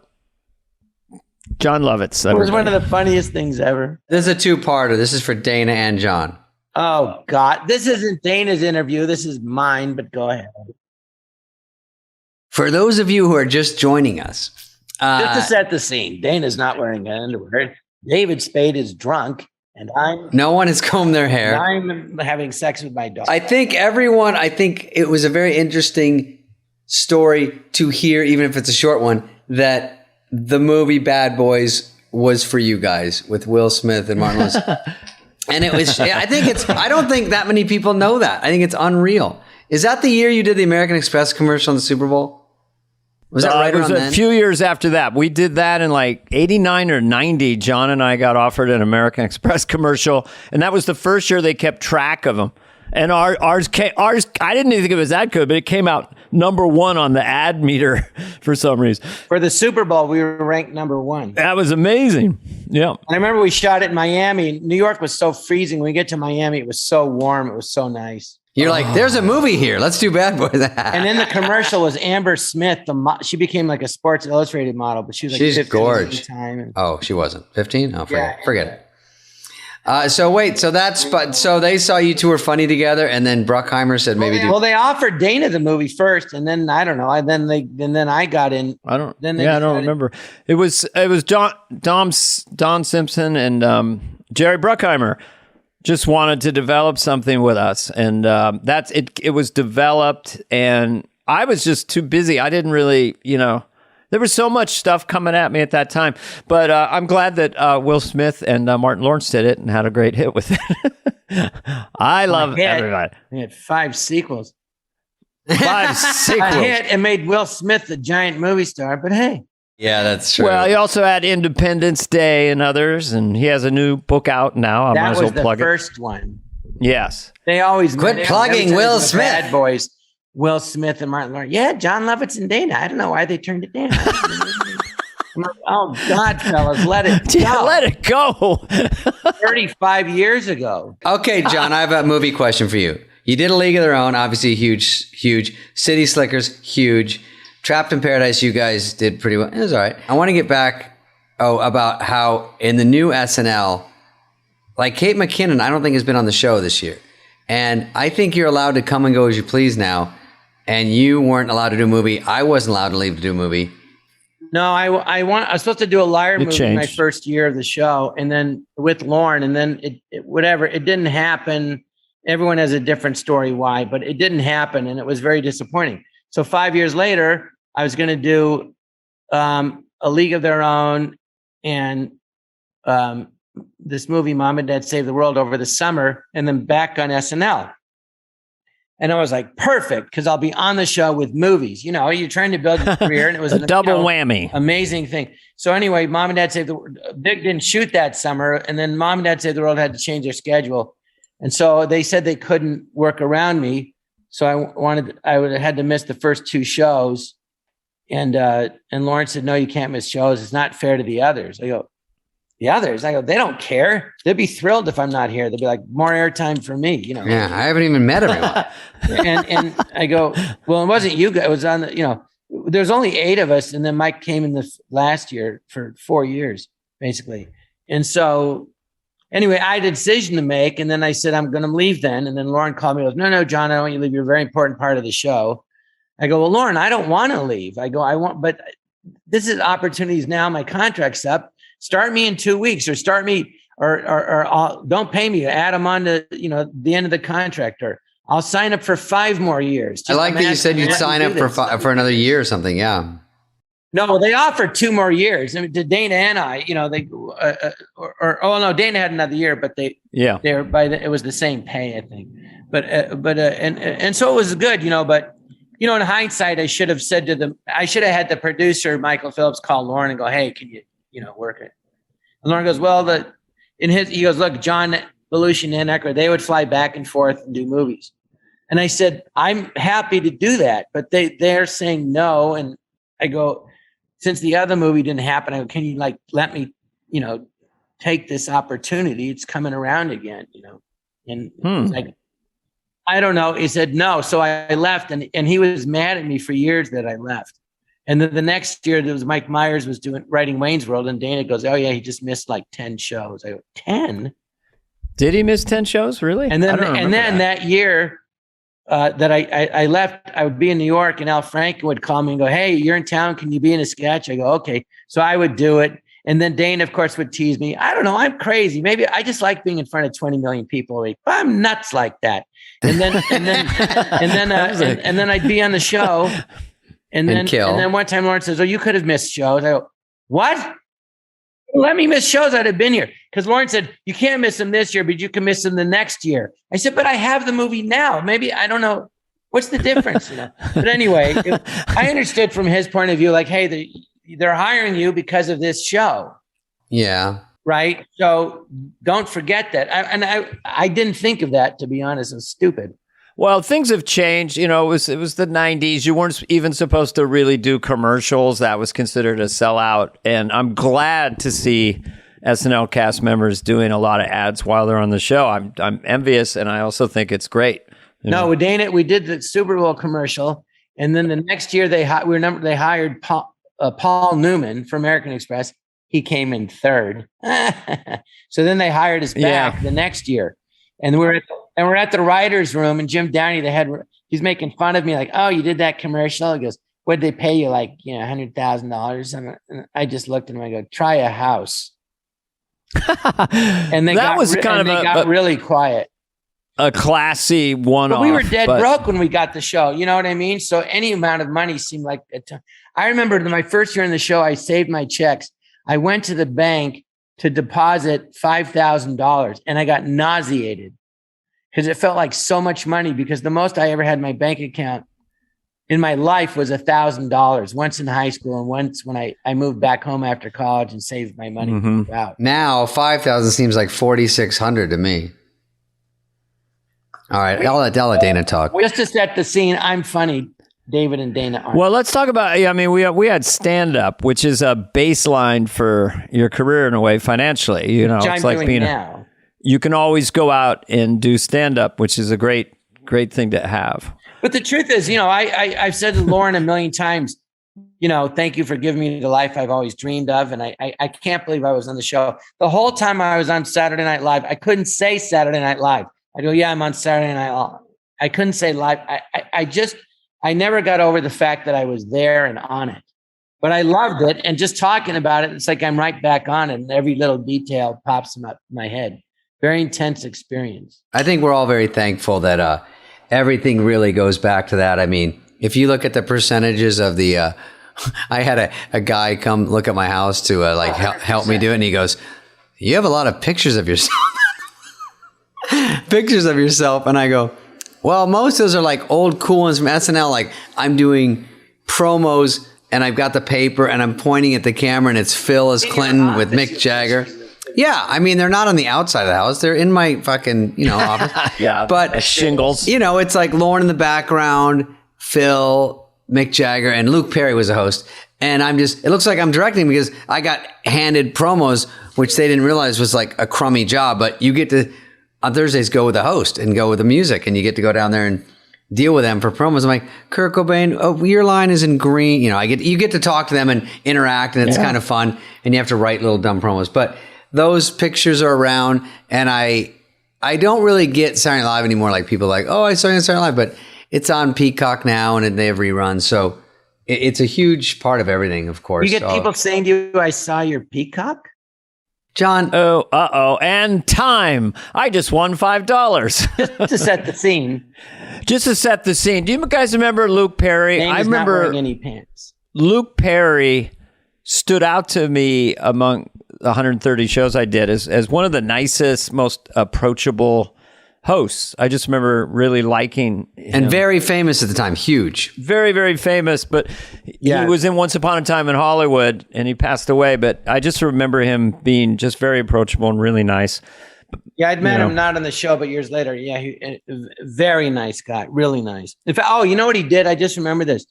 Jon Lovitz. It was one of the funniest things ever. This is a two-parter. This is for Dana and Jon. Oh God, this isn't Dana's interview. This is mine. But go ahead. For those of you who are just joining us, just to set the scene, Dana's not wearing underwear. David Spade is drunk, and no one has combed their hair. I'm having sex with my dog. I think it was a very interesting story to hear, even if it's a short one, that the movie Bad Boys was for you guys with Will Smith and Martin Lawrence. And it was, I don't think that many people know that. I think it's unreal. Is that the year you did the American Express commercial in the Super Bowl? Was that right around then? It was a few years after that. We did that in like 89 or 90. John and I got offered an American Express commercial, and that was the first year they kept track of them. And ours, I didn't even think it was that good, but it came out #1 on the ad meter for some reason. For the Super Bowl, we were ranked #1. That was amazing. Yeah. And I remember we shot it in Miami. New York was so freezing. When we get to Miami, it was so warm. It was so nice. You're like, there's a movie here. Let's do Bad Boys. And then the commercial was Amber Smith. She became like a Sports Illustrated model, but she was like she's 15 gorgeous. at the time. Oh, she wasn't 15. Oh, forget it. So they saw you two were funny together, and then Bruckheimer said maybe. Well, they offered Dana the movie first, and then I don't know. Then I got in. I don't remember. It was Don Simpson and Jerry Bruckheimer just wanted to develop something with us, and that's it. It was developed, and I was just too busy. I didn't really, There was so much stuff coming at me at that time, but I'm glad that Will Smith and Martin Lawrence did it and had a great hit with it. I love everybody. They had 5 sequels. 5 sequels. A hit and made Will Smith a giant movie star, but hey. Yeah, that's true. Well, he also had Independence Day and others, and he has a new book out now. I might as well plug it. That was the first one. Yes. They always quit plugging Will Smith. Bad Boys. Will Smith and Martin Lawrence. Yeah, John Lovitz and Dana. I don't know why they turned it down. I'm like, oh, God, fellas, let it go. Yeah, let it go. 35 years ago. Okay, John, I have a movie question for you. You did A League of Their Own, obviously huge. City Slickers, huge. Trapped in Paradise, you guys did pretty well. It was all right. I want to get back about how in the new SNL, like Kate McKinnon, I don't think has been on the show this year. And I think you're allowed to come and go as you please now. And you weren't allowed to do a movie. I wasn't allowed to leave to do a movie. No, I was supposed to do a Liar movie in my first year of the show, and then with Lauren, and then it didn't happen. Everyone has a different story why, but it didn't happen, and it was very disappointing. So 5 years later, I was going to do A League of Their Own and this movie, Mom and Dad Save the World, over the summer, and then back on SNL. And I was like, perfect, because I'll be on the show with movies. You're trying to build your career, and it was a double whammy. Amazing thing. So anyway, Mom and Dad Save the World. Big didn't shoot that summer, and then Mom and Dad Save the World had to change their schedule. And so they said they couldn't work around me. So I would have had to miss the first 2 shows. And Lauren said, no, you can't miss shows. It's not fair to the others. I go, the others? I go, they don't care. They'd be thrilled if I'm not here. They'd be like, more airtime for me, Yeah, I haven't even met everyone. and I go, well, it wasn't you guys. It was on the, there's only 8 of us. And then Mike came in the last year for 4 years, basically. And so anyway, I had a decision to make. And then I said, I'm going to leave then. And then Lauren called me and goes, no, John, I don't want you to leave. You're a very important part of the show. I go, well, Lauren, I don't want to leave. I go, but this is opportunities now. My contract's up. Start me in 2 weeks, or start me, or don't pay me. Add them on to the end of the contract, or I'll sign up for 5 more years. I like that you said you'd sign up for another year or something. Yeah. No, they offered 2 more years. I mean, to Dana and I, Dana had another year, but it was the same pay, I think. And so it was good, but. In hindsight, I should have said to them, I should have had the producer, Michael Phillips, call Lauren and go, hey, can you, work it? And Lauren goes, well, he goes, look, John Belushi and Eckler, they would fly back and forth and do movies. And I said, I'm happy to do that, but they're saying no. And I go, since the other movie didn't happen, I go, can you let me, take this opportunity? It's coming around again, and it's like, I don't know. He said no. So I left, and he was mad at me for years that I left. And then the next year, there was Mike Myers was writing Wayne's World, and Dana goes, oh yeah, he just missed like 10 shows. I go, 10? Did he miss 10 shows? Really? And then that year that I left, I would be in New York, and Al Franken would call me and go, hey, you're in town. Can you be in a sketch? I go, okay. So I would do it. And then Dana, of course, would tease me. I don't know. I'm crazy. Maybe I just like being in front of 20 million people a week. But I'm nuts like that. And then I'd be on the show. And then one time Lauren says, "Oh, you could have missed shows." I go, "What? Let me miss shows. I'd have been here." Because Lauren said, "You can't miss them this year, but you can miss them the next year." I said, "But I have the movie now. Maybe I don't know what's the difference." But anyway, I understood from his point of view, like, hey, they're hiring you because of this show. Yeah. right? So don't forget that. I didn't think of that, to be honest. It's stupid. Well, things have changed. You know, it was the 90s. You weren't even supposed to really do commercials. That was considered a sellout. And I'm glad to see SNL cast members doing a lot of ads while they're on the show. I'm envious, and I also think it's great. No, with Dana, we did the Super Bowl commercial, and then the next year they hired Paul Newman from American Express. He came in third. So then they hired us back the next year. And we're at the writer's room, and Jim Downey, he's making fun of me, like, "Oh, you did that commercial?" He goes, "What'd they pay you? Like, $100,000?" And I just looked at him. I go, "Try a house." And they got really quiet. A classy one-off. But we were dead broke when we got the show. You know what I mean? So any amount of money seemed like a ton. I remember my first year in the show, I saved my checks. I went to the bank to deposit $5,000, and I got nauseated because it felt like so much money, because the most I ever had in my bank account in my life was $1,000, once in high school and once when I moved back home after college and saved my money. Mm-hmm. Out. Now 5,000 seems like 4,600 to me. All right, I'll let Dana talk. Just to set the scene, I'm funny. David and Dana aren't. Well, let's talk about, I mean, we had stand-up, which is a baseline for your career in a way financially. You know, which it's I'm like doing now. You can always go out and do stand-up, which is a great thing to have. But the truth is, I've said to Lauren a million times, thank you for giving me the life I've always dreamed of. And I can't believe I was on the show. The whole time I was on Saturday Night Live, I couldn't say Saturday Night Live. I go, yeah, I'm on Saturday Night Live. I couldn't say live. I never got over the fact that I was there and on it. But I loved it. And just talking about it, it's like I'm right back on it. And every little detail pops in my head. Very intense experience. I think we're all very thankful that everything really goes back to that. I mean, if you look at the percentages of the, I had a guy come look at my house to help me do it. And he goes, "You have a lot of pictures of yourself." Pictures of yourself. And I go, well, most of those are like old cool ones from SNL. Like I'm doing promos and I've got the paper and I'm pointing at the camera and it's Phil as Clinton with Mick Jagger. Yeah. I mean, they're not on the outside of the house. They're in my fucking, office. Yeah. But shingles. It's like Lauren in the background, Phil, Mick Jagger, and Luke Perry was a host. And it looks like I'm directing because I got handed promos, which they didn't realize was like a crummy job, but you get to, on Thursdays, go with the host and go with the music, and you get to go down there and deal with them for promos. I'm like, Kurt Cobain, oh, your line is in green. You get to talk to them and interact, and it's kind of fun, and you have to write little dumb promos. But those pictures are around, and I don't really get Saturday Night Live anymore. Like people are like, oh, I saw you on Saturday Night Live, but it's on Peacock now, and they have reruns. So it's a huge part of everything, of course. You get people saying to you, I saw your Peacock? John. Oh, and time. I just won $5. Just to set the scene. Just to set the scene. Do you guys remember Luke Perry? I remember not wearing any pants. Luke Perry stood out to me among the 130 shows I did as one of the nicest, most approachable hosts. I just remember really liking him. And very famous at the time. Huge. Very, very famous. But he was in Once Upon a Time in Hollywood, and he passed away. But I just remember him being just very approachable and really nice. Yeah, I'd met him not on the show, but years later. Yeah, very nice guy. Really nice. In fact, you know what he did? I just remember this.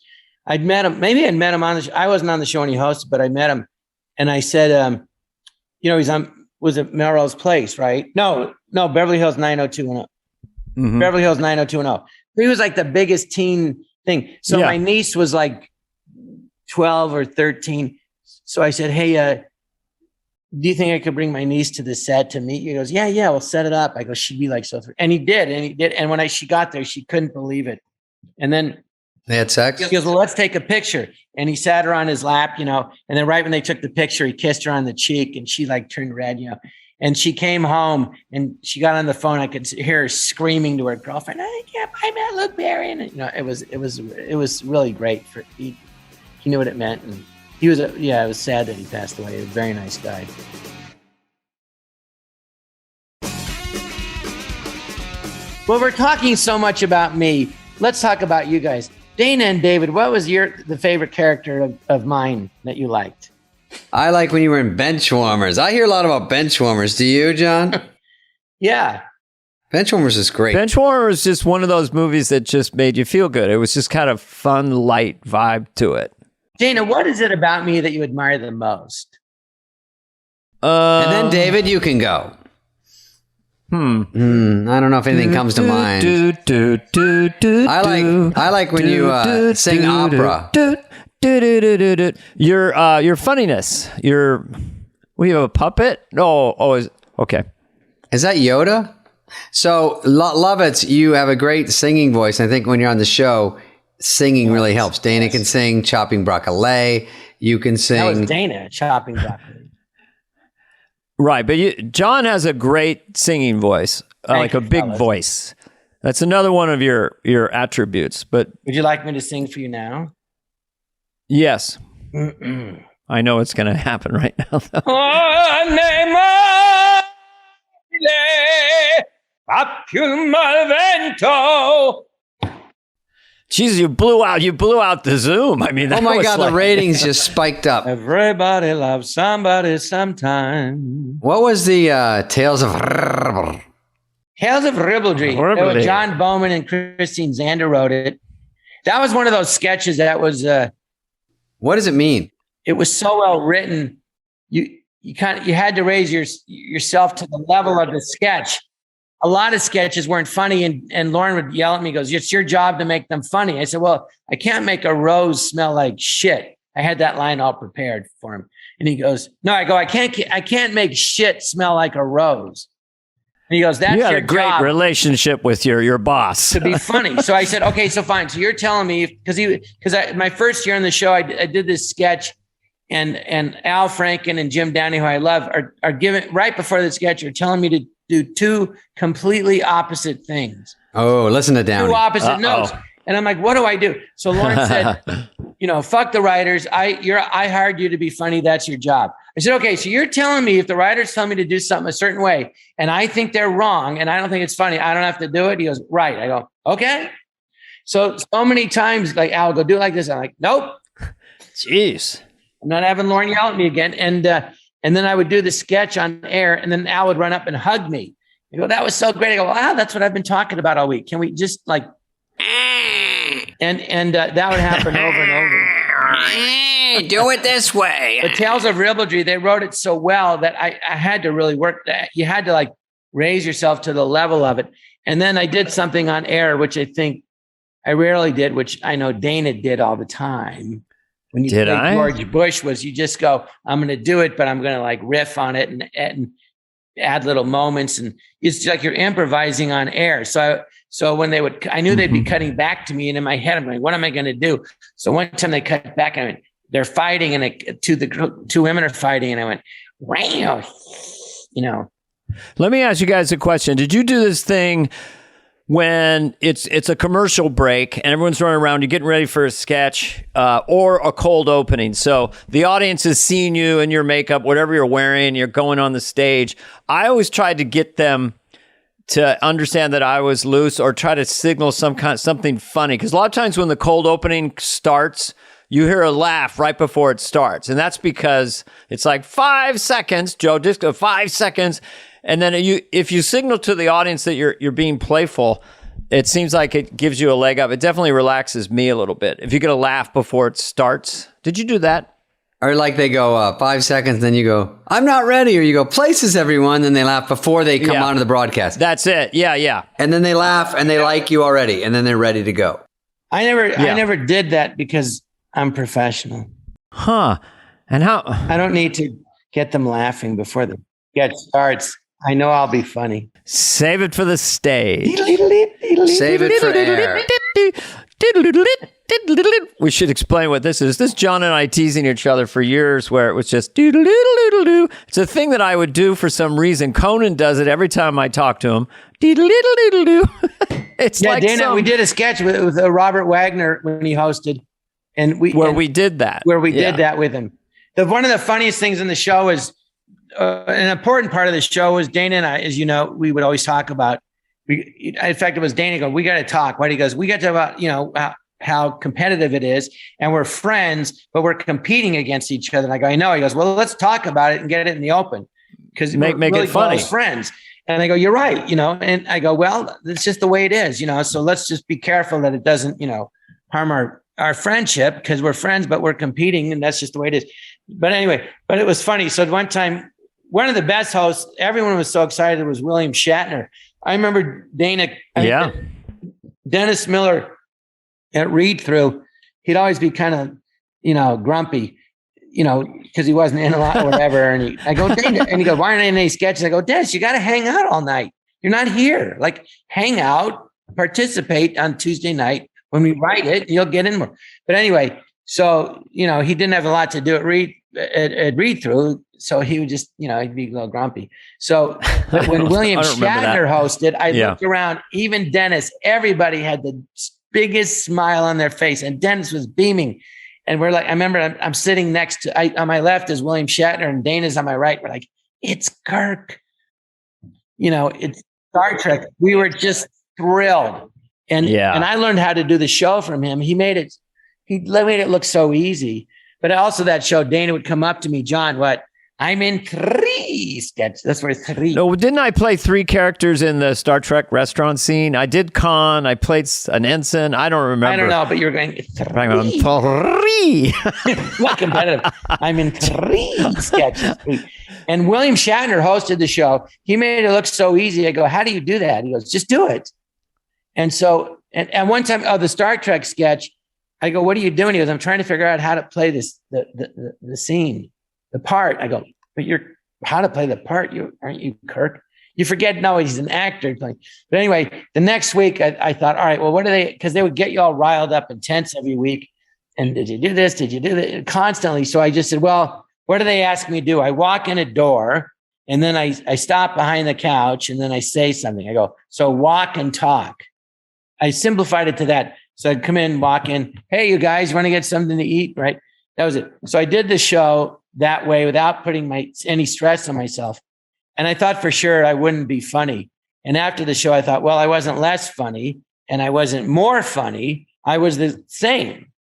I'd met him. Maybe I'd met him on the show. I wasn't on the show when he hosted, but I met him. And I said, he's on, was it Melrose Place, right? No, Beverly Hills 90210. Mm-hmm. Beverly Hills 90210. He was like the biggest teen thing. So my niece was like 12 or 13. So I said, hey, do you think I could bring my niece to the set to meet you? He goes, yeah, we'll set it up. I go, she'd be like so. And he did. And when she got there, she couldn't believe it. And then they had sex. He goes, well, let's take a picture. And he sat her on his lap, and then right when they took the picture, he kissed her on the cheek, and she like turned red, And she came home and she got on the phone. I could hear her screaming to her girlfriend, I met Luke Perry. And it was really great. He knew what it meant. And he was, it was sad that he passed away. He was a very nice guy. Well, we're talking so much about me. Let's talk about you guys. Dana and David, what was the favorite character of mine that you liked? I like when you were in Benchwarmers. I hear a lot about Benchwarmers. Do you, John? Yeah. Benchwarmers is great. Benchwarmers is just one of those movies that just made you feel good. It was just kind of fun, light vibe to it. Dana, what is it about me that you admire the most? And then, David, you can go. I don't know if anything comes to mind. I like when you sing opera. Your funniness. We have a puppet? Okay. Is that Yoda? So, Lovitz, you have a great singing voice. I think when you're on the show, singing really helps. Dana can sing chopping broccoli. You can sing. That was Dana chopping broccoli. Right, but John has a great singing voice, like a big voice. That's another one of your attributes. But would you like me to sing for you now? Yes. I know it's going to happen right now. Jesus, you blew out the Zoom. I mean, oh my God, the ratings just spiked up. Everybody loves somebody sometime. What was the Tales of Ribaldry? John Bowman and Christine Zander wrote it. That was one of those sketches that was. What does it mean? It was so well written. You had to raise yourself to the level of the sketch. A lot of sketches weren't funny, and Lauren would yell at me, goes, "It's your job to make them funny." I said, "Well, I can't make a rose smell like shit." I had that line all prepared for him. And he goes, "No," I go, I can't make shit smell like a rose." And he goes, "That's your job." You had a great relationship with your boss. To be funny. So I said, "Okay, so fine. So you're telling me," because my first year on the show, I did this sketch, and Al Franken and Jim Downey, who I love, are giving right before the sketch, are telling me to do two completely opposite things. Oh, listen to Downey. Two opposite notes. And I'm like, what do I do? So Lauren said, fuck the writers. I hired you to be funny. That's your job. I said, okay, so you're telling me if the writers tell me to do something a certain way and I think they're wrong and I don't think it's funny, I don't have to do it? He goes, right. I go, okay. So many times, like, Al, go do it like this. I'm like, nope. Jeez. I'm not having Lauren yell at me again. And then I would do the sketch on air, and then Al would run up and hug me. I go, that was so great. I go, wow, that's what I've been talking about all week. Can we just and that would happen over and over. Do it this way. The Tales of Ribaldry, they wrote it so well that I had to really work that. You had to raise yourself to the level of it. And then I did something on air, which I think I rarely did, which I know Dana did all the time. When you did George Bush was you just go, I'm going to do it, but I'm going to riff on it and add little moments. And it's like you're improvising on air. So when I knew they'd be cutting back to me, and in my head, I'm like, what am I going to do? So one time they cut back, I went, they're fighting, and the two women are fighting. And I went, wow, Let me ask you guys a question. Did you do this thing when it's a commercial break and everyone's running around, you're getting ready for a sketch or a cold opening? So the audience is seeing you in your makeup, whatever you're wearing, you're going on the stage. I always tried to get them to understand that I was loose or try to signal something funny. Because a lot of times when the cold opening starts, you hear a laugh right before it starts. And that's because it's 5 seconds, Joe, just go 5 seconds. And then if you signal to the audience that you're being playful, it seems like it gives you a leg up. It definitely relaxes me a little bit. If you get a laugh before it starts. Did you do that? Or they go 5 seconds, then you go, I'm not ready. Or you go, places, everyone. Then they laugh before they come onto the broadcast. That's it. Yeah. And then they laugh and they like you already. And then they're ready to go. I never did that because I'm professional. Huh. And how? I don't need to get them laughing before the sketch starts. I know I'll be funny. Save it for the stage. Save it for air. We should explain what this is. This is John and I teasing each other for years where it was just doodle-doodle-doodle-doo. It's a thing that I would do for some reason. Conan does it every time I talk to him. Doodle-doodle-doodle-doo. It's Dana, we did a sketch with Robert Wagner when he hosted. And we did that with him. One of the funniest things in the show is an important part of the show is Dana and I, as you know, we would always talk about. In fact, it was Dana going, we got to talk. What he goes, we got to talk about, how competitive it is, and we're friends, but we're competing against each other. And I go, I know. He goes, well, let's talk about it and get it in the open, because make really it funny. close friends. And I go, you're right, and I go, well, it's just the way it is, so let's just be careful that it doesn't, harm our friendship, because we're friends, but we're competing, and that's just the way it is. But anyway, but it was funny. So at one time, one of the best hosts, everyone was so excited, was William Shatner. I remember Dennis Miller at Read Through, he'd always be kind of, grumpy, because he wasn't in a lot or whatever. And I go, Dana, and he goes, why aren't I in any sketches? I go, Dennis, you got to hang out all night. You're not here. Like, hang out, participate on Tuesday night. When we write it, you'll get in more. But anyway, so, he didn't have a lot to do at Read Through. So he would just, he'd be a little grumpy. So when William Shatner hosted, I looked around, even Dennis, everybody had the biggest smile on their face, and Dennis was beaming. And we're like, I remember I'm sitting next to, on my left is William Shatner, and Dana's on my right. We're like, it's Kirk. It's Star Trek. We were just thrilled. And I learned how to do the show from him. He made it look so easy. But also that show, Dana would come up to me, John, I'm in 3 sketches. That's where 3. No, didn't I play 3 characters in the Star Trek restaurant scene? I did Khan. I played an ensign. I don't remember. I don't know, but you were going 3. Not competitive. I'm in 3 sketches. And William Shatner hosted the show. He made it look so easy. I go, how do you do that? He goes, just do it. And so, and one time, the Star Trek sketch, I go, what are you doing? He goes, I'm trying to figure out how to play this, the scene, the part. I go, but how to play the part? Aren't you Kirk? You forget, no, he's an actor. But anyway, the next week I thought, all right, well, what are they? Because they would get you all riled up and tense every week. And did you do this? Did you do that? Constantly. So I just said, well, what do they ask me to do? I walk in a door, and then I stop behind the couch, and then I say something. I go, so walk and talk. I simplified it to that. So I'd come in, walk in. Hey, you guys want to get something to eat? Right. That was it. So I did the show that way without putting any stress on myself. And I thought for sure I wouldn't be funny. And after the show, I thought, well, I wasn't less funny and I wasn't more funny. I was the same.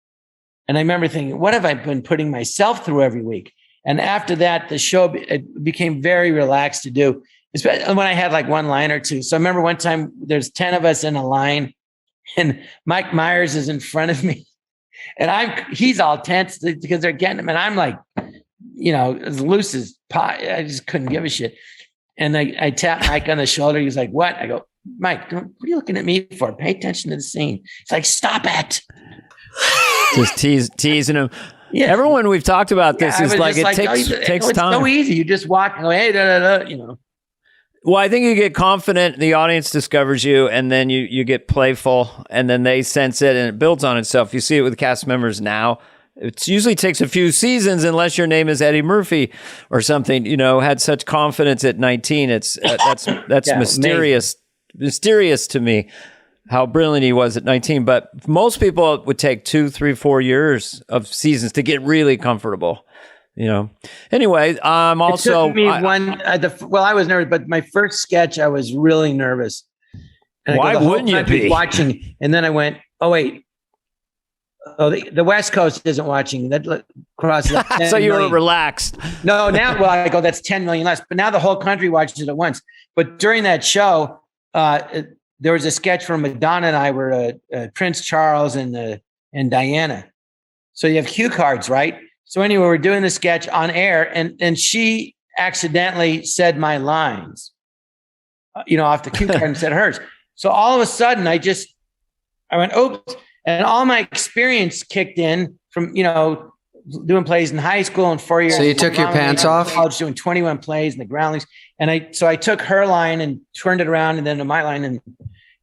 And I remember thinking, what have I been putting myself through every week? And after that, the show it became very relaxed to do, especially when I had like one line or two. So I remember one time there's 10 of us in a line, and Mike Myers is in front of me, and he's all tense because they're getting him. And I'm like, as loose as pie. I just couldn't give a shit. And I tap Mike on the shoulder. He's like, what? I go, Mike, what are you looking at me for? Pay attention to the scene. He's like, stop it. Just teasing him. Yeah. Everyone we've talked about this is like, it takes time. It's so easy. You just walk and go, hey, Well, I think you get confident, the audience discovers you, and then you get playful, and then they sense it, and it builds on itself. You see it with cast members now. It usually takes a few seasons, unless your name is Eddie Murphy or something. Had such confidence at 19. That's yeah, mysterious to me, how brilliant he was at 19. But most people it would take 2, 3, 4 years of seasons to get really comfortable. Anyway, I'm also. It took me I was nervous, but my first sketch, I was really nervous. And why wouldn't you be watching? And then I went, oh wait, the West Coast isn't watching. That crosses. So you were relaxed. No, now I go, that's 10 million less. But now the whole country watches it at once. But during that show, there was a sketch where Madonna and I were Prince Charles and Diana. So you have cue cards, right? So anyway, we're doing the sketch on air, and she accidentally said my lines, off the cue card and said hers. So all of a sudden, I went, oops. And all my experience kicked in from, doing plays in high school and 4 years. So you took your pants off? College, doing 21 plays in the Groundlings. And I took her line and turned it around, and then to my line.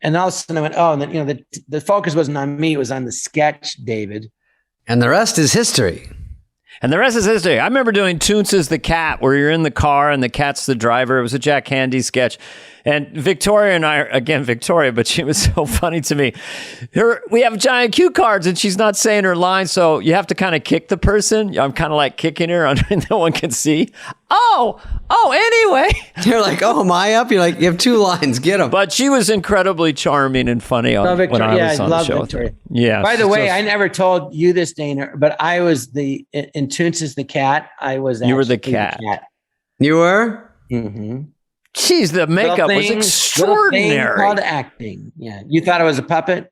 And all of a sudden I went, oh, and then, the focus wasn't on me. It was on the sketch, David. And the rest is history. And the rest is history. I remember doing Toonces the Cat, where you're in the car and the cat's the driver. It was a Jack Handy sketch. And Victoria and I, again, Victoria, but she was so funny to me. We have giant cue cards and she's not saying her line. So you have to kind of kick the person. I'm kind of like kicking her. No one can see. Anyway. You're like, oh, am I up? You're like, you have 2 lines. Get them. But she was increally charming and funny when I was on the show. Victoria. Yeah. By the way, I never told you this, Dana, but I was in Toonces the cat. You were the cat. You were? Mm-hmm. Jeez, the makeup was extraordinary. Called acting. Yeah. You thought I was a puppet?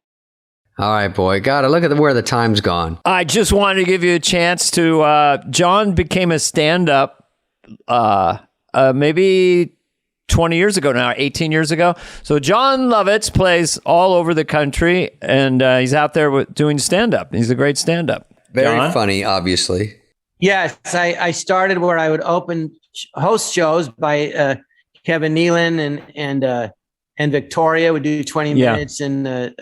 All right, boy. Got to look at where the time's gone. I just wanted to give you a chance to, John became a stand-up maybe 20 years ago now, 18 years ago. So John Lovitz plays all over the country, and he's out there doing stand-up. He's a great stand-up. Very funny, obviously. Yes, I started where I would host shows by Kevin Nealon and Victoria would do 20 minutes, and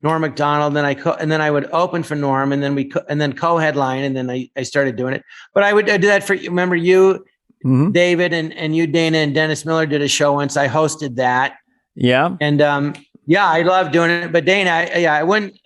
Norm Macdonald. And then I would open for Norm, and then co-headline, and then I started doing it. But I would do that for, remember you, David, and you, Dana, and Dennis Miller did a show once. I hosted that. Yeah. And I love doing it. But Dana, I wouldn't.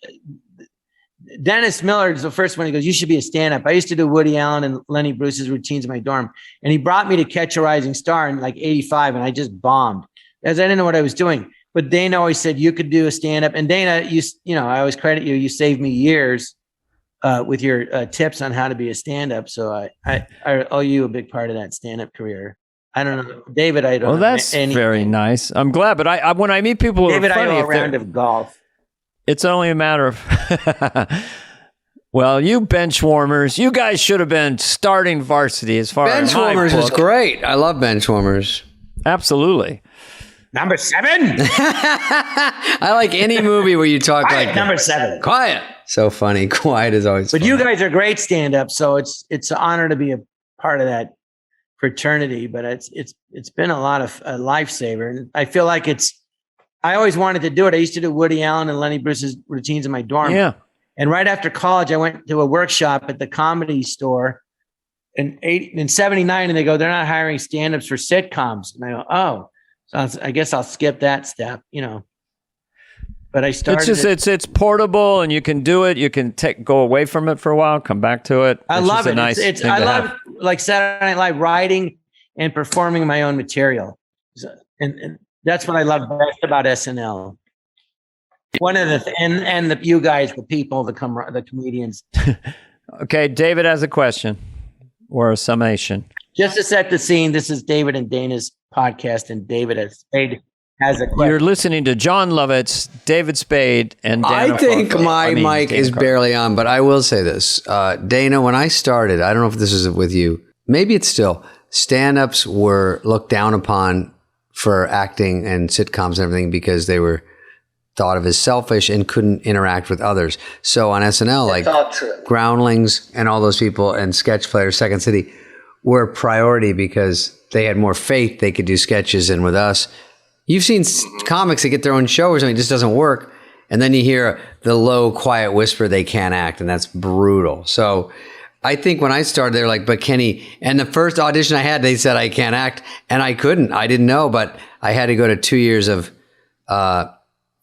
Dennis Miller is the first one. He goes, you should be a stand-up. I used to do Woody Allen and Lenny Bruce's routines in my dorm. And he brought me to Catch a Rising Star in like 85, and I just bombed, as I didn't know what I was doing. But Dana always said you could do a stand-up. And Dana, you know, I always credit you. You saved me years with your tips on how to be a stand-up. So I owe you a big part of that stand-up career. I don't know, David. I don't. Well, that's very nice. I'm glad. But I when I meet people who David, are funny, I owe a round of golf. It's only a matter of. Well, you bench warmers, you guys should have been starting varsity as far as bench warmers is great. I love bench warmers. Absolutely. Number 7. I like any movie where you talk Quiet, like number 7. Quiet. So funny. Quiet is always. But funny. you guys are great stand-up, so it's an honor to be a part of that fraternity. But it's been a lot of a lifesaver, and I feel like I always wanted to do it. I used to do Woody Allen and Lenny Bruce's routines in my dorm. Yeah. And right after college, I went to a workshop at the Comedy Store in 79, and they go, they're not hiring stand-ups for sitcoms. And I go, oh, so I guess I'll skip that step, you know. But I started. It's portable, and you can do it. You can go away from it for a while, come back to it. I love it. I love like Saturday Night Live, writing and performing my own material, and that's what I love best about SNL. One of the you guys, the people, the comedians. Okay, David has a question or a summation. Just to set the scene, this is David and Dana's podcast, and David at Spade has a question. You're listening to John Lovitz, David Spade, and Dana. I think my mic is barely on, but I will say this. Dana, when I started, I don't know if this is with you, maybe it's still, stand-ups were looked down upon for acting and sitcoms and everything because they were thought of as selfish and couldn't interact with others. So on SNL, like Groundlings and all those people and sketch players, Second City, were a priority because they had more faith they could do sketches. And with us, you've seen comics that get their own show or something, it just doesn't work. And then you hear the low, quiet whisper, they can't act. And that's brutal. So I think when I started, they were like, but Kenny, and the first audition I had, they said I can't act. And I couldn't. I didn't know, but I had to go to 2 years of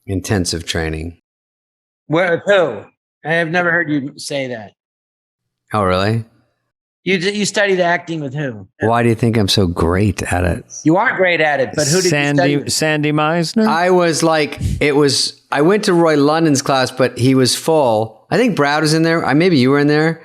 intensive training. Where? Who? I have never heard you say that. Oh, really? You studied acting with who? Why do you think I'm so great at it? You are great at it, but who did you study with? Sandy Meisner? I was like, I went to Roy London's class, but he was full. I think Brad was in there. Maybe you were in there.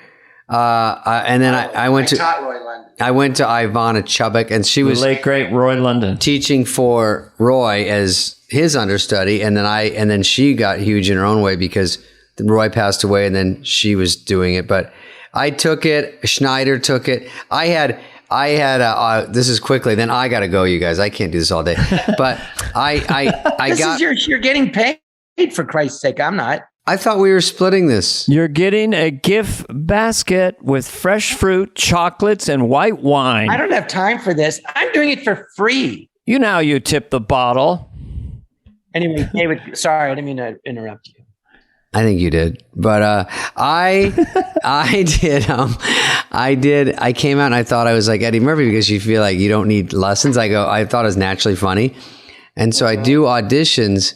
And then I went to taught Roy London. I went to Ivana Chubbuck, and she was the late great Roy London teaching for Roy as his understudy, and then she got huge in her own way because Roy passed away, and then she was doing it. But I took it. Schneider took it. I had this is quickly. Then I got to go, you guys. I can't do this all day. But you're getting paid, for Christ's sake. I'm not. I thought we were splitting this. You're getting a gift basket with fresh fruit, chocolates, and white wine. I don't have time for this. I'm doing it for free. You know how you tip the bottle. Anyway, David, sorry, I didn't mean to interrupt you. I think you did, but I did. I came out and I thought I was like Eddie Murphy because you feel like you don't need lessons. I thought it was naturally funny, and so I do auditions.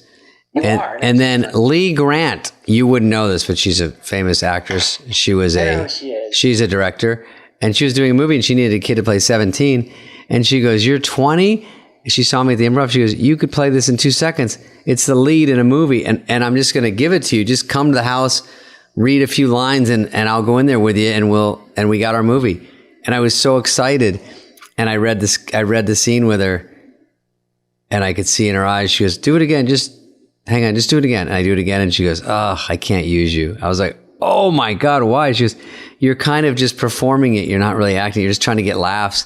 And then Lee Grant, you wouldn't know this, but she's a famous actress. She's a director. and she was doing a movie and she needed a kid to play 17. And she goes, "You're 20?" She saw me at the Improv. She goes, "You could play this in 2 seconds. It's the lead in a movie. And I'm just going to give it to you. Just come to the house, read a few lines, and I'll go in there with you, and we got our movie." And I was so excited. And I read the scene with her, and I could see in her eyes, she goes, "Do it again. Just hang on. Just do it again." And I do it again. And she goes, "Oh, I can't use you." I was like, "Oh my God, why?" She goes, "You're kind of just performing it. You're not really acting. You're just trying to get laughs."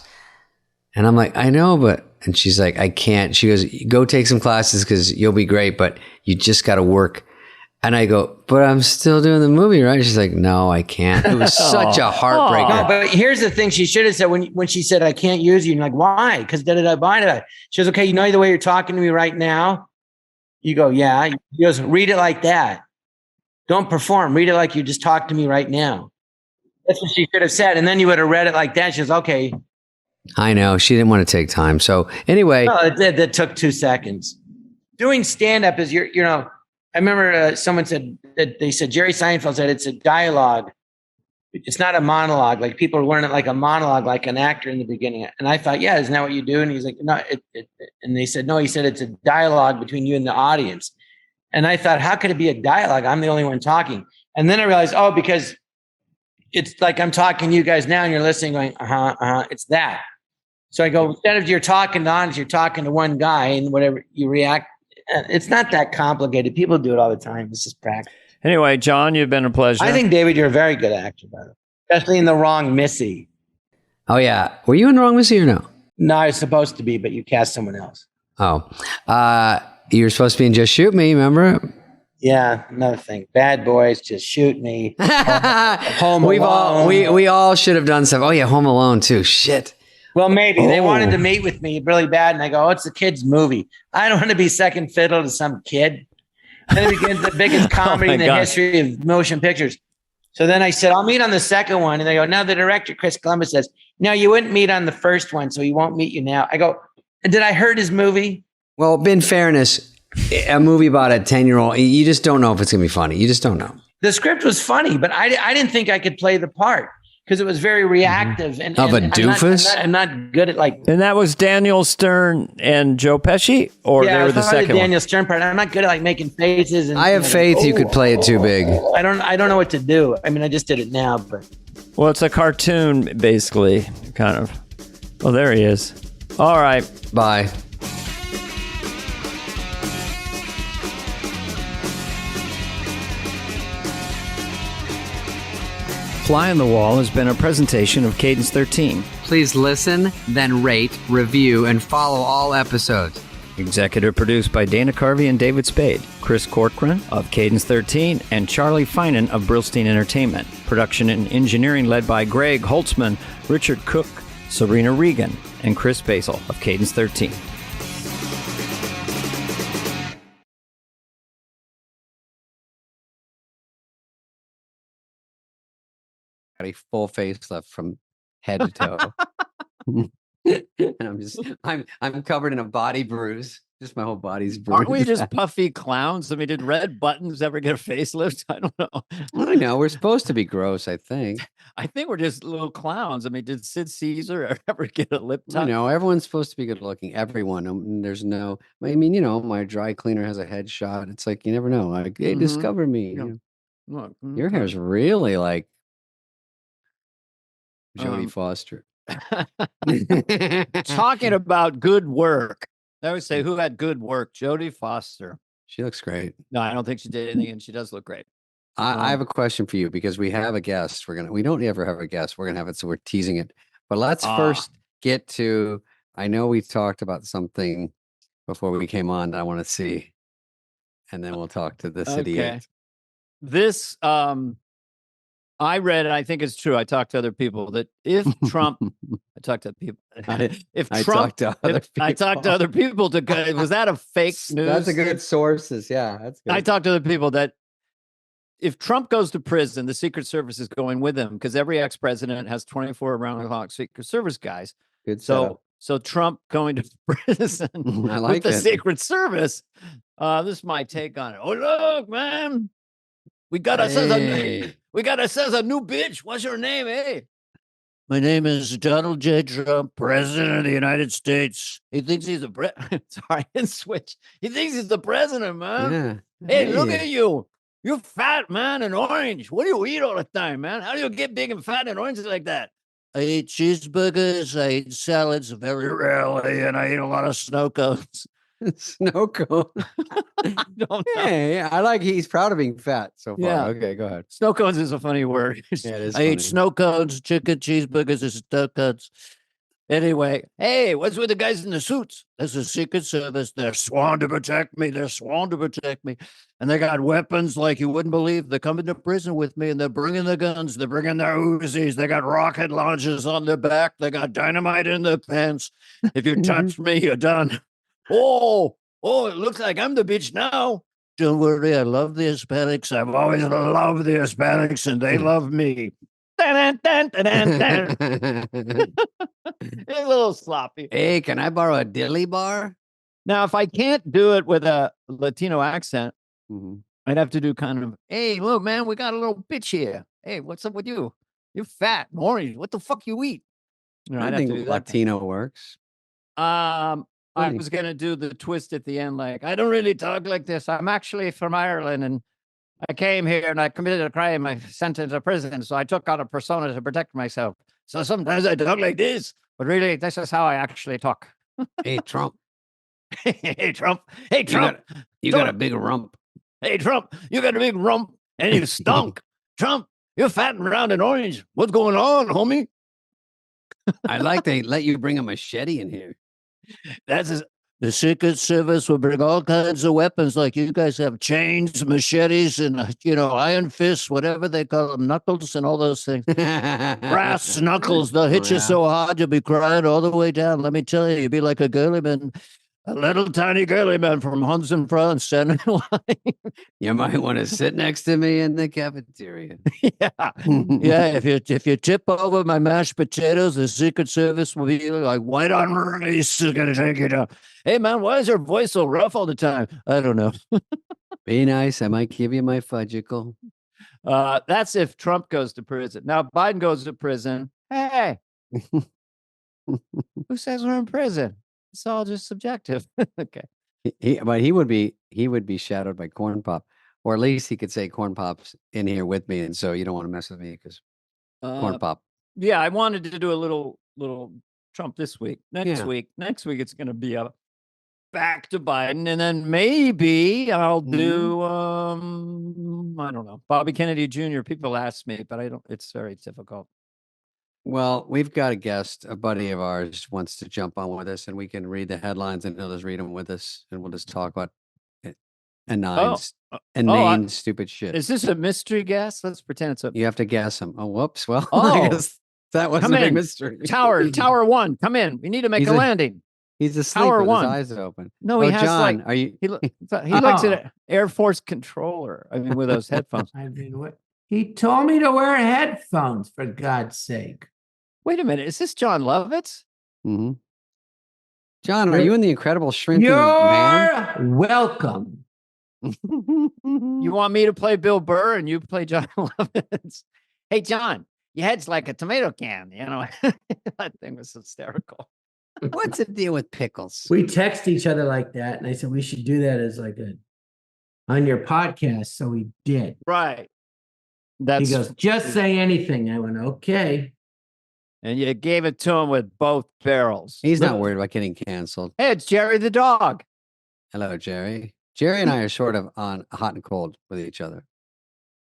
And I'm like, "I know, but," and she's like, "I can't." She goes, "Go take some classes because you'll be great, but you just got to work." And I go, "But I'm still doing the movie, right?" She's like, "No, I can't." It was such a heartbreaker. No, but here's the thing she should have said when she said, "I can't use you." And you're like, "Why?" Because da-da-da. She goes, "Okay, you know the way you're talking to me right now?" You go, "Yeah." He goes, "Read it like that. Don't perform. Read it like you just talked to me right now." That's what she should have said. And then you would have read it like that. She goes, "Okay." I know. She didn't want to take time. So anyway. No, that took 2 seconds. Doing stand-up is I remember someone said that they said, Jerry Seinfeld said it's a dialogue. It's not a monologue. Like people learn it like a monologue, like an actor in the beginning. And I thought, yeah, isn't that what you do? And he's like, no. And they said, no, he said it's a dialogue between you and the audience. And I thought, how could it be a dialogue? I'm the only one talking. And then I realized, because it's like I'm talking to you guys now and you're listening going, it's that. So I go, instead of you're talking to audience, you're talking to one guy and whatever you react. It's not that complicated. People do it all the time. It's just practice. Anyway, John, you've been a pleasure. I think, David, you're a very good actor, by the way, especially in The Wrong Missy. Oh, yeah. Were you in The Wrong Missy or no? No, I was supposed to be, but you cast someone else. Oh. You were supposed to be in Just Shoot Me, remember? Yeah, another thing. Bad Boys, Just Shoot Me. Home Alone. We all should have done stuff. Oh, yeah, Home Alone, too. Shit. Well, maybe. They wanted to meet with me really bad, and I go, it's a kid's movie. I don't want to be second fiddle to some kid. And it begins the biggest comedy in the history of motion pictures. So then I said, I'll meet on the second one. And they go, no, the director, Chris Columbus, says, no, you wouldn't meet on the first one, so he won't meet you now. I go, did I hurt his movie? Well, in fairness, a movie about a 10-year-old, you just don't know if it's going to be funny. You just don't know. The script was funny, but I didn't think I could play the part. Because it was very reactive and of a doofus. I'm not good at like. And that was Daniel Stern and Joe Pesci, or they were the second Daniel Stern part. I'm not good at like making faces. And I have faith you could play it too big. I don't know what to do. I mean, I just did it now, but. Well, it's a cartoon, basically, kind of. Well, there he is. All right, bye. Fly on the Wall has been a presentation of Cadence 13. Please listen, then rate, review, and follow all episodes. Executive produced by Dana Carvey and David Spade, Chris Corcoran of Cadence 13, and Charlie Finan of Brillstein Entertainment. Production and engineering led by Greg Holtzman, Richard Cook, Serena Regan, and Chris Basil of Cadence 13. A full facelift from head to toe. And I'm covered in a body bruise. Just my whole body's bruised. Aren't we just puffy clowns? I mean, did Red Buttons ever get a facelift? I don't know. I know. We're supposed to be gross, I think. I think we're just little clowns. I mean, did Sid Caesar ever get a lip tuck? You know, everyone's supposed to be good looking. Everyone. There's no, I mean, my dry cleaner has a headshot. It's like, you never know. Like, hey, discover me. Yeah. Look, your hair's really like Jodie Foster. Talking about good work. I always say, who had good work? Jodie Foster. She looks great. No, I don't think she did anything, and she does look great. I have a question for you because we have a guest. We don't ever have a guest. We're gonna have it, so we're teasing it. But let's first get to. I know we talked about something before we came on that I want to see, and then we'll talk to this idiot. This I read, and I think it's true. I talked to other people that if Trump, I talked to people. I talked to other people. Was that a fake news? That's a good sources. Yeah, that's good. I talked to other people that if Trump goes to prison, the Secret Service is going with him because every ex-president has 24 around-the-clock Secret Service guys. Good. So Trump going to prison with the Secret Service. This is my take on it. Oh, look, man. We got ourselves a new bitch. What's your name, eh? My name is Donald J. Trump, President of the United States. He thinks he's the Sorry, I switch. He thinks he's the president, man. Yeah. Hey, look at you. You're fat, man, and orange. What do you eat all the time, man? How do you get big and fat and orange like that? I eat cheeseburgers. I eat salads very rarely, and I eat a lot of snow cones. Snow cone. I don't know. Yeah, I like he's proud of being fat so far. Yeah. Okay, go ahead. Snow cones is a funny word. Yeah, it is I eat funny. snow cones, chicken, cheeseburgers, and snow cones. Anyway, hey, what's with the guys in the suits? This is Secret Service. They're sworn to protect me. They're sworn to protect me. And they got weapons like you wouldn't believe. They're coming to prison with me, and they're bringing the guns. They're bringing their Uzis. They got rocket launchers on their back. They got dynamite in their pants. If you touch me, you're done. Oh, it looks like I'm the bitch now. Don't worry, I love the Hispanics. I've always loved the Hispanics, and they love me. Dun, dun, dun, dun, dun. It's a little sloppy. Hey, can I borrow a dilly bar? Now, if I can't do it with a Latino accent, I'd have to do kind of, hey, look, man, we got a little bitch here. Hey, what's up with you? You're fat and orange. What the fuck you eat? You know, I think Latino works. I was going to do the twist at the end, like, I don't really talk like this. I'm actually from Ireland, and I came here and I committed a crime. I sent into prison. So I took on a persona to protect myself. So sometimes I talk like this, but really, this is how I actually talk. Hey, Trump. Hey, Trump. Hey, Trump. You got a big rump. Hey, Trump, you got a big rump and you stunk. Trump, you're fat and round and orange. What's going on, homie? I like they let you bring a machete in here. The Secret Service will bring all kinds of weapons, like you guys have chains, machetes, and iron fists, whatever they call them, knuckles, and all those things. Brass knuckles. They'll hit you so hard you'll be crying all the way down. Let me tell you, you'll be like a girly man, a little tiny girly man from Huns and France standing in line. You might want to sit next to me in the cafeteria. Yeah. If you tip over my mashed potatoes, the Secret Service will be like white on rice. Is gonna take you down. Hey man, why is your voice so rough all the time? I don't know. Be nice. I might give you my fudgicle. That's if Trump goes to prison. Now, if Biden goes to prison. Hey, who says we're in prison? It's all just subjective. Okay. But he would be shadowed by Corn Pop, or at least he could say Corn Pop's in here with me, and so you don't want to mess with me because Corn Pop. Yeah, I wanted to do a little Trump this week. Next week it's going to be a back to Biden, and then maybe I'll do I don't know, Bobby Kennedy Jr. People ask me, but I don't. It's very difficult. Well, we've got a guest, a buddy of ours, wants to jump on with us, and we can read the headlines, and he'll just read them with us, and we'll just talk about inane stupid shit. Is this a mystery guest? Let's pretend it's a. You have to guess him. Oh, whoops. Well, I guess that wasn't a big mystery. Tower 1, come in. We need to make a landing. He's asleep Tower with 1. his eyes open. No, he has John, are you? He looks at an Air Force controller. I mean, with those headphones. I mean, what? He told me to wear headphones, for God's sake. Wait a minute. Is this John Lovitz? Mm-hmm. John, are you in the Incredible Shrinking You're Man? welcome. You want me to play Bill Burr and you play John Lovitz? Hey, John, your head's like a tomato can. You know, that thing was hysterical. What's the deal with pickles? We text each other like that, and I said we should do that as like on your podcast. So we did. Right. He goes, just say anything. I went, okay. And you gave it to him with both barrels. He's not worried about getting canceled. Hey, it's Jerry the dog. Hello, Jerry. Jerry and I are sort of on hot and cold with each other.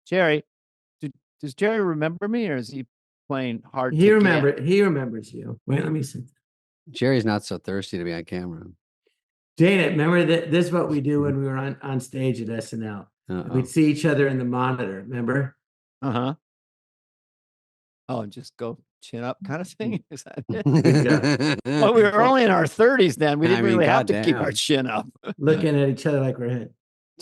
Jerry, does Jerry remember me, or is he playing hard? He remembers you. Wait, let me see. Jerry's not so thirsty to be on camera. Dana, remember that this is what we do when we were on stage at SNL. We'd see each other in the monitor, remember? Uh-huh. Oh, just go chin up kind of thing? Is that it? Well, we were only in our 30s then. We didn't really have to keep our chin up. Looking at each other like we're hit.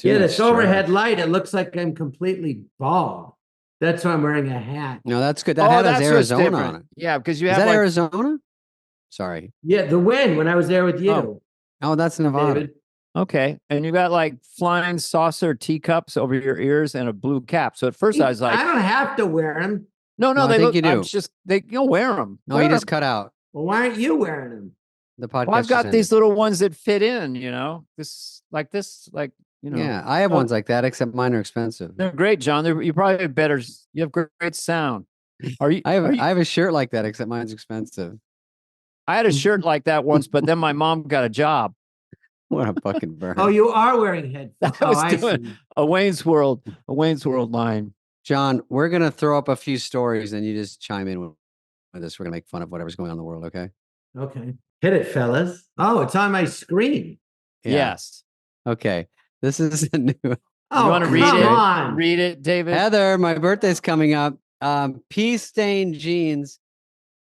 Yeah, this overhead light, it looks like I'm completely bald. That's why I'm wearing a hat. No, that's good. That hat has Arizona on it. Yeah, because you have that Arizona? Sorry. Yeah, the wind when I was there with you. Oh, that's Nevada. David. Okay. And you got like flying saucer teacups over your ears and a blue cap. So at first I was like, I don't have to wear them. No, No, I they think look. you do. I'm just you'll wear them. No, you just cut out. Well, why aren't you wearing them? The podcast. Well, I've got just these ended. little ones that fit in. This, Yeah, I have ones like that, except mine are expensive. They're great, John. You probably have better. You have great sound. Are you? I have a shirt like that, except mine's expensive. I had a shirt like that once, but then my mom got a job. What a fucking burn. Oh, you are wearing headphones. I was I doing see. a Wayne's World line. John, we're gonna throw up a few stories, and you just chime in with us. We're gonna make fun of whatever's going on in the world. Okay. Okay. Hit it, fellas. Oh, it's on my screen. Yeah. Yes. Okay. This is a new. Oh, you want to come read it? on. Read it, David. Heather, my birthday's coming up. Pea stained jeans,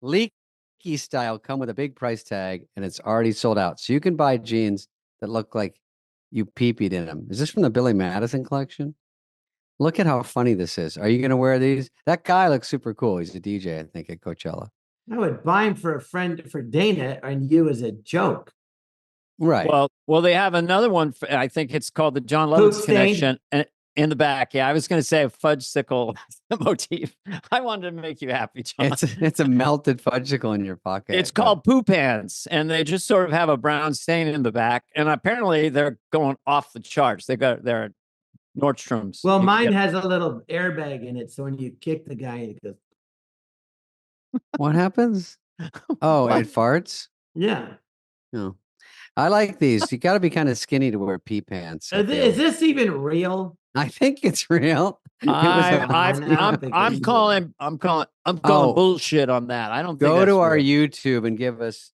leaky style, come with a big price tag, and it's already sold out. So you can buy jeans that look like you pee-peed in them. Is this from the Billy Madison collection? Look at how funny this is. Are you going to wear these? That guy looks super cool. He's a DJ, I think, at Coachella. I would buy him for a friend, for Dana and you as a joke. Right. Well, they have another one. I think it's called the John Poop Lovitz stain. Connection, and in the back. Yeah, I was going to say a fudgesicle motif. I wanted to make you happy, John. It's a melted fudgesicle in your pocket. It's called Poo Pants, and they just sort of have a brown stain in the back. And apparently, they're going off the charts. They're at Nordstrom's. Well, mine has a little airbag in it, so when you kick the guy, it goes. What happens? Oh, it farts? Yeah. No. I like these. You got to be kind of skinny to wear pee pants. Is this even real? I think it's real. I'm calling bullshit on that. I don't think Go that's to our real. YouTube and give us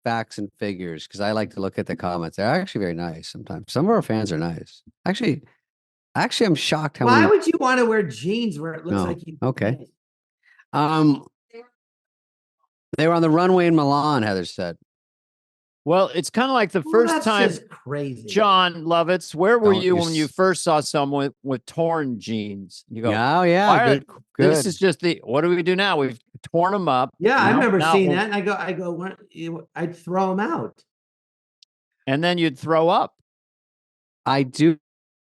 facts and figures because I like to look at the comments. They're actually very nice sometimes. Some of our fans are nice. Actually, I'm shocked how Why many. would you want to wear jeans where it looks No. like you? Okay. They were on the runway in Milan, Heather said. Well, it's kind of like the Well, first that's time, just crazy. John Lovitz, where were Don't you you when you s- first saw someone with torn jeans? You go, Oh, yeah. "Why are- Good. Good. This is just what do we do now? We've torn them up. Yeah, I Now- remember now seeing we'll- that, and I go, I'd throw them out, And then you'd throw up. I do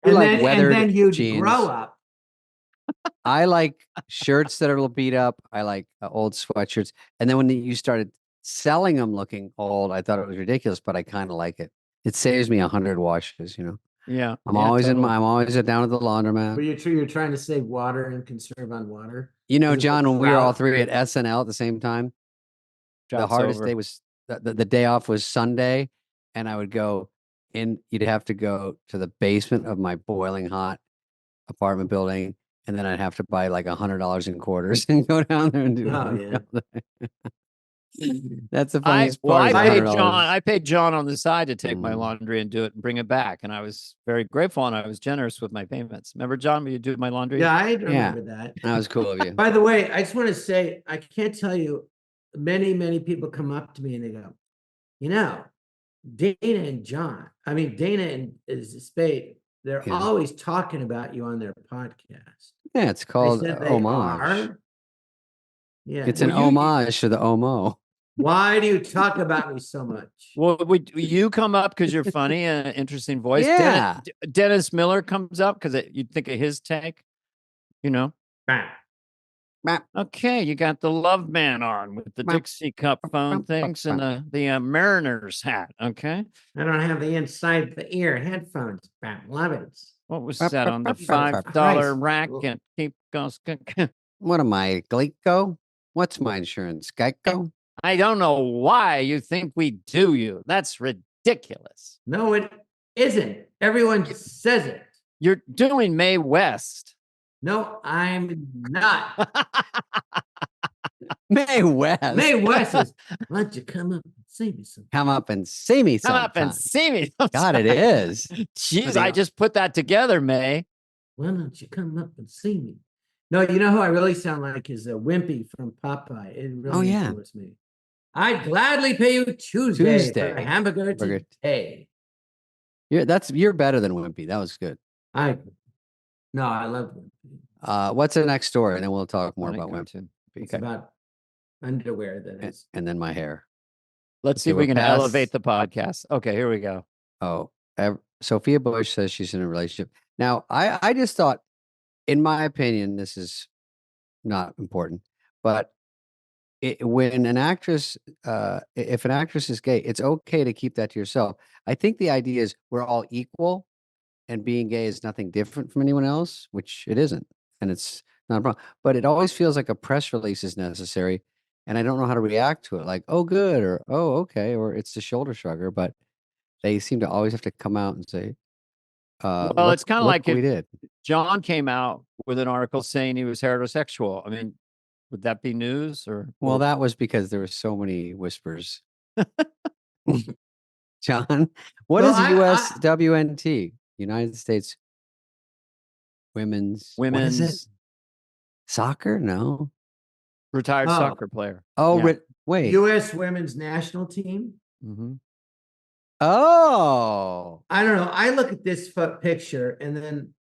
and like then weathered you'd jeans. grow up. I like shirts that are a little beat up. I like old sweatshirts. And then when you started selling them looking old, I thought it was ridiculous, but I kind of like it. It saves me 100 washes, you know. Yeah. I'm yeah, always totally. I'm always down at the laundromat. But you're trying to save water and conserve on water. You know, Is it John, like when we were all drought? three at SNL at the same time, the Droughts hardest over. day was the day off was Sunday, and I would go in. You'd have to go to the basement of my boiling hot apartment building, and then I'd have to buy like $100 in quarters and go down there and do. Oh, it. yeah. That's the funniest part. is I paid $100. John. I paid John on the side to take my Mm. laundry and do it and bring it back, and I was very grateful and I was generous with my payments. Remember, John, when you do my laundry? Yeah, I remember that. That was cool of you. By the way, I just want to say, I can't tell you, many people come up to me and they go, you know, Dana and Dana and Spade, they're Yeah. always talking about you on their podcast. Yeah, it's I called said they homage. are? Yeah. It's an Well, homage to the Omo. Why do you talk about me so much? Well, you come up because you're funny and an interesting voice. Yeah. Dennis Miller comes up because you'd think of his take. You know. Okay, you got the Love Man on with the Dixie Cup phone things and the Mariners hat. Okay, I don't have the inside the ear headphones. Love it. what was that on the Christ. $5 rack? And keep going. What am I, Gleico? What's my insurance? Geico? I don't know why you think we do you. That's ridiculous. No, it isn't. Everyone says it. You're doing Mae West. No, I'm not. Mae West. Mae West says, why don't you come up and see me some? Come up and see me Come up and sometime. see me. God, it is. Jeez, I just put that together, May. Why don't you come up and see me? No, you know who I really sound like is a Wimpy from Popeye. It really Oh, yeah. influenced me. I'd gladly pay you Tuesday for a hamburger Burger. today. You're better than Wimpy. That was good. I love Wimpy. What's the next story? And then we'll talk more about Wimpy. It's about underwear that is. And then my hair. Let's see if Okay, we can we're past- elevate the podcast. Okay, here we go. Oh, Sophia Bush says she's in a relationship. Now, I just thought, in my opinion, this is not important. But when an actress, if an actress is gay, it's okay to keep that to yourself. I think the idea is we're all equal, and being gay is nothing different from anyone else, which it isn't, and it's not a problem. But it always feels like a press release is necessary, and I don't know how to react to it. Like, oh, good, or oh, okay, or it's the shoulder shrugger. But they seem to always have to come out and say, Well, it's kind of like what we if did. John came out with an article saying he was heterosexual. I mean, would that be news or? Well, that was because there were so many whispers. John, what is USWNT? United States Women's. What is it? Soccer? No. Retired soccer player. Oh, Yeah. wait. U.S. Women's National Team. Mm-hmm. Oh, I don't know. I look at this picture and then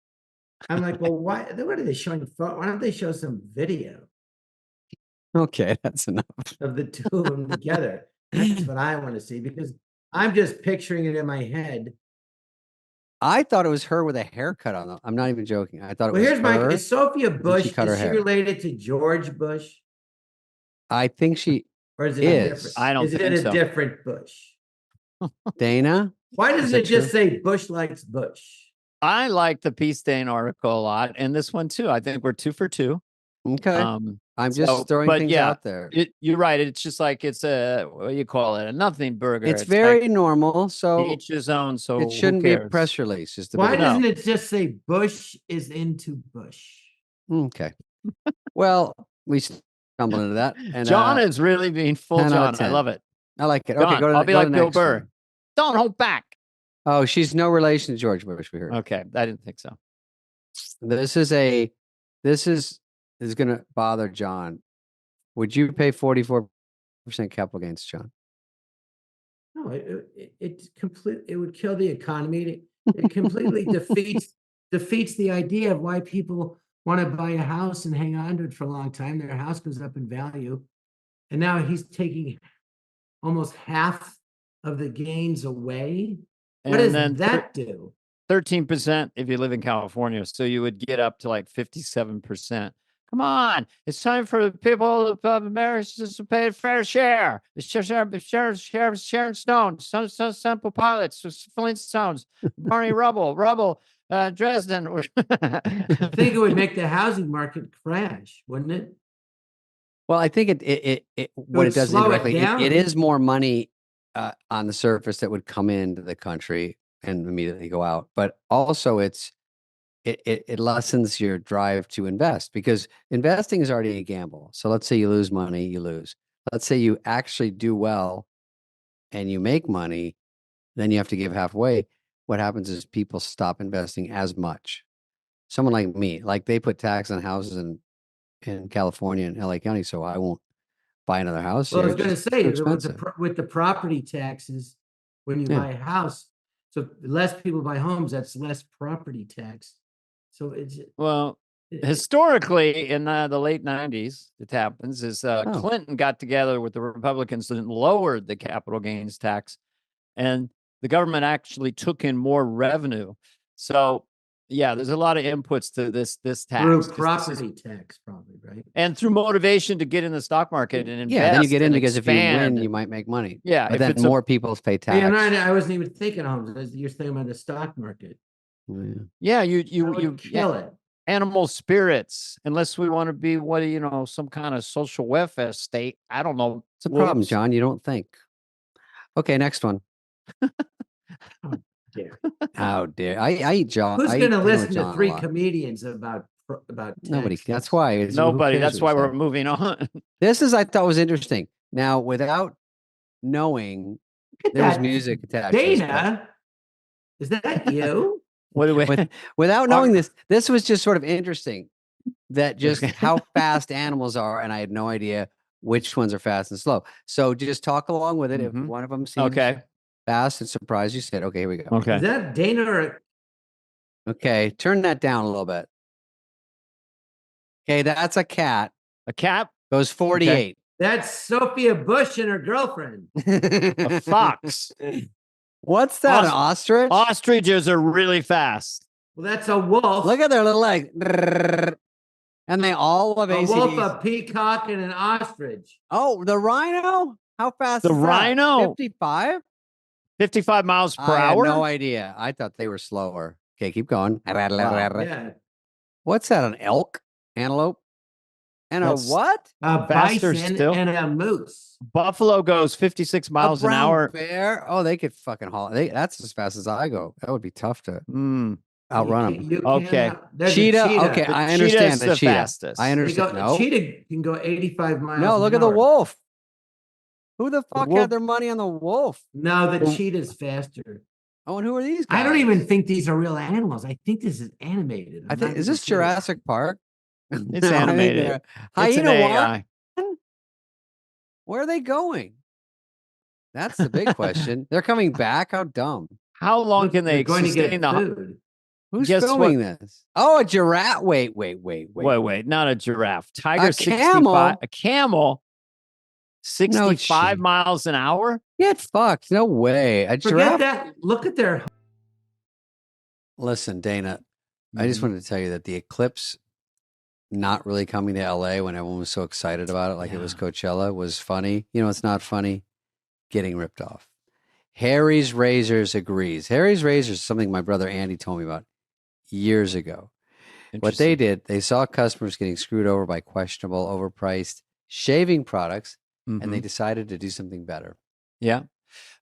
I'm like, well, why? What are they showing? Why don't they show some video okay, that's enough. of the two of them together? That's what I want to see because I'm just picturing it in my head. I thought it was her with a haircut on them. I'm not even joking. I thought it was here's her. Is Sophia Bush, she cut her is she hair. related to George Bush? I think she Or is it is. a different? I don't is think it a so. different Bush? Dana? Why doesn't it just say Bush likes Bush? I like the Peace Dane article a lot, and this one too. I think we're 2 for 2. Okay. I'm just throwing things out there. You're right. It's just like it's a, what do you call it? A nothing burger. It's very like normal. So each his own. So it shouldn't be a press release. Is the Why doesn't it just say Bush is into Bush? Okay. Well, we stumbled into that. And John is really being full John. I love it. I like it. John, Okay, I'll be like Bill next Burr. one. Don't hold back. Oh, she's no relation to George Bush. We heard. Okay, I didn't think so. This is going to bother John. Would you pay 44% capital gains, John? No, it would kill the economy. It completely defeats the idea of why people want to buy a house and hang on to it for a long time. Their house goes up in value, and now he's taking almost half of the gains away. What does that do? 13% if you live in California, so you would get up to like 57%. Come on, it's time for the people of America to pay a fair share. Sharon Stone, Simple Pilots, Flintstones, Barney Rubble, Dresden. I think it would make the housing market crash, wouldn't it? Well, I think what it does indirectly, it is more money on the surface that would come into the country and immediately go out. But also it lessens your drive to invest because investing is already a gamble. So let's say you lose money, you lose. Let's say you actually do well and you make money, then you have to give halfway. What happens is people stop investing as much. Someone like me, like they put tax on houses in California and LA County, so I won't buy another house. Well, I was going to say, with the property taxes, when you buy a house, so less people buy homes, that's less property tax. So historically in the late 90s, it happens is Clinton got together with the Republicans and lowered the capital gains tax, and the government actually took in more revenue. So yeah, there's a lot of inputs to this tax. Through property tax, probably, right? And through motivation to get in the stock market and invest. Yeah, then you get in because expand. if you win, you might make money. Yeah, but then more people pay tax. Yeah, I wasn't even thinking of homes. You're thinking about the stock market. Yeah, you kill it. Animal spirits, unless we want to be some kind of social welfare state. I don't know. It's a problem, John. You don't think. Okay, next one. How dare I eat John? Who's going to listen to three comedians about nobody? That's why nobody. That's why we're moving on. This I thought was interesting. Now, without knowing, there was music attached. Dana, is that you? Without knowing this was just sort of interesting. That just how fast animals are, and I had no idea which ones are fast and slow. So just talk along with it. If one of them seems fast and surprised, you said, "Okay, here we go." Okay, is that Dana or? Okay, turn that down a little bit. Okay, that's a cat. A cat goes 48. Okay. That's Sophia Bush and her girlfriend. A fox. What's that? An ostrich? Ostriches are really fast. Well, that's a wolf. Look at their little legs. And they all love A wolf, ACDC. a peacock, and an ostrich. Oh, the rhino? How fast The is that? rhino? 55? 55 miles per I had hour? no idea. I thought they were slower. Okay, keep going. Yeah. What's that? An elk? Antelope? And That's a what? A Faster bison still? and a moose. Buffalo goes 56 miles a an brown hour. bear? Oh, they could fucking haul. That's as fast as I go. That would be tough to outrun them. You Okay. there's a Cheetah? cheetah. Okay, The I cheetah understand is the the cheetah. fastest. I They understand. go, No, cheetah can go 85 miles. no, look an at the hour. wolf. Who the fuck wolf- had their money on the wolf? No, the cheetah's faster. Oh, and who are these guys? I don't even think these are real animals. I think this is animated. I think, is this sure. Jurassic Park? It's No, I think animated. they're- It's an Hyena AI. one? Where are they going? That's the big question. They're coming back? How dumb. How long Look, can they they're going to sustain get the food. Who's Guess filming this? Oh, a giraffe. Wait. Wait, not a giraffe. Tiger A 65. camel? A camel 65 shit. miles an hour? Get fucked. No way. A Forget giraffe. that. Look at their. Listen, Dana, I just wanted to tell you that the eclipse not really coming to LA when everyone was so excited about it, like it was Coachella, was funny. You know, it's not funny. Getting ripped off. Harry's Razors agrees. Harry's Razors is something my brother Andy told me about years ago. What they did, they saw customers getting screwed over by questionable, overpriced shaving products, and they decided to do something better. Yeah.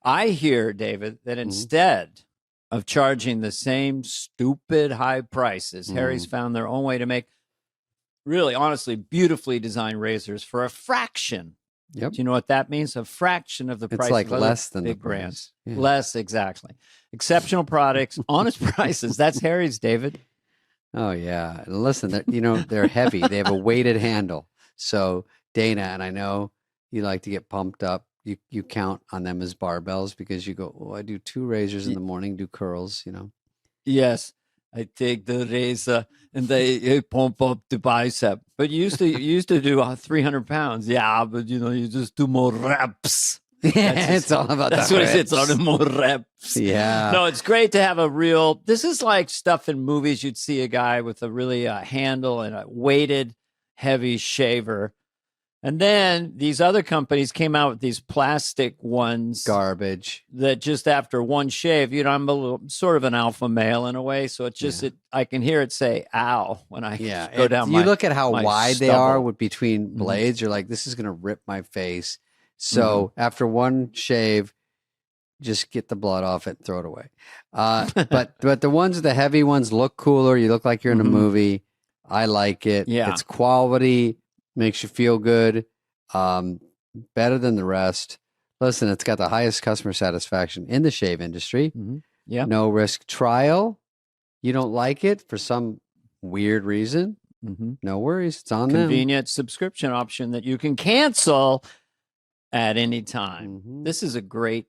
I hear, David, that instead of charging the same stupid high prices, Harry's found their own way to make really, honestly, beautifully designed razors for a fraction. Yep. Do you know what that means? A fraction of the price. It's like of other less than the big brands. price. Yeah. Less, exactly. Exceptional products, honest prices. That's Harry's, David. Oh yeah. And listen, they're heavy. They have a weighted handle. So Dana, and I know you like to get pumped up. You count on them as barbells because you go, oh, I do 2 razors in the morning, do curls, Yes. I take the razor and they pump up the bicep. But you used to do 300 pounds. Yeah, but you just do more reps. It's all about that's the what reps. it's on more reps. Yeah. No, it's great to have a real. This is like stuff in movies. You'd see a guy with a really handle and a weighted, heavy shaver. And then these other companies came out with these plastic ones. Garbage. That just after one shave, I'm sort of an alpha male in a way. So it's just, I can hear it say, ow, when I go down You look at how my wide they stubble. are with between blades. You're like, this is going to rip my face. So after one shave, just get the blood off it and throw it away. But the heavy ones look cooler. You look like you're in a movie. I like it. Yeah. It's quality. Makes you feel good, better than the rest. Listen, it's got the highest customer satisfaction in the shave industry. Yeah. No risk trial. You don't like it for some weird reason. No worries. It's on them. Convenient subscription option that you can cancel at any time. This is a great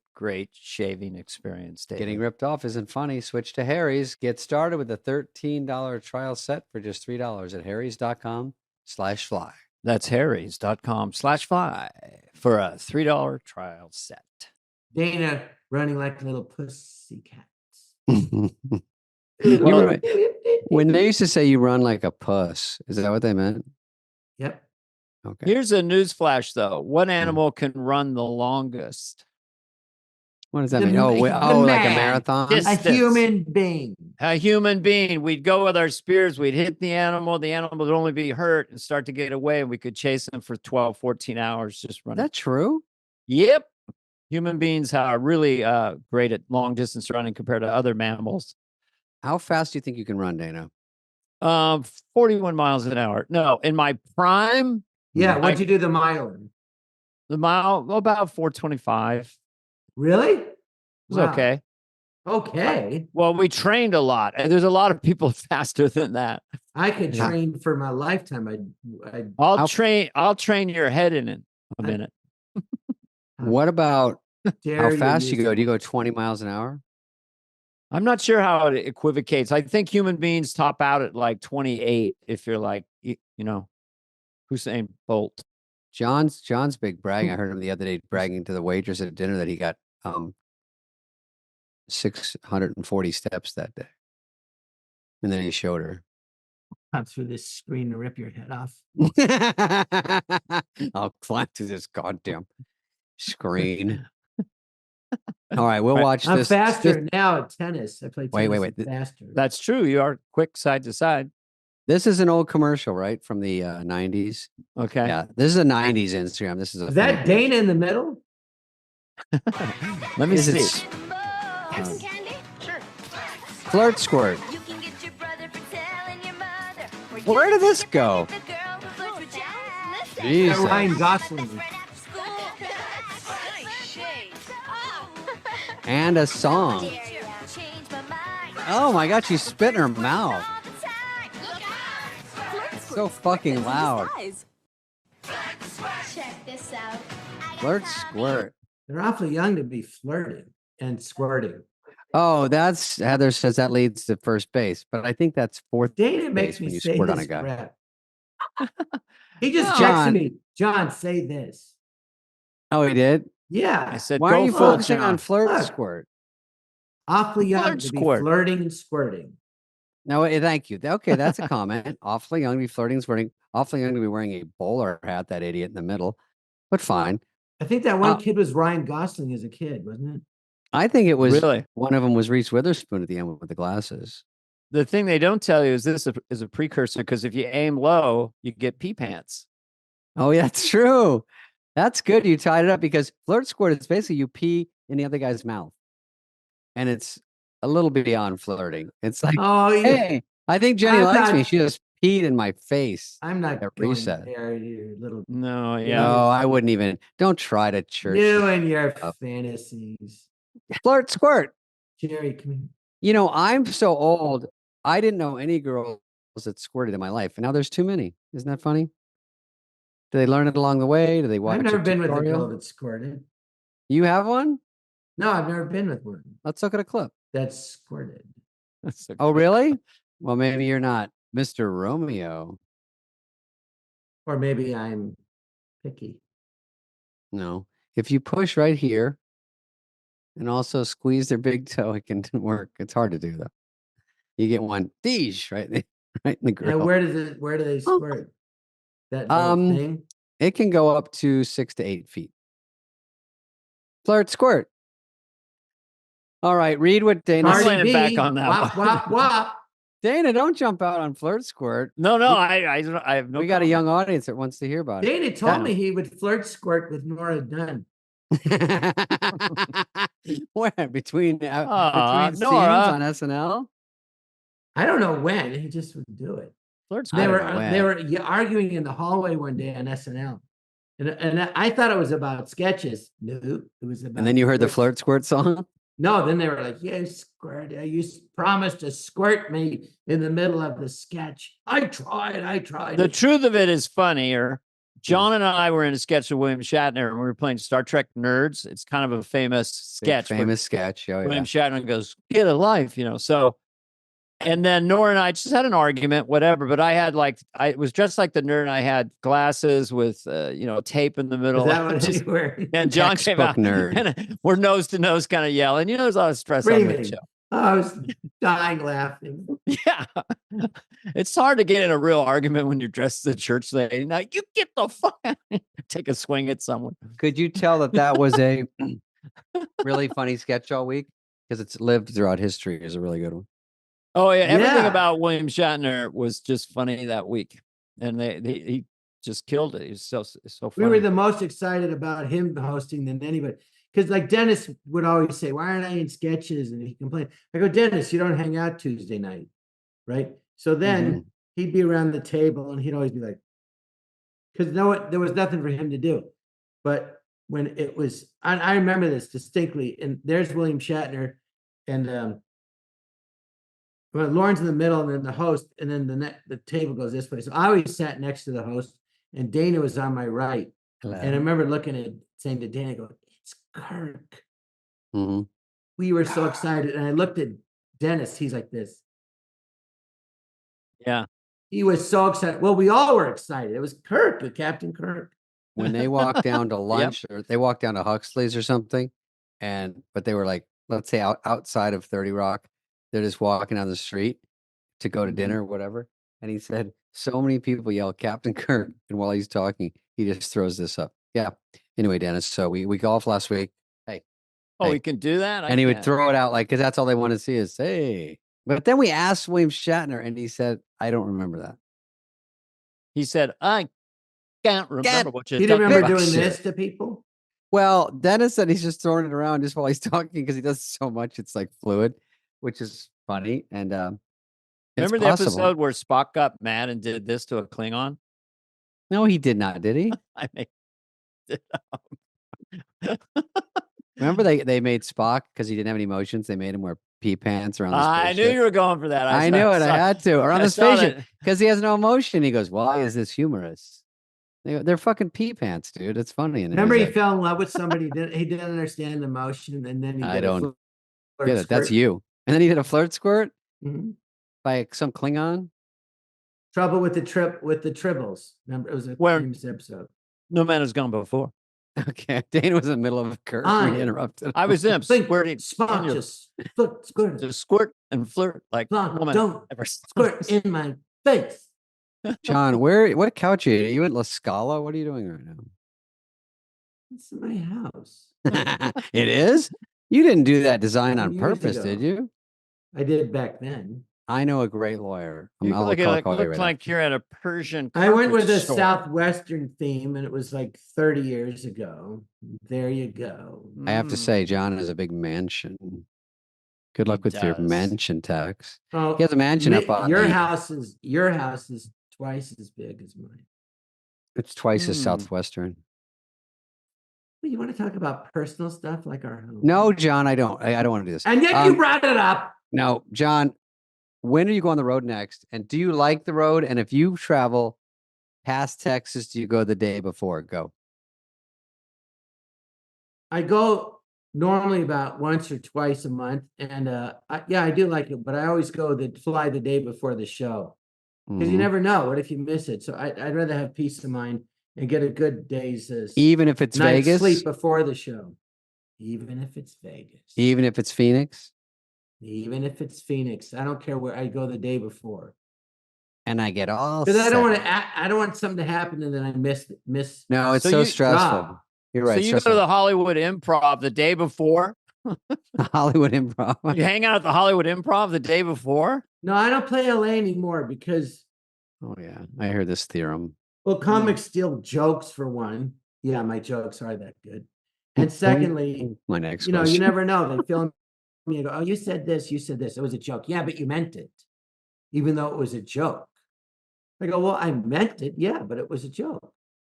shaving experience, David. Getting ripped off isn't funny. Switch to Harry's. Get started with a $13 trial set for just $3 at harrys.com/fly. That's harrys.com/fly for a $3 trial set. Dana running like little pussy cats. When they used to say you run like a puss, is that what they meant? Yep. Okay. Here's a news flash, though. What animal can run the longest? What does that The mean? ma- Oh, the like a man. marathon? Yes. A Distance. human being. A human being. We'd go with our spears. We'd hit the animal. The animal would only be hurt and start to get away. And we could chase them for 12, 14 hours just Is running. that true? Yep. Human beings are really great at long distance running compared to other mammals. How fast do you think you can run, Dana? 41 miles an hour. No, in my prime, Yeah. What'd you do the mile in? the mile, about 425. Really? It was okay. Okay. Well, we trained a lot. And there's a lot of people faster than that. I could train for my lifetime. I'll train your head in a minute. What about dare how fast use you go? it. Do you go 20 miles an hour? I'm not sure how it equivocates. I think human beings top out at like 28 if you're like, Usain Bolt. John's big bragging. I heard him the other day bragging to the waitress at dinner that he got 640 steps that day. And then he showed her. come through this screen and rip your head off. I'll climb through this goddamn screen. All right, we'll watch I'm this. faster now at tennis. I play tennis Wait. faster. That's true. You are quick side to side. This is an old commercial, right? From the 90s. Okay. Yeah, this is a 90s Instagram. This is Is that Dana in the middle? Let me see. Have some candy? Sure. Flirt Squirt. You can get your brother for telling your mother. Or Where you did this can go? get the girl who flirts with Jones. Listen. Jesus. Ryan Gosling. Right after school. Nice shade. And a song. Dare ya change my mind. Oh my God, she's spit in her mouth. All the time. Look out. So fucking loud. Check this out. Flirt Squirt. They're awfully young to be flirting and squirting. Oh, that's Heather says that leads to first base, but I think that's fourth Dana makes base me when you say squirt on this a guy. crap. He just John. texted me, John, say this. Oh, he did? Yeah. I said, Why are go you full focusing on John. Flirt Look. Squirt? Awfully young Flirt to be squirt. flirting and squirting. No, thank you. Okay, that's a comment. Awfully young to be flirting, squirting. Awfully young to be wearing a bowler hat, that idiot in the middle. But fine. I think that one kid was Ryan Gosling as a kid, wasn't it? I think it was Really? one of them was Reese Witherspoon at the end with the glasses. The thing they don't tell you is this is a precursor because if you aim low, you get pee pants. Oh, yeah, that's true. That's good. You tied it up because Flirt Squirt is basically you pee in the other guy's mouth. And it's a little bit beyond flirting. It's like, Oh, yeah. hey, I think Jenny I'm likes me. not- She just peed in my face. I'm not at going recess. there, you little No, Yeah. yeah. No, I wouldn't even. Don't try to church. you and your up. fantasies. Flirt Squirt. Jerry, come here. You know, I'm so old. I didn't know any girls that squirted in my life. And now there's too many. Isn't that funny? Do they learn it along the way? Do they watch I've never a been with a tutorial? girl that squirted. You have one? No, I've never been with one Let's look at a clip. that squirted. That's Oh, really? Well, maybe you're not Mr. Romeo. Or maybe I'm picky. No. If you push right here and also squeeze their big toe, it can work. It's hard to do though. You get one deesh right in the grill. Now, where do they squirt? That little thing? It can go up to 6 to 8 feet. Flirt Squirt. All right, read what Dana. Cardi- Cardi laying B, back on that wop, one. wop, wop. Dana, don't jump out on Flirt Squirt. No, I have no. We got a comment. young audience that wants to hear about it. Dana told me he would flirt squirt with Nora Dunn. Where between scenes Nora. on SNL? I don't know when. He just would do it. Flirt's I They don't were know when. arguing in the hallway one day on SNL, and I thought it was about sketches. No, it was about. And then you heard the Flirt Squirt song. No, then they were like, "Yeah, squirt. You promised to squirt me in the middle of the sketch. I tried. The truth of it is funnier. John and I were in a sketch of William Shatner, and we were playing Star Trek Nerds. It's kind of a famous sketch. where Famous sketch. Oh, William yeah. Shatner goes, "Get a life," So, and then Nora and I just had an argument, whatever. But I was dressed like the nerd. And I had glasses with, tape in the middle. Is that what Just- you were? and John came Textbook out, nerd. and we're nose to nose, kind of yelling. There's a lot of stress on the Screaming. show. Oh, I was dying laughing. Yeah, it's hard to get in a real argument when you're dressed as a church lady. Now you get the fuck out. Take a swing at someone. Could you tell that was a really funny sketch all week? Because it's lived throughout history. Is a really good one. Oh yeah, everything Yeah. about William Shatner was just funny that week, and he just killed it. He was so We funny. were the most excited about him hosting than anybody. Because like Dennis would always say, "Why aren't I in sketches?" And he complained. I go, "Dennis, you don't hang out Tuesday night, right?" So then he'd be around the table and he'd always be like, because there was nothing for him to do. But when it was, I remember this distinctly. And there's William Shatner, and well, Lauren's in the middle, and then the host, and then the table goes this way. So I always sat next to the host, and Dana was on my right. And I remember looking at saying to Dana, "Go, it's Kirk." Mhm. We were so excited, and I looked at Dennis. He's like this. Yeah. He was so excited. Well, we all were excited. It was Kirk, Captain Kirk. When they walked down to lunch, or they walked down to Huxley's or something, but they were like, let's say outside of 30 Rock, they're just walking down the street to go to dinner or whatever. And he said, so many people yell Captain Kirk. And while he's talking, he just throws this up. Yeah. Anyway, Dennis, so we golfed last week. Hey. Oh, Hey. we can do that? And he would throw it out like, because that's all they want to see is, hey. But then we asked William Shatner, and he said, I don't remember that. He said, I can't remember what you're You talking remember about. doing this to people? Well, Dennis said he's just throwing it around just while he's talking because he does so much. It's like fluid, which is funny. And Remember the episode where Spock got mad and did this to a Klingon? No, he did not, did he? I made it up. Remember they made Spock because he didn't have any emotions. They made him wear pee pants around the I spaceship. knew you were going for that. I knew it. I had to. Around the saw spaceship that. because he has no emotion. He goes, why is this humorous? They're fucking pee pants, dude. It's funny. And Remember, he fell in love with somebody. He didn't understand the emotion, and then he I did a don't flirt get it. That's squirt. you. And then he did a flirt squirt Mhm. by some Klingon. Trouble with the tribbles. Remember, it was a Where- famous episode. No man has gone before. Okay, Dana was in the middle of a curve. We interrupted. I was in Think, squirting. spot, in your- just flirt, squirt, to squirt and flirt like Spot, woman don't ever squirt in my face. John, what couch are you? Are you in La Scala? What are you doing right It's my house. now? It is? You didn't do that design on Years purpose, ago. did you? I did back then. I know a great lawyer. You I'll look, call like, you look right like you're at a Persian. I went with carpet a store. Southwestern theme, and it was like 30 years ago. There you go. I have to say, John has a big mansion. Good luck He with your does. mansion tax. Oh, He has a mansion up on your the- house is twice as big as mine. It's twice as Hmm. Southwestern. Well, you want to talk about personal stuff like our home? No, John, I don't. I don't want to do this. And yet you brought it up. No, John, when are you going on the road next? And do you like the road? And if you travel past Texas, do you go the day before? Go. I go normally about once or twice a month, and I do like it, but I always fly the day before the show because you Mhm. never know. What if you miss it? So I'd rather have peace of mind and get a good day's Even if it's night's Vegas, sleep before the show. Even if it's Vegas, even if it's Phoenix, even if it's Phoenix, I don't care where I go the day before and I get all because I don't want set. to. I don't want something to happen and then I miss. No, it's So so you- stressful. job. You're right. So you go to the Hollywood Improv the day before. Hollywood Improv. You hang out at the Hollywood Improv the day before. No, I don't play LA anymore because Oh yeah, I heard this theorem. well, comics steal jokes for one. Yeah, my jokes are that good. And secondly, My next you know, question. you never know. They film me and go, "Oh, you said this. You said this. It was a joke." Yeah, but you meant it, even though it was a joke. I go, "Well, I meant it. Yeah, but it was a joke."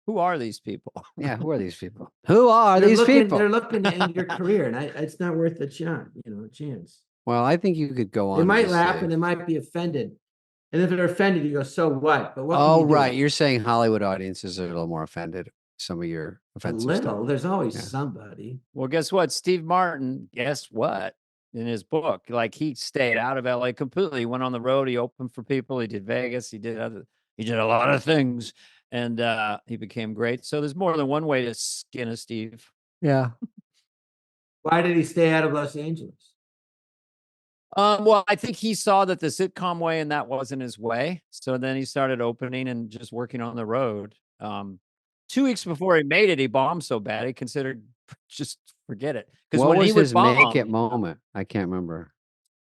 Who are these people? Yeah, who are these people? Who are They're these looking, people? They're looking to end your career, and it's not worth a shot. A chance. Well, I think you could go on. They to might just laugh say- and they might be offended. And if they're offended, you go, "So what?" But what? can Oh, you do? right. You're saying Hollywood audiences are a little more offended. Some of your A offensive little. stuff. There's always Yeah. somebody. Well, guess what? Steve Martin, guess what? In his book, like he stayed out of LA completely. He went on the road. He opened for people. He did Vegas. He did a lot of things, and he became great. So there's more than one way to skin a Steve. Yeah. Why did he stay out of Los Angeles? Well, I think he saw that the sitcom way and that wasn't his way. So then he started opening and just working on the road. 2 weeks before he made it, he bombed so bad he considered just forget it. Because What when was he would his bomb, make it moment? I can't remember.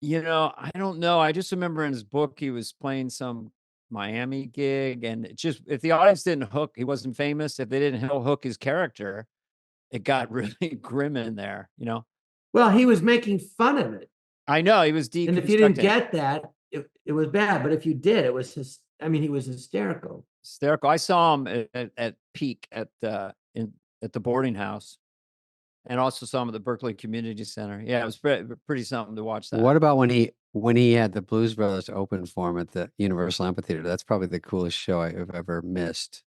I don't know. I just remember in his book he was playing some Miami gig, and it just if the audience didn't hook, he wasn't famous. If they didn't hook his character, it got really grim in there. Well, he was making fun of it. I know he was deconstructing. And if you didn't get that, it was bad. But if you did, it was he was hysterical. hysterical. I saw him at peak at the boarding house, and also saw him at the Berkeley Community Center. Yeah, it was pretty something to watch that. What about when he had the Blues Brothers open for him at the Universal Amphitheater? That's probably the coolest show I've ever missed.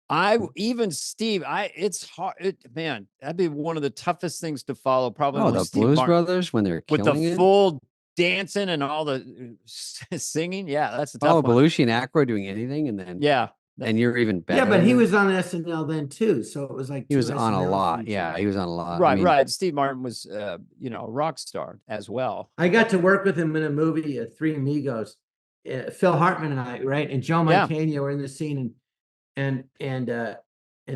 It's hard, man. That'd be one of the toughest things to follow. Probably Oh, with the Steve Blues Martin. Brothers when they're With killing the it. full dancing and all the singing. Yeah, that's a tough Oh, one. Belushi and Aykroyd doing anything, and then Yeah. and you're even better. Yeah, but he than- was on SNL then too. So it was like he was two on a SNL lot. features. Yeah, he was on a lot. Right, I mean, right. Steve Martin was, a rock star as well. I got to work with him in a movie, Three Amigos. Phil Hartman and I, right, and Joe Yeah. Mantegna were in the scene, and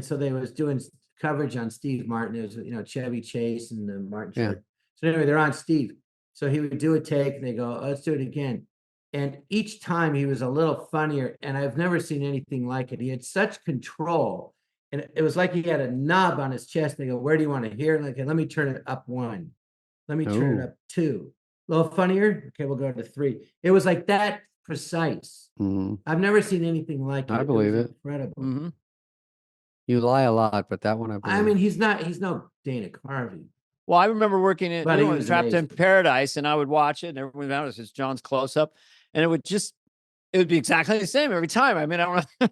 so they was doing coverage on Steve Martin. It was Chevy Chase and Martin Yeah. Short. So anyway, they're on Steve. So he would do a take, and they go, oh, let's do it again. And each time he was a little funnier, and I've never seen anything like it. He had such control, and it was like he had a knob on his chest. They go, where do you want to hear? And like, let me turn it up 1. Let me turn it up 2. A little funnier. Okay, we'll go to 3. It was like that precise. I've never seen anything like it. I believe it. Incredible. Mm-hmm. You lie a lot, but that one I believe. I mean, he's no Dana Carvey. Well, I remember working in But he was Trapped in amazing. Paradise, and I would watch it, and everyone noticed it's John's close up, and it would be exactly the same every time. I mean, I don't know.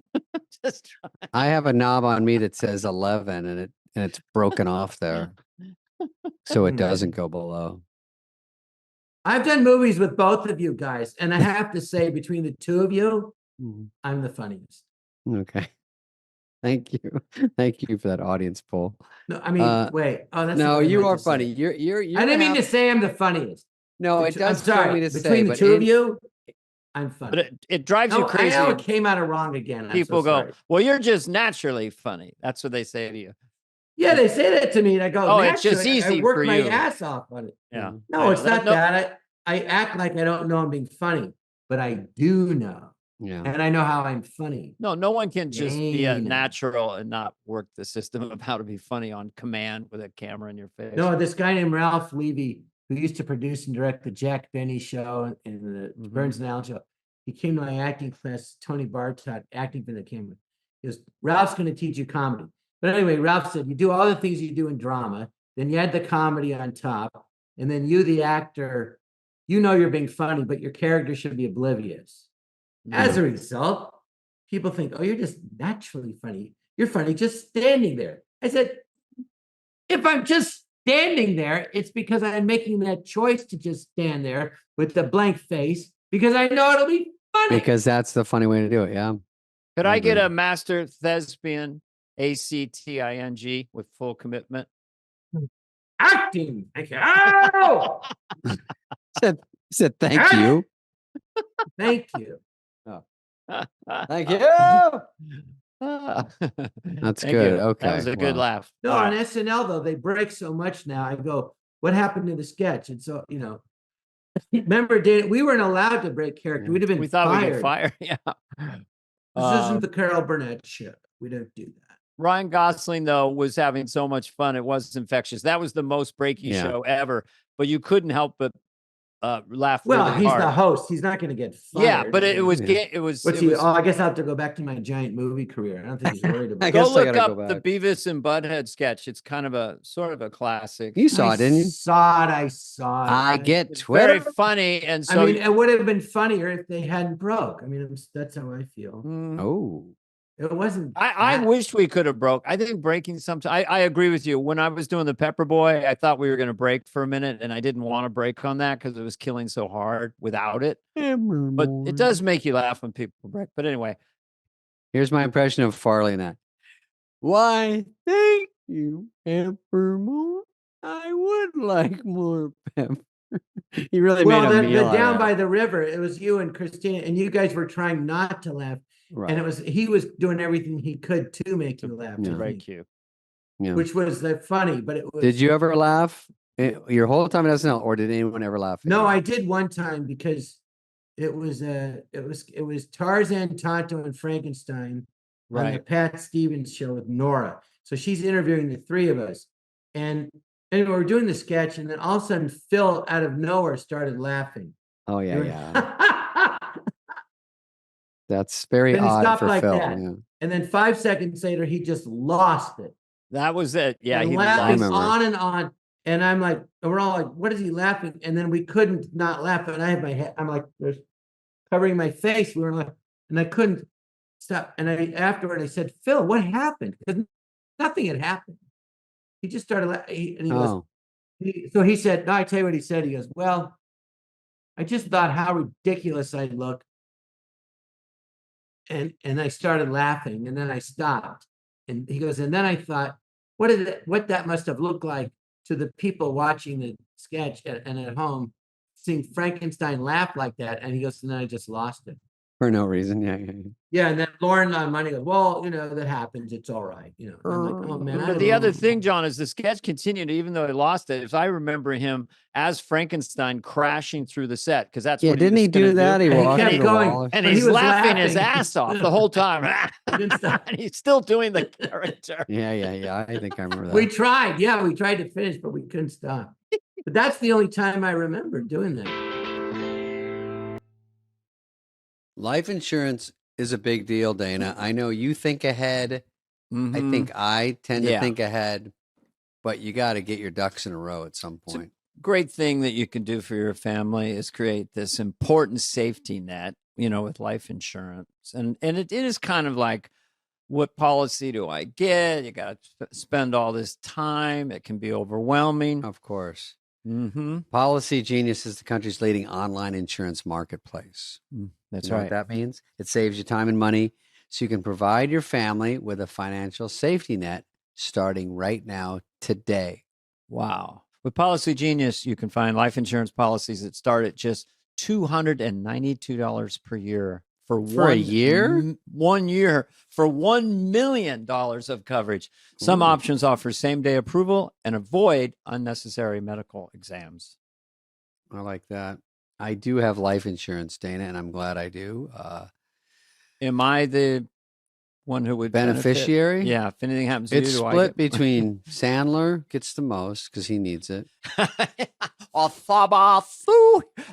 Just I have a knob on me that says 11, and it's broken off there, so it doesn't go below. I've done movies with both of you guys, and I have to say, between the two of you, I'm the funniest. Okay. Thank you. Thank you for that audience poll. No, I mean, wait. Oh, that's No, not what I you meant are to funny. say. You're I didn't mean to say I'm the funniest. No, it I'm does kill sorry. me to say, Between the but two of you, I'm funny. but it drives you No, crazy. I know it came out of wrong again. I'm People so go, sorry. well, you're just naturally funny. That's what they say to you. Yeah, they say that to me, and I go, Oh, it's just naturally, easy I work for my you. ass off on it. Yeah. No, it's not that. I act like I don't know I'm being funny, but I do know. Yeah. And I know how I'm funny. No one can just be a Dana. natural and not work the system of how to be funny on command with a camera in your face. No, this guy named Ralph Levy, who used to produce and direct the Jack Benny show and the Burns and Allen show, he came to my acting class. Tony Bartot, acting for the camera. He goes, Ralph's going to teach you comedy. But anyway, Ralph said, you do all the things you do in drama, then you add the comedy on top, and then you, the actor, you know you're being funny, but your character should be oblivious. As a result, people think, oh, you're just naturally funny. You're funny just standing there. I said, if I'm just standing there, it's because I'm making that choice to just stand there with the blank face because I know it'll be funny. Because that's the funny way to do it. Yeah. Could I get a master thespian, ACTING, with full commitment? Acting. Oh! said thank you. Thank you. Thank you. That's Thank good. you. Okay. That was a good laugh. No, All on right. SNL, though, they break so much now. I go, what happened to the sketch? And so, remember, Dana, we weren't allowed to break character. We'd have been We thought fired. we could fire. Yeah. This isn't the Carol Burnett show. We don't do that. Ryan Gosling, though, was having so much fun. It was infectious. That was the most breaky show ever. But you couldn't help but laugh. Well, really he's hard. the host. He's not going to get fired. Yeah, but it was. What's he? Oh, I guess I have to go back to my giant movie career. I don't think he's worried about. Go guess I look gotta up go the back. Beavis and Butthead sketch. It's kind of a sort of a classic. You saw it, didn't you? I saw it. I get It's Twitter. very funny, and so I mean, it would have been funnier if they hadn't broke. I mean, that's how I feel. Oh. It wasn't. I wished we could have broke. I think breaking sometimes. I agree with you. When I was doing the Pepper Boy, I thought we were going to break for a minute, and I didn't want to break on that because it was killing so hard without it. But it does make you laugh when people break. But anyway, Here's my impression of Farley and that. Why, thank you, Peppermint. I would like more pepper. He really made a meal out of down that. by the river. It was you and Christina, and you guys were trying not to laugh. Right. And he was doing everything he could to make you laugh, Yeah. to very me, cute. Yeah. which was funny. But it was. Did you ever laugh your whole time at SNL, or did anyone ever laugh? at No, you? I did one time because it was Tarzan, Tonto, and Frankenstein on the Right. Pat Stevens show with Nora. So she's interviewing the three of us, and anyway, we're doing the sketch, and then all of a sudden Phil out of nowhere started laughing. Oh yeah, Doing- yeah. That's very But he odd stopped for like Phil. that. Yeah. And then 5 seconds later, he just lost it. That was it. Yeah, and he laughing lost. remember. on and on. And I'm like, and we're all like, what is he laughing? And then we couldn't not laugh. And I had my head, I'm like, there's covering my face. We were like, and I couldn't stop. And afterward, I said, Phil, what happened? Because nothing had happened. He just started laughing. And he goes, Oh, so he said, no, I tell you what he said. He goes, well, I just thought how ridiculous I'd look. And I started laughing, and then I stopped. And he goes, and then I thought, what that must have looked like to the people watching the sketch and at home seeing Frankenstein laugh like that. And he goes, and then I just lost it. For no reason. Yeah. Yeah, and then Lauren on Monday goes, well, that happens. It's all right. And I'm like, oh man. But the other thing, John, is the sketch continued even though he lost it. If I remember him as Frankenstein crashing through the set, because that's what didn't he do that? He walked kept in the going, wall. and but he's he was laughing his ass off the whole time. Didn't stop. And he's still doing the character. Yeah. I think I remember that. We tried. Yeah, we tried to finish, but we couldn't stop. But that's the only time I remember doing that. Life insurance is a big deal, Dana. I know you think ahead. Mhm. I think I tend to Yeah. think ahead, but you got to get your ducks in a row at some point. Great thing that you can do for your family is create this important safety net, with life insurance. And it is kind of like, what policy do I get? You got to spend all this time. It can be overwhelming. Of course. Mm-hmm. Policy Genius is the country's leading online insurance marketplace. That's You know right. what that means? It saves you time and money so you can provide your family with a financial safety net starting right now today. Wow. With Policy Genius, you can find life insurance policies that start at just $292 per year for a year? 1 year for $1 million of coverage. Some Ooh. options offer same-day approval and avoid unnecessary medical exams. I like that. I do have life insurance, Dana, and I'm glad I do. Am I the one who would benefit? Beneficiary? Yeah. If anything happens to you, It's do I split get- between Sandler gets the most because he needs it.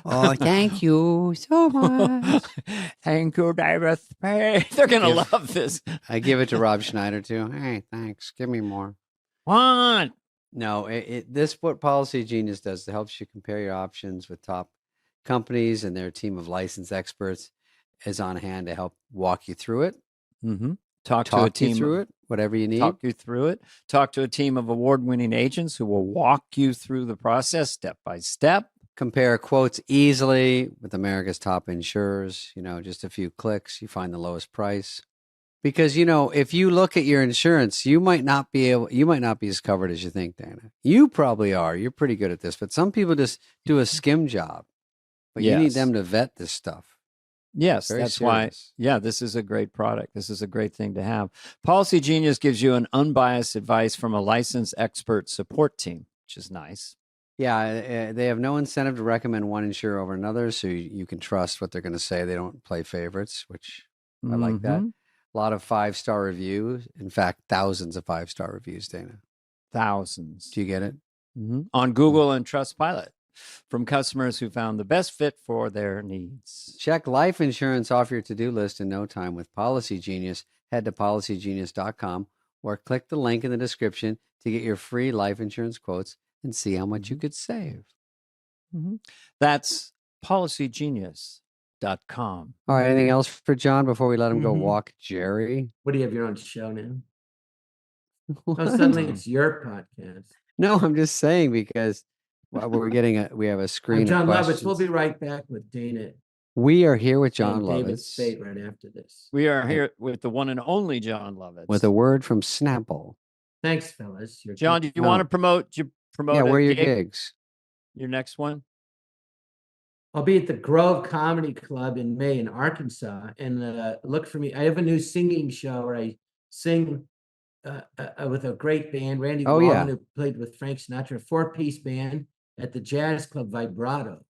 Oh, thank you so much. Thank you, David Spade. They're going to love this. I give it to Rob Schneider too. Hey, thanks. Give me more. What? No, this what Policy Genius does. It helps you compare your options with top companies, and their team of licensed experts is on hand to help walk you through it. Mm-hmm. Talk to a team you through it, whatever you need. Talk you through it. Talk to a team of award-winning agents who will walk you through the process step by step. Compare quotes easily with America's top insurers. Just a few clicks, you find the lowest price. Because if you look at your insurance, you might not be as covered as you think, Dana. You probably are. You're pretty good at this, but some people just do a skim job. But you need Yes. them to vet this stuff. Yes, Very that's why. serious. Yeah, this is a great product. This is a great thing to have. Policy Genius gives you an unbiased advice from a licensed expert support team, which is nice. Yeah, they have no incentive to recommend one insurer over another, so you can trust what they're going to say. They don't play favorites, which I like that. Mhm. A lot of 5-star reviews. In fact, thousands of 5-star reviews, Dana. Thousands. Do you get it? On Google and Trustpilot from customers who found the best fit for their needs. Check life insurance off your to-do list in no time with Policy Genius. Head to policygenius.com or click the link in the description to get your free life insurance quotes and see how much you could save. That's policygenius.com. All right, anything else for John before we let him go Mhm. walk Jerry? What do you have your own show now? Oh, suddenly it's your podcast. No, I'm just saying because we have a I'm screen of John Lovitz. questions. We'll be right back with Dana We are here with John and David Lovitz Spade right after this. We are here with the one and only John Lovitz. with a word from Snapple. Thanks, fellas. You're John, do you want to promote? Yeah, a where are your gig? gigs? Your next one? I'll be at the Grove Comedy Club in May in Arkansas, and look for me. I have a new singing show where I sing with a great band, Randy Oh, Wallman, yeah. who played with Frank Sinatra, 4-piece band at the Jazz Club Vibrato.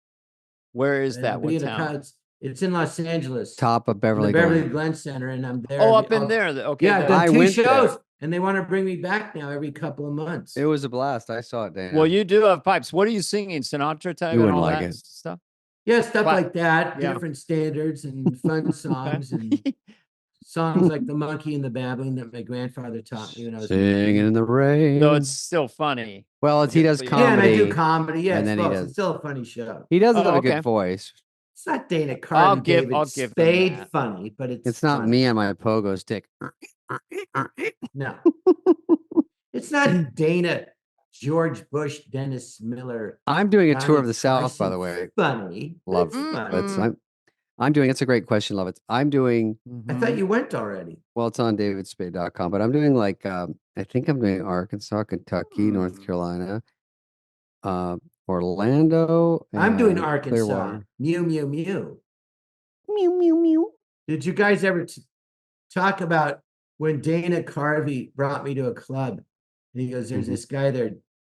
Where is And that? I'll be What in a town? it's in Los Angeles, Top of in Beverly the Beverly Glen. Glen Center, and I'm there. Oh, up in I'll- there. Okay. Yeah, I've there. I done 2 went there. shows, and they want to bring me back now every couple of months. It was a blast. I saw it, Dan. Well, you do have pipes. What are you singing? Sinatra type You and wouldn't all like that it. stuff? Yeah, stuff Wow. like that, Yeah. different standards and fun songs and songs like The Monkey and the Baboon that my grandfather taught me when I was a Singing kid. in the rain. No, it's still funny. Well, he does Yeah, comedy. Yeah, and I do comedy. Yeah, and it's, then he both. does- It's still a funny show. He does Oh, have a okay. good voice. It's not Dana Carvey, David I'll give him Spade that. funny, but It's not funny. me on my pogo stick. No. It's not Dana, George Bush, Dennis Miller. I'm doing a tour Johnny of the South, by the Carson. way. Funny. but Love it's it. funny. I'm doing. It's a great question, love it. I'm doing. I thought you went already. Well, it's on davidspade.com, but I'm doing I think I'm doing Arkansas, Kentucky, North Carolina, Orlando. I'm doing and Arkansas. Clearwater. Mew, mew, mew. Mew, mew, mew. Did you guys ever talk about when Dana Carvey brought me to a club? And he goes, "There's this guy there,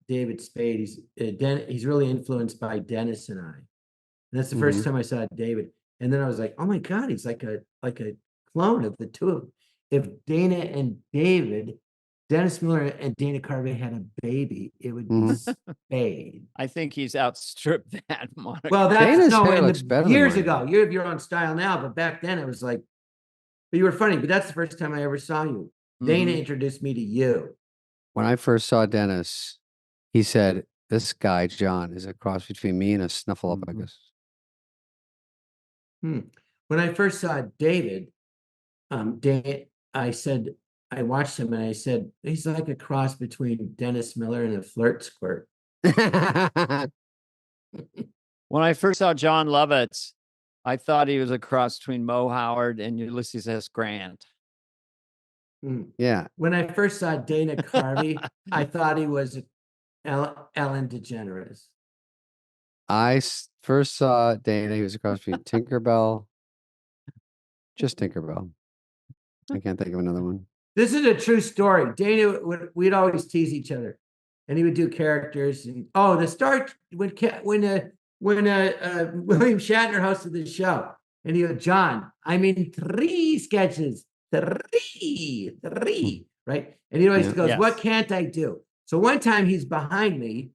David Spade. He's really influenced by Dennis and I." And that's the first time I saw David. And then I was like, "Oh my God, he's like a clone of the two of them." If Dana and David, Dennis Miller and Dana Carvey had a baby, it would be Spade. I think he's outstripped that moniker. Well, that's Dana's hair looks better than years mine. ago. You have your own style now, but back then it was like, but you were funny. But that's the first time I ever saw you. Dana introduced me to you. When I first saw Dennis, he said, "This guy, John, is a cross between me and a snuffleupagus." When I first saw David, I said, I watched him and I said, he's like a cross between Dennis Miller and a flirt squirt. When I first saw John Lovitz, I thought he was a cross between Mo Howard and Ulysses S. Grant. Yeah. When I first saw Dana Carvey, I thought he was Ellen DeGeneres. First saw Dana, he was a cross between Tinkerbell. Just Tinkerbell. I can't think of another one. This is a true story. Dana, we'd always tease each other, and he would do characters. And the start when William Shatner hosted the show, and he would, "John, I'm in 3 sketches, three, right?" And he always goes, Yes. "What can't I do?" So one time he's behind me,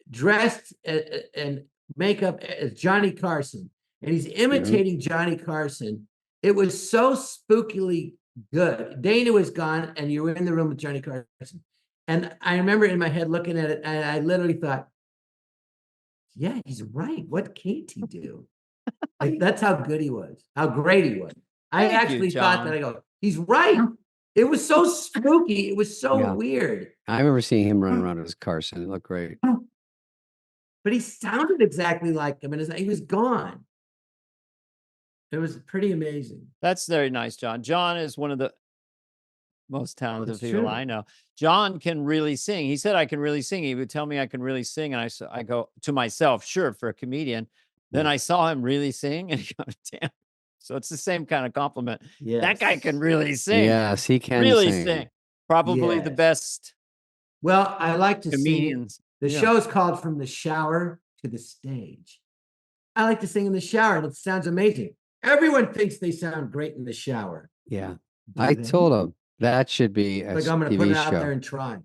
dressed and makeup as Johnny Carson, and he's imitating Johnny Carson. It was so spookily good. Dana was gone, and you were in the room with Johnny Carson. And I remember in my head looking at it, and I literally thought, "Yeah, he's right. What can't he do?" Like, that's how good he was, how great he was. I actually thought that. I go, he's right. It was so spooky. It was so weird. I remember seeing him run around as Carson. It looked great. But he sounded exactly like him, and he was gone. It was pretty amazing. That's very nice, John. John is one of the most talented people true. I know. John can really sing. He said, "I can really sing." He would tell me I can really sing. And I go to myself, sure, for a comedian. Then I saw him really sing, and he goes, "Damn." So it's the same kind of compliment. Yes. That guy can really sing. Yes, he can really sing. Probably the Yes. best Well, I like to sing. comedians. The show is called From the Shower to the Stage. I like to sing in the shower, and it sounds amazing. Everyone thinks they sound great in the shower. Yeah. Do I they? told him that should be a Like, I'm going to put TV it out there show. and try.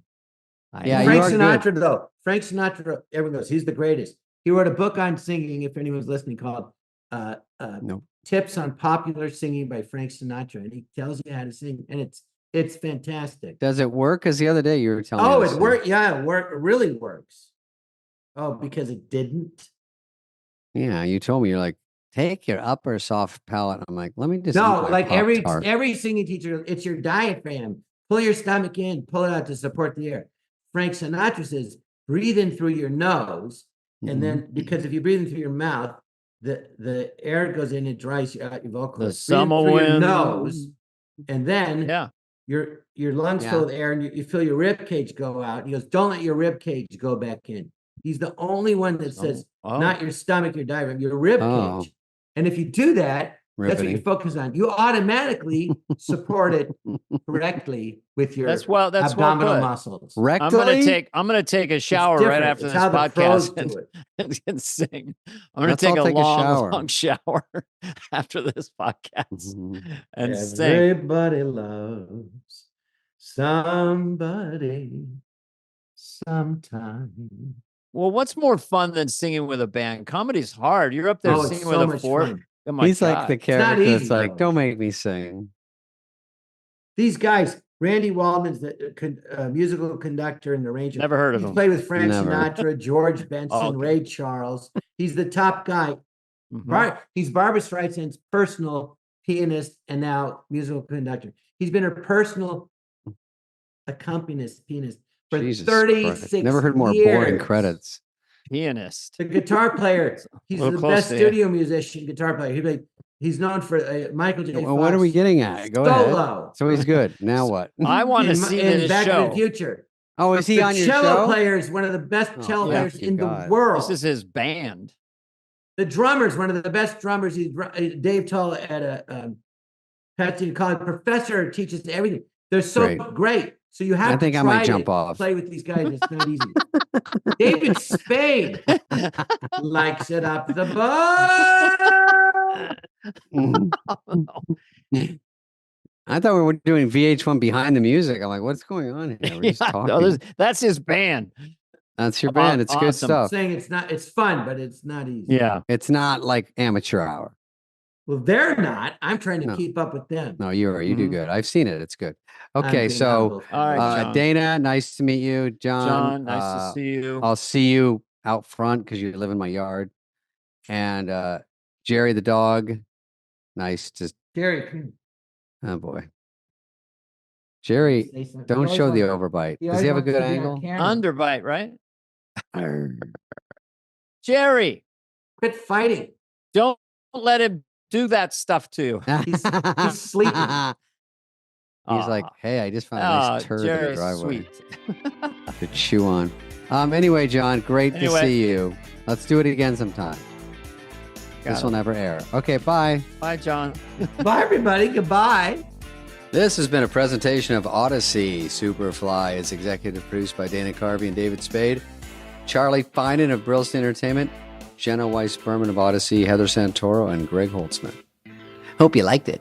Yeah, Frank you are Sinatra, good. though. Frank Sinatra, everyone goes, he's the greatest. He wrote a book on singing, if anyone's listening, called No. Tips on Popular Singing by Frank Sinatra. And he tells you how to sing, and it's fantastic. Does it work? Because the other day you were telling me. Oh, to it sing. worked. Yeah, it worked. It really works. Oh, because it didn't. Yeah, you told me, you're like, take your upper soft palate. I'm like, let me just. No, eat my like Pop-Tart. every singing teacher, it's your diaphragm. Pull your stomach in, pull it out to support the air. Frank Sinatra says, breathe in through your nose, and then because if you breathe in through your mouth, the air goes in and dries out your vocal. The summer through your wind. nose, and then Yeah. your lungs fill with air, and you feel your rib cage go out. He goes, don't let your rib cage go back in. He's the only one that says not your stomach, your diaphragm, your rib cage. And if you do that, that's what you focus on. You automatically support it correctly with your abdominal muscles. Rectally? I'm gonna take a shower right after this podcast and sing. I'm gonna take a long shower after this podcast and sing. Everybody loves somebody sometime. Well, what's more fun than singing with a band? Comedy's hard. You're up there singing with a fort. Oh my He's God. like the character that's like, don't make me sing. These guys, Randy Waldman's the musical conductor and arranger. Never heard of him. He's played with Frank Sinatra, George Benson, Ray Charles. He's the top guy. He's Barbra Streisand's personal pianist and now musical conductor. He's been her personal accompanist, pianist for 36 years. Never heard more boring credits. Pianist. The guitar player. He's the best studio musician, guitar player. He's known for Michael J. Fox. Well, what are we getting at? Go ahead. So he's good. Now what? I want to see this Back show. to the Future. Oh, is he on your cello show? player is one of the best cello Oh, players thank you, in God. the world. This is his band. The drummer's one of the best drummers. He's Dave Tull at a Pasadena College professor, teaches everything. They're so great. So you have I think to I try might jump to off. play with these guys. It's not easy. David Spade likes it up the butt. I thought we were doing VH1 behind the music. I'm like, what's going on here? We're just talking. No, that's his band. That's your band. It's good Awesome. stuff. Saying it's not, it's fun, but it's not easy. Yeah. It's not like amateur hour. Well, they're not. I'm trying to keep up with them. No, you are. You do good. I've seen it. It's good. I'm Okay, being so humble. All right, John. Dana, nice to meet you. John, nice to see you. I'll see you out front because you live in my yard. And Jerry the dog, nice to. Jerry, Oh boy, Jerry, say something. don't He show the always overbite. Does always he have a wants to good be on angle? camera. Underbite, right? Jerry, Quit fighting. don't let him do that stuff to you. He's sleeping. He's like, hey, I just found a nice turd in the Jerry's driveway sweet. to chew on. Anyway, John, great to see you. Let's do it again sometime. This will never air. Okay, bye. Bye, John. Bye, everybody. Goodbye. This has been a presentation of Odyssey. Superfly is executive produced by Dana Carvey and David Spade. Charlie Finan of Brillst Entertainment, Jenna Weiss-Berman of Odyssey, Heather Santoro, and Greg Holtzman. Hope you liked it.